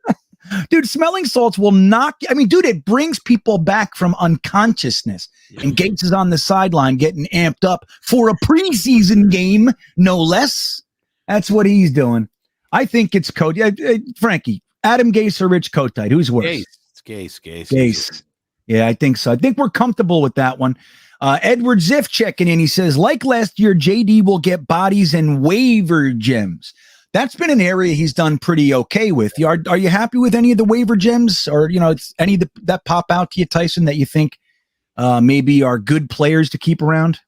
Dude, smelling salts will knock. I mean, dude, it brings people back from unconsciousness. Yeah. And Gates is on the sideline getting amped up for a preseason game, no less. That's what he's doing. I think it's Frankie, Adam Gase or Rich Kotite. Who's worse? Gase. Yeah, I think so. I think we're comfortable with that one. Edward Ziff checking in. He says, like last year, JD will get bodies and waiver gems. That's been an area he's done pretty okay with. Are you happy with any of the waiver gems, or any that pop out to you, Tyson, that you think maybe are good players to keep around?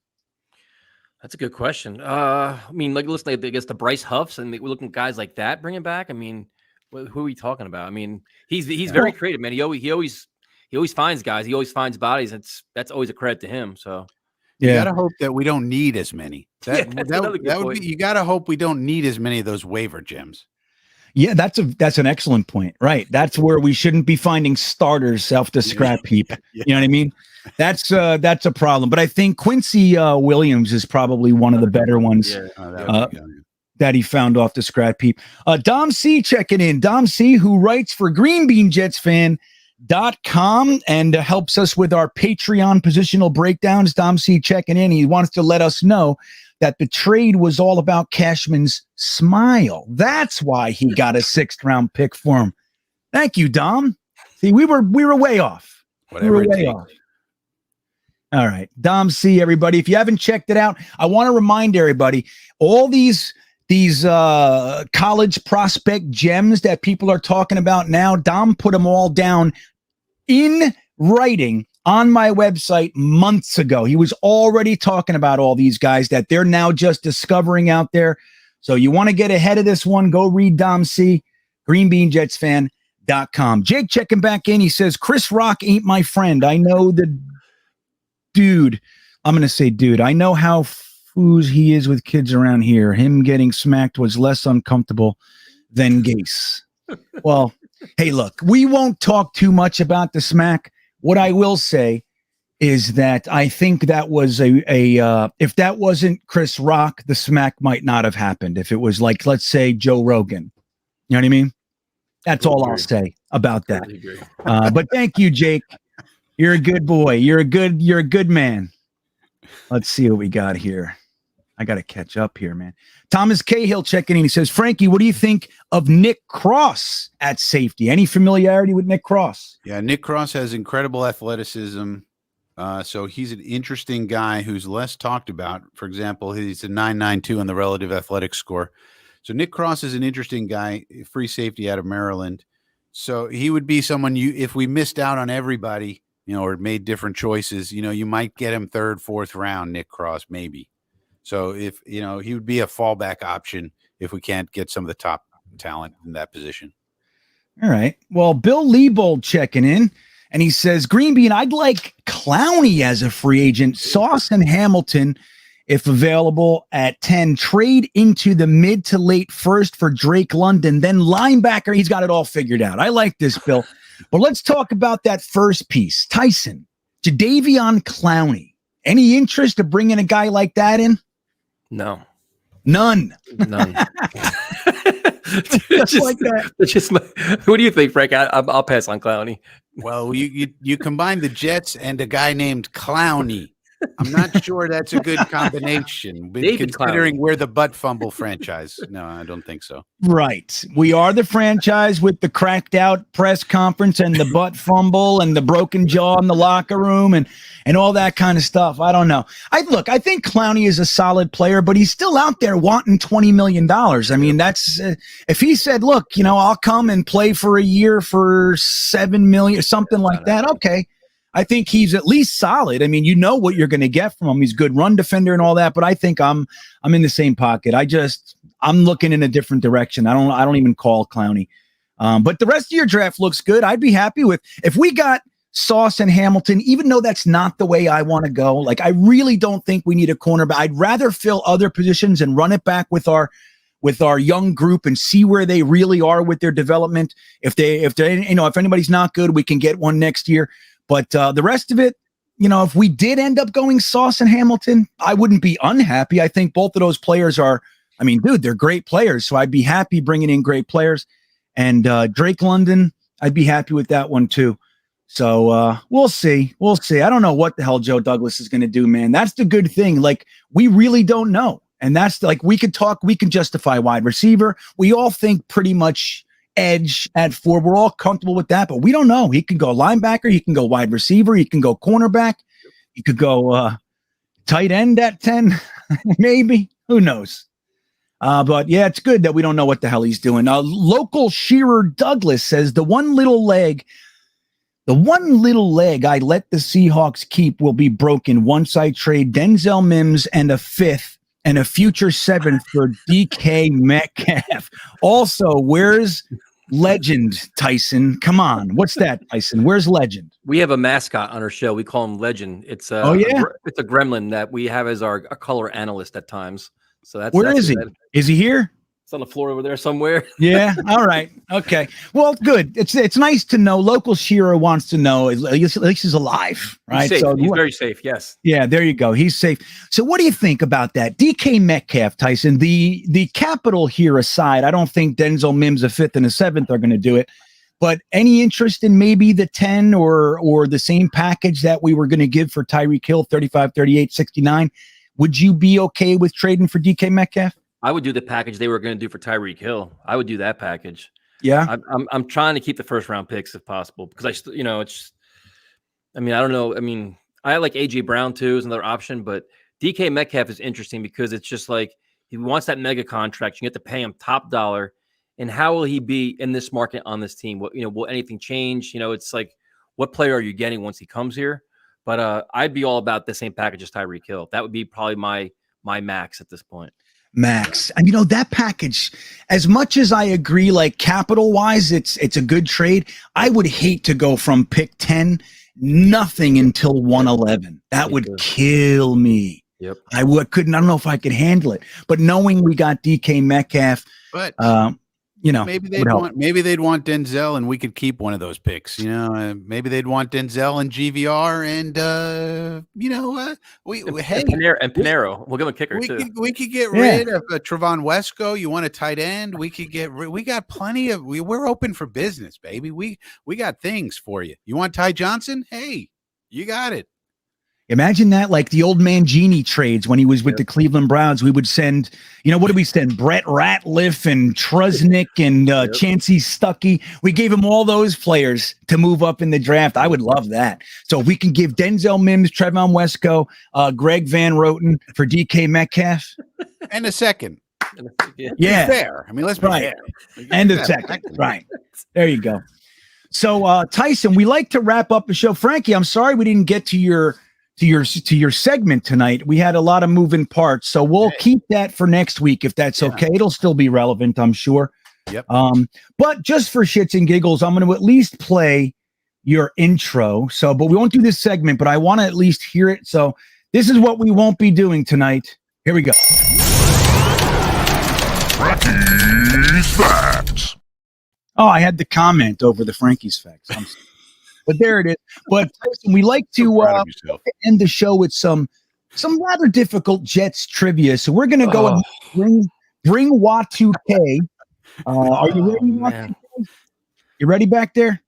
That's a good question. I mean, like listen, I guess the Bryce Huffs, and we're looking at guys like that bringing back. I mean, who are we talking about? I mean, he's very creative, man. He always finds guys. He always finds bodies. That's always a credit to him. So. You gotta hope that we don't need as many. That would be. You gotta hope we don't need as many of those waiver gems. Yeah, that's an excellent point. Right, that's where we shouldn't be finding starters off the scrap heap. You know what I mean? That's a problem. But I think Quincy Williams is probably one of the better ones that he found off the scrap heap. Dom C checking in. Dom C, who writes for GreenBean Jetsfan.com and helps us with our Patreon positional breakdowns. Dom C checking in. He wants to let us know that the trade was all about Cashman's smile. That's why he got a 6th round pick for him. Thank you, Dom. See, we were way off. Whatever it takes. All right, Dom C, everybody. If you haven't checked it out, I want to remind everybody, all these college prospect gems that people are talking about now, Dom put them all down in writing on my website months ago. He was already talking about all these guys that they're now just discovering out there. So you want to get ahead of this one, go read Dom C. greenbeanjetsfan.com. Jake checking back in. He says, Chris Rock ain't my friend. I know the dude. I'm going to say dude. I know how foos he is with kids around here. Him getting smacked was less uncomfortable than Gase. Well, hey, look, we won't talk too much about the smack. What I will say is that I think that was if that wasn't Chris Rock, the smack might not have happened. If it was like, let's say, Joe Rogan, you know what I mean? That's all I'll say about that. But thank you, Jake. You're a good boy. You're a good man. Let's see what we got here. I got to catch up here, man. Thomas Cahill checking in. He says, Frankie, what do you think of Nick Cross at safety? Any familiarity with Nick Cross? Yeah, Nick Cross has incredible athleticism. So he's an interesting guy who's less talked about. For example, he's a 9.92 on the relative athletic score. So Nick Cross is an interesting guy, free safety out of Maryland. So he would be someone if we missed out on everybody, or made different choices, you might get him third, fourth round, Nick Cross, maybe. So if, he would be a fallback option if we can't get some of the top talent in that position. All right. Well, Bill Liebold checking in. And he says, GreenBean, I'd like Clowney as a free agent. Sauce and Hamilton, if available at 10. Trade into the mid to late first for Drake London. Then linebacker, he's got it all figured out. I like this, Bill. But let's talk about that first piece. Tyson, Jadeveon Clowney. Any interest of bringing a guy like that in? No. None. Just like that. What do you think, Frank? I'll pass on Clowney. Well, you combine the Jets and a guy named Clowney. I'm not sure that's a good combination. Considering we're the butt fumble franchise. No, I don't think so. Right. We are the franchise with the cracked out press conference and the butt fumble and the broken jaw in the locker room and all that kind of stuff. I don't know. I think Clowney is a solid player, but he's still out there wanting $20 million. I mean, that's if he said, look, I'll come and play for a year for $7 million or something like that. Okay. I think he's at least solid. I mean, what you're going to get from him. He's a good run defender and all that, but I think I'm in the same pocket. I'm looking in a different direction. I don't even call Clowney. But the rest of your draft looks good. I'd be happy if we got Sauce and Hamilton, even though that's not the way I want to go. Like, I really don't think we need a cornerback. I'd rather fill other positions and run it back with our young group and see where they really are with their development. If anybody's not good, we can get one next year. But the rest of it, if we did end up going Sauce and Hamilton, I wouldn't be unhappy. I think both of those players they're great players. So I'd be happy bringing in great players. And Drake London, I'd be happy with that one too. So we'll see. We'll see. I don't know what the hell Joe Douglas is going to do, man. That's the good thing. Like, we really don't know. And that's we can justify wide receiver. We all think pretty much edge at 4. We're all comfortable with that, but we don't know. He can go linebacker, he can go wide receiver, he can go cornerback, he could go tight end at 10, maybe. Who knows? But yeah, it's good that we don't know what the hell he's doing. Local Shearer Douglas says the one little leg I let the Seahawks keep will be broken once I trade Denzel Mims and a 5th and a future 7th for DK Metcalf. Also, where's Legend, Tyson? Come on. What's that, Tyson? Where's Legend? We have a mascot on our show. We call him Legend. It's a gremlin that we have as our color analyst at times. So that's he? Is he here? It's on the floor over there somewhere. Yeah. All right. Okay. Well, good. It's nice to know. Local Shearer wants to know at least he's alive, right? He's safe. He's very safe. Yes. Yeah. There you go. He's safe. So, what do you think about that, DK Metcalf, Tyson? The capital here aside, I don't think Denzel Mims, a 5th and a 7th, are going to do it. But any interest in maybe the 10 or the same package that we were going to give for Tyreek Hill, 35, 38, 69? Would you be okay with trading for DK Metcalf? I would do the package they were going to do for Tyreek Hill. I would do that package. Yeah. I'm trying to keep the 1st round picks if possible, because I don't know. I mean, I like AJ Brown too as another option, but DK Metcalf is interesting because it's just like, he wants that mega contract. You get to pay him top dollar. And how will he be in this market on this team? Will anything change? It's like, what player are you getting once he comes here? But I'd be all about the same package as Tyreek Hill. That would be probably my max at this point. Max. And that package, as much as I agree, like capital wise, it's a good trade. I would hate to go from pick 10, nothing until 111. That would kill me. Yep. I don't know if I could handle it. But knowing we got DK Metcalf, But maybe they'd want Denzel, and we could keep one of those picks. Maybe they'd want Denzel and GVR, and Pinero. We'll give him a kicker too. We could get rid of Trevon Wesco. You want a tight end? We got plenty of. We're open for business, baby. We got things for you. You want Ty Johnson? Hey, you got it. Imagine that, like the old Mangini trades when he was with the Cleveland Browns. We would send, what did we send? Brett Ratliff and Trusnick and Chancey Stuckey. We gave him all those players to move up in the draft. I would love that. So if we can give Denzel Mims, Trevon Wesco, Greg Van Roten for DK Metcalf. And a second. Yeah. Fair. I mean, let's be fair. And a second. Right. There you go. So, Tyson, we like to wrap up the show. Frankie, I'm sorry we didn't get to your segment tonight. We had a lot of moving parts, so we'll keep that for next week if that's okay. It'll still be relevant, I'm sure. Yep. But just for shits and giggles, I'm going to at least play your intro. But we won't do this segment, but I want to at least hear it. So this is what we won't be doing tonight. Here we go. Frankie's Facts. Oh, I had the comment over the Frankie's Facts. But there it is. But Tyson, we like to end the show with some rather difficult Jets trivia. So we're going to go and bring Y2K. Are you ready? Y2K? You ready back there?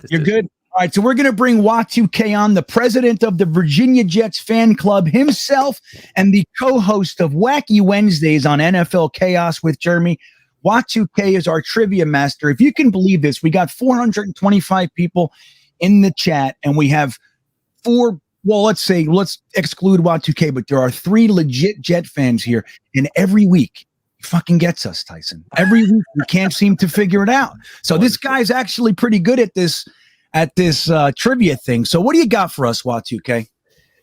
You're good? All right. So we're going to bring Y2K on, the president of the Virginia Jets fan club himself and the co-host of Wacky Wednesdays on NFL Chaos with Jeremy. Y2K is our trivia master. If you can believe this, we got 425 people in the chat, and we have let's exclude Y2K, but there are 3 legit Jet fans here, and every week he fucking gets us, Tyson. Every week we can't seem to figure it out. So this guy's actually pretty good at this trivia thing. So what do you got for us, Y2K?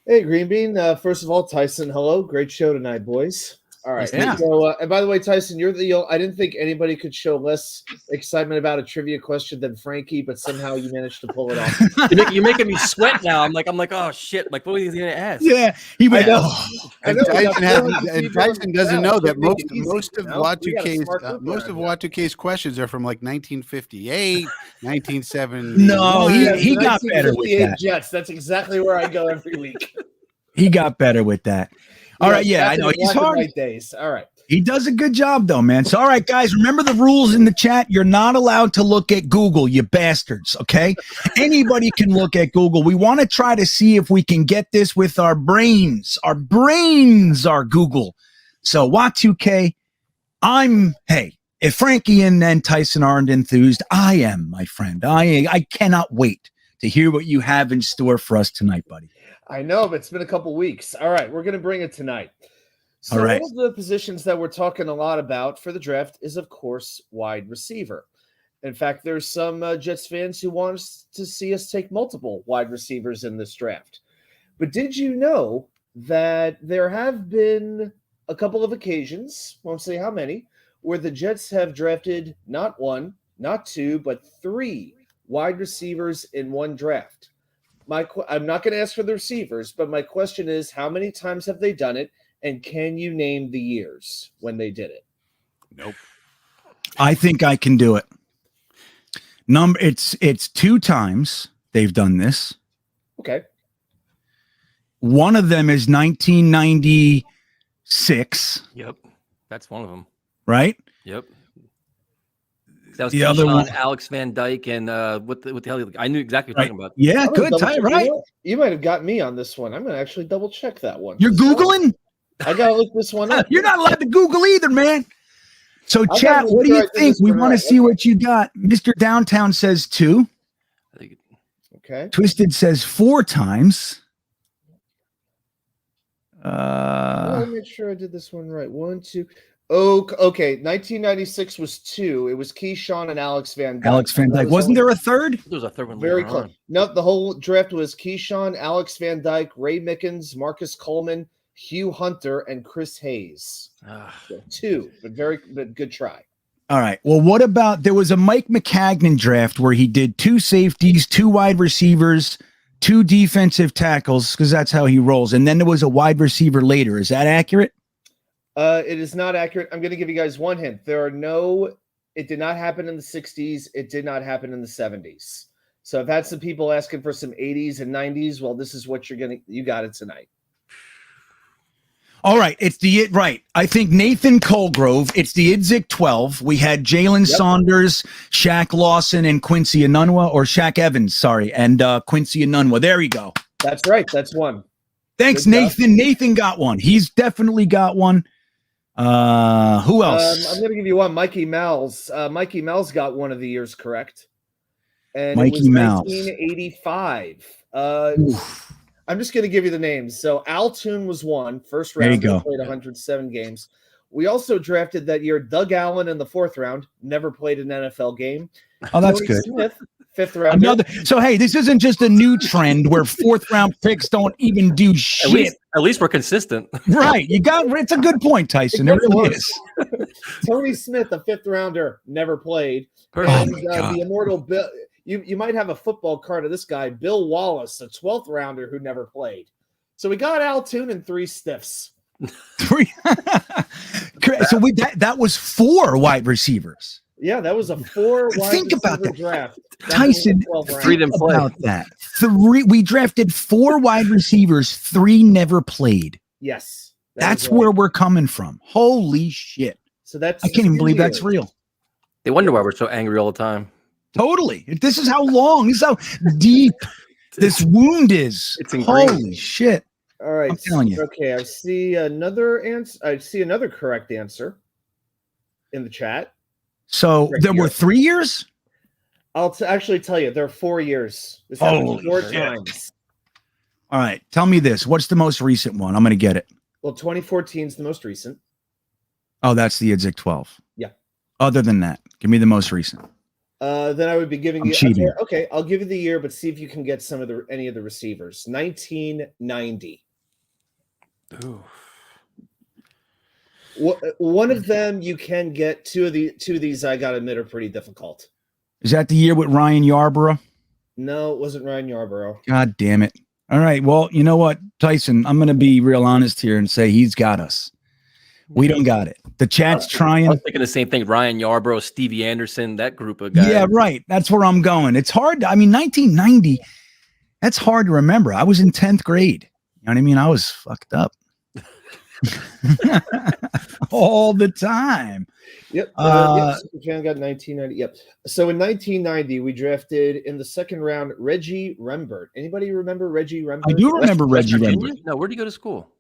Hey, GreenBean. First of all, Tyson, hello. Great show tonight, boys. All right. Yeah. So, and by the way, Tyson, I didn't think anybody could show less excitement about a trivia question than Frankie, but somehow you managed to pull it off. You're making me sweat now. I'm like, oh shit! Like, what was he gonna ask? Yeah, he went. Tyson doesn't know that most of Y2K's questions are from like 1958, 1970. No, he got better with that. Jets. That's exactly where I go every week. He got better with that. All right, I know he's hard. Days. All right. He does a good job, though, man. So, all right, guys, remember the rules in the chat. You're not allowed to look at Google, you bastards, okay? Anybody can look at Google. We want to try to see if we can get this with our brains. Our brains are Google. So, Y2K, if Frankie and Tyson aren't enthused, I am, my friend. I cannot wait to hear what you have in store for us tonight, buddy. I know, but it's been a couple weeks. All right, we're going to bring it tonight. So all right. One of the positions that we're talking a lot about for the draft is, of course, wide receiver. In fact, there's some Jets fans who want to see us take multiple wide receivers in this draft. But did you know that there have been a couple of occasions, won't say how many, where the Jets have drafted not 1, not 2, but 3 wide receivers in one draft? I'm not going to ask for the receivers, but my question is, how many times have they done it, and can you name the years when they did it? Nope. I think I can do it. It's 2 times they've done this. Okay. One of them is 1996. Yep, that's one of them. Right? Yep. That was the other one, Alex Van Dyke, and what the hell? I knew exactly what you're talking about. Yeah, good. Right? You might have got me on this one. I'm going to actually double check that one. You're Googling? I got to look this one up. You're not allowed to Google either, man. So, chat, what do you think? We want to see what you got. Mr. Downtown says 2. Okay. Twisted says 4 times. Let me make sure I did this one right. 1, 2. Oh, okay. 1996 was 2. It was Keyshawn and Alex Van Dyke. Alex Van Dyke. Wasn't there a third? There was a third one. Very close. No, the whole draft was Keyshawn, Alex Van Dyke, Ray Mickens, Marcus Coleman, Hugh Hunter, and Chris Hayes. Ah. So 2, but good try. All right. Well, what about there was a Mike McCagnon draft where he did 2 safeties, 2 wide receivers, 2 defensive tackles, because that's how he rolls. And then there was a wide receiver later. Is that accurate? It is not accurate. I'm going to give you guys one hint. It did not happen in the 60s. It did not happen in the 70s. So I've had some people asking for some 80s and 90s. Well, this is what you got it tonight. All right. Right. I think Nathan Colgrove. It's the Idzik 12. We had Jalen Saunders, Shaq Lawson, and Quincy Enunwa, or Shaq Evans, sorry, and Quincy Enunwa. There you go. That's right. That's one. Thanks, Good Nathan. job. Nathan got one. He's definitely got one. Who else? I'm going to give you one. Mikey Mel's. Mikey Mel's got one of the years correct. And Mikey it was Mel's. 1985. I'm just going to give you the names. So Al Toon was one. First round. There you go. Played 107 games. We also drafted that year Doug Allen in the 4th round. Never played an NFL game. Oh, that's Tony good. Smith, 5th round. So, hey, this isn't just a new trend where 4th round picks don't even do shit. At least we're consistent. Right. It's a good point, Tyson. It really is. Tony Smith, a 5th rounder, never played. Perfect. And Oh, my God. the immortal Bill. You might have a football card of this guy, Bill Wallace, a 12th rounder who never played. So we got Al Toon and 3 stiffs. So that was 4 wide receivers. Yeah, that was a 4 wide Think about receiver that. draft. Tyson, 12 round. 3 didn't play. about that. 3. We drafted 4 wide receivers. 3 never played. Yes. That's is right. where we're coming from. Holy shit. So that's I can't even 2 believe that's years. real. They wonder why we're so angry all the time. Totally. This is how long, this is how deep this wound is. It's ingrained. Holy shit. All right. I'm telling you. Okay, I see another answer. I see another correct answer in the chat. So Correct there year. were 3 years? I'll actually tell you, there are 4 years. This happened Holy 4 shit. times. All right. Tell me this. What's the most recent one? I'm going to get it. Well, 2014 is the most recent. Oh, that's the Idzik 12. Yeah. Other than that, give me the most recent. Then I would be giving I'm you cheating. okay. I'll give you the year, but see if you can get any of the receivers. 1990. Ooh. One of them you can get. Two of these I gotta admit are pretty difficult. Is that the year with Ryan Yarborough? No, it wasn't Ryan Yarborough. God damn it. All right. Well, you know what, Tyson, I'm going to be real honest here and say he's got us. We don't got it. The chat's I trying. was thinking the same thing. Ryan Yarborough, Stevie Anderson, that group of guys. Yeah, right. That's where I'm going. It's hard. 1990, that's hard to remember. I was in 10th grade. You know what I mean? I was fucked up all the time. Yep. Fan got 1990. Yep. So in 1990, we drafted in the 2nd round Reggie Rembert. Anybody remember Reggie Rembert? I do remember Reggie Virginia? Rembert. No, where'd he go to school?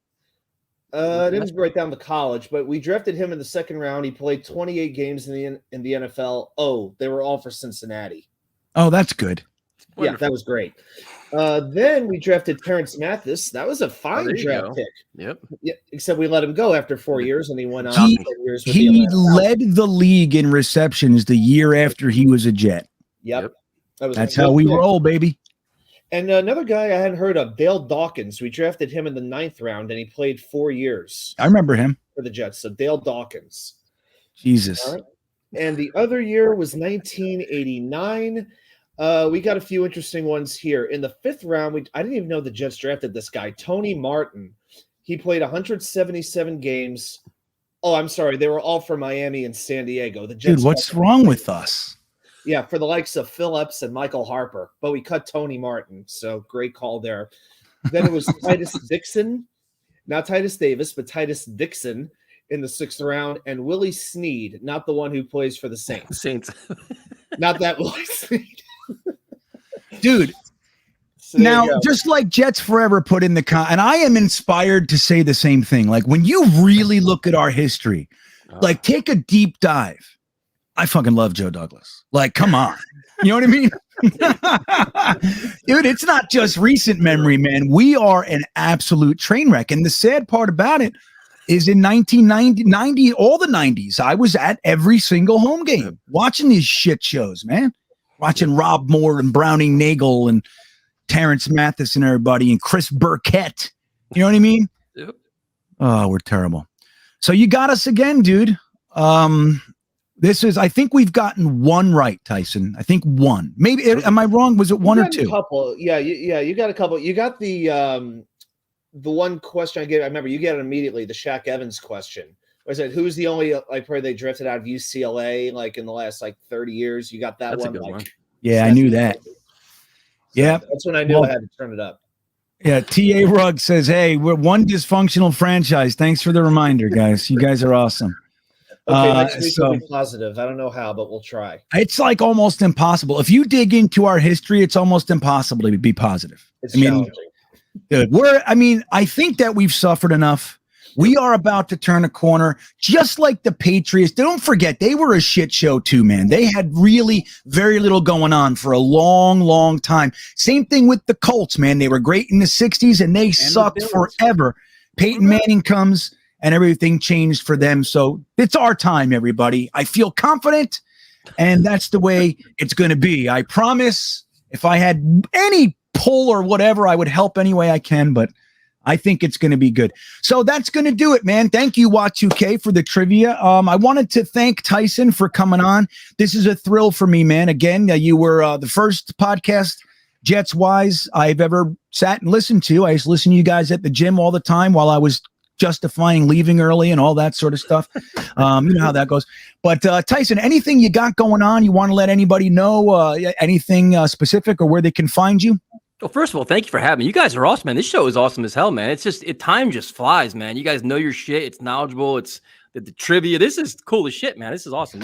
I didn't write down the college, but we drafted him in the 2nd round. He played 28 games in the NFL. Oh, they were all for Cincinnati. Oh, that's good. Yeah, that was great. Then we drafted Terrence Mathis. That was a fine there you draft go. pick. Yep. Yeah, except we let him go after 4 years, and he went on He- 10 years with He the Atlanta led the league in receptions the year after he was a Jet. Yep. That was That's a good how we pick. roll, baby. And another guy I hadn't heard of, Dale Dawkins. We drafted him in the 9th round, and he played 4 years I remember him. for the Jets. So Dale Dawkins. Jesus. All right. And the other year was 1989. We got a few interesting ones here. In the 5th round, I didn't even know the Jets drafted this guy, Tony Martin. He played 177 games. Oh, I'm sorry. They were all for Miami and San Diego. The Jets Dude, what's wrong with us? Yeah, for the likes of Phillips and Michael Harper. But we cut Tony Martin, so great call there. Then it was Titus Dixon, not Titus Davis, but Titus Dixon in the 6th round, and Willie Snead, not the one who plays for the Saints. Saints. Not that Willie Snead. Dude, So there now, you go. just like Jets Forever put in the and I am inspired to say the same thing. Like when you really look at our history, like take a deep dive. I fucking love Joe Douglas. Like, come on. You know what I mean? Dude, it's not just recent memory, man. We are an absolute train wreck. And the sad part about it is in 1990, all the 90s, I was at every single home game watching these shit shows, man. Watching Rob Moore and Browning Nagel and Terrence Mathis and everybody and Chris Burkett. You know what I mean? Yep. Oh, we're terrible. So you got us again, dude. I think we've gotten one right, Tyson. I think one. Maybe, am I wrong? Was it one or two? A couple. Yeah, you got a couple. You got the one question I gave. I remember you get it immediately. The Shaq Evans question. Was it who's the only where they drifted out of UCLA in the last 30 years? You got that. That's one. A good one. Yeah, I knew that. So yeah, that's when I knew I had to turn it up. Yeah, T.A. Rugg says, "Hey, we're one dysfunctional franchise. Thanks for the reminder, guys. You guys are awesome." Okay, next week will be positive. I don't know how, but we'll try. It's almost impossible. If you dig into our history, it's almost impossible to be positive. It's challenging. Dude, I think that we've suffered enough. We are about to turn a corner, just like the Patriots. Don't forget, they were a shit show too, man. They had really very little going on for a long, long time. Same thing with the Colts, man. They were great in the 60s, and they sucked forever. Peyton Manning comes, and everything changed for them. So it's our time, everybody. I feel confident, and that's the way it's going to be. I promise if I had any pull or whatever, I would help any way I can, but I think it's going to be good. So that's going to do it, man. Thank you, Wat2K, for the trivia. I wanted to thank Tyson for coming on. This is a thrill for me, man. Again, you were the first podcast, Jets-wise, I've ever sat and listened to. I used to listen to you guys at the gym all the time while I was justifying leaving early and all that sort of stuff. You know how that goes. But Tyson, anything you got going on? You want to let anybody know anything specific or where they can find you? Well, first of all, thank you for having me. You guys are awesome, man. This show is awesome as hell, man. It's just time just flies, man. You guys know your shit. It's knowledgeable. It's the trivia. This is cool as shit, man. This is awesome.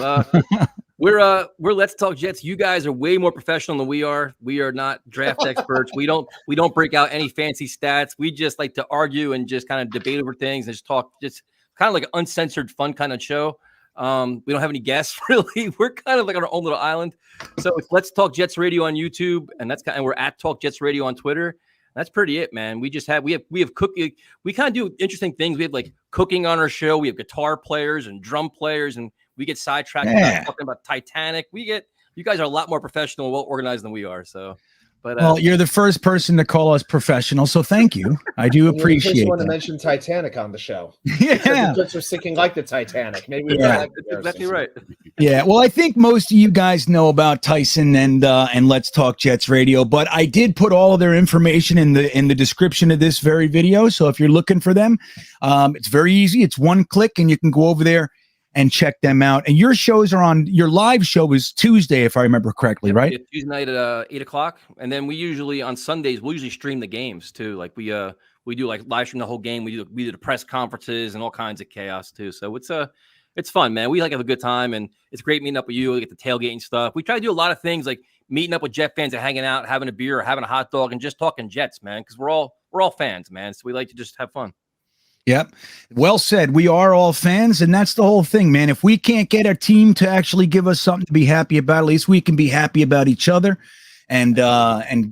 We're Let's Talk Jets. You guys are way more professional than we are. We are not draft experts. We don't break out any fancy stats. We just like to argue and just kind of debate over things and just talk. Just kind of like an uncensored, fun kind of show. We don't have any guests really. We're kind of like on our own little island. So it's Let's Talk Jets Radio on YouTube, and we're at Talk Jets Radio on Twitter. That's pretty it, man. We have cooking. We kind of do interesting things. We have like cooking on our show. We have guitar players and drum players, and we get sidetracked talking about Titanic. You guys are a lot more professional and well organized than we are. So. But, well, you're the first person to call us professional, so thank you. I do appreciate it. You're the first one to mention Titanic on the show. Yeah. The Jets are sinking like the Titanic. Maybe that's exactly right. Yeah, well, I think most of you guys know about Tyson and Let's Talk Jets Radio, but I did put all of their information in the description of this very video, so if you're looking for them, it's very easy. It's one click, and you can go over there and check them out. And your shows are on. Your live show is Tuesday, if I remember correctly, right? Yeah, Tuesday night at 8:00, and then we usually on Sundays we'll usually stream the games too. Like we do like live stream the whole game. We do the press conferences and all kinds of chaos too. So it's fun, man. We have a good time, and it's great meeting up with you. We get the tailgating stuff. We try to do a lot of things like meeting up with Jet fans and hanging out, having a beer, or having a hot dog, and just talking Jets, man. Because we're all fans, man. So we like to just have fun. Yep. Well said. We are all fans, and that's the whole thing, man. If we can't get a team to actually give us something to be happy about, at least we can be happy about each other and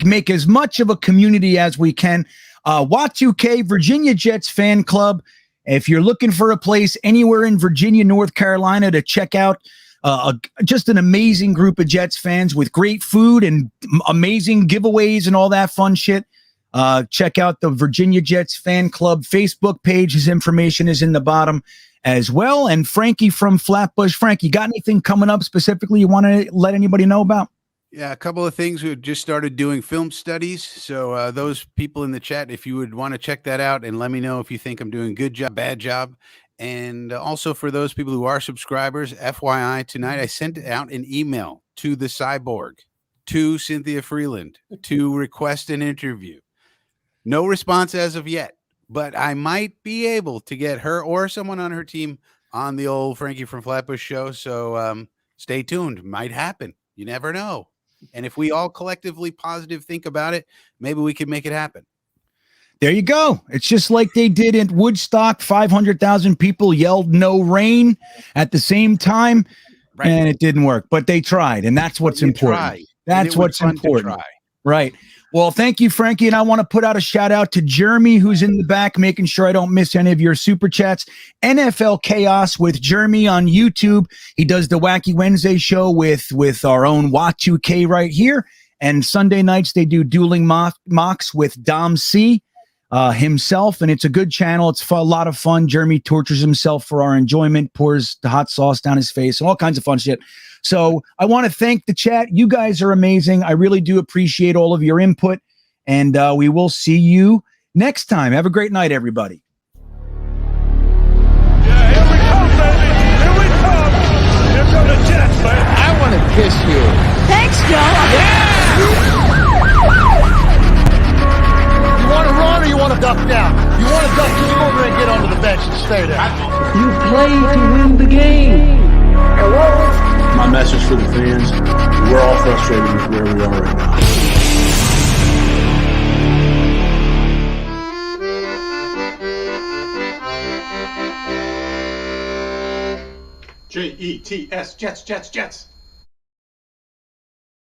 make as much of a community as we can. Wat2K, Virginia Jets Fan Club. If you're looking for a place anywhere in Virginia, North Carolina to check out just an amazing group of Jets fans with great food and amazing giveaways and all that fun shit, check out the Virginia Jets Fan Club Facebook page. His information is in the bottom as well. And Frankie from Flatbush. Frankie, got anything coming up specifically you want to let anybody know about? Yeah, a couple of things. We just started doing film studies. So those people in the chat, if you would want to check that out and let me know if you think I'm doing a good job, bad job. And also for those people who are subscribers, FYI, tonight I sent out an email to the Cyborg, to Cynthia Freeland, to request an interview. No response as of yet, but I might be able to get her or someone on her team on the old Frankie from Flatbush show. So stay tuned. Might happen. You never know. And if we all collectively positive think about it, maybe we can make it happen. There you go. It's just like they did in Woodstock. 500,000 people yelled no rain at the same time, right, and it didn't work. But they tried, and that's what's important. That's what's important. Right. Well, thank you, Frankie. And I want to put out a shout out to Jeremy, who's in the back, making sure I don't miss any of your super chats. NFL Chaos with Jeremy on YouTube. He does the Wacky Wednesday show with our own Wat2K right here. And Sunday nights, they do dueling mocks with Dom C. himself, and it's a good channel. It's a lot of fun. Jeremy tortures himself for our enjoyment, pours the hot sauce down his face, and all kinds of fun shit. So I want to thank the chat. You guys are amazing. I really do appreciate all of your input, and we will see you next time. Have a great night, everybody. Yeah, here we come, baby. Here we come. Here come the Jets, man. I want to kiss you. Thanks, Joe. You want to run or you want to duck down? You want to duck, just go over and get onto the bench and stay there. You play to win the game. My message for the fans, we're all frustrated with where we are right now. Jets, Jets, Jets.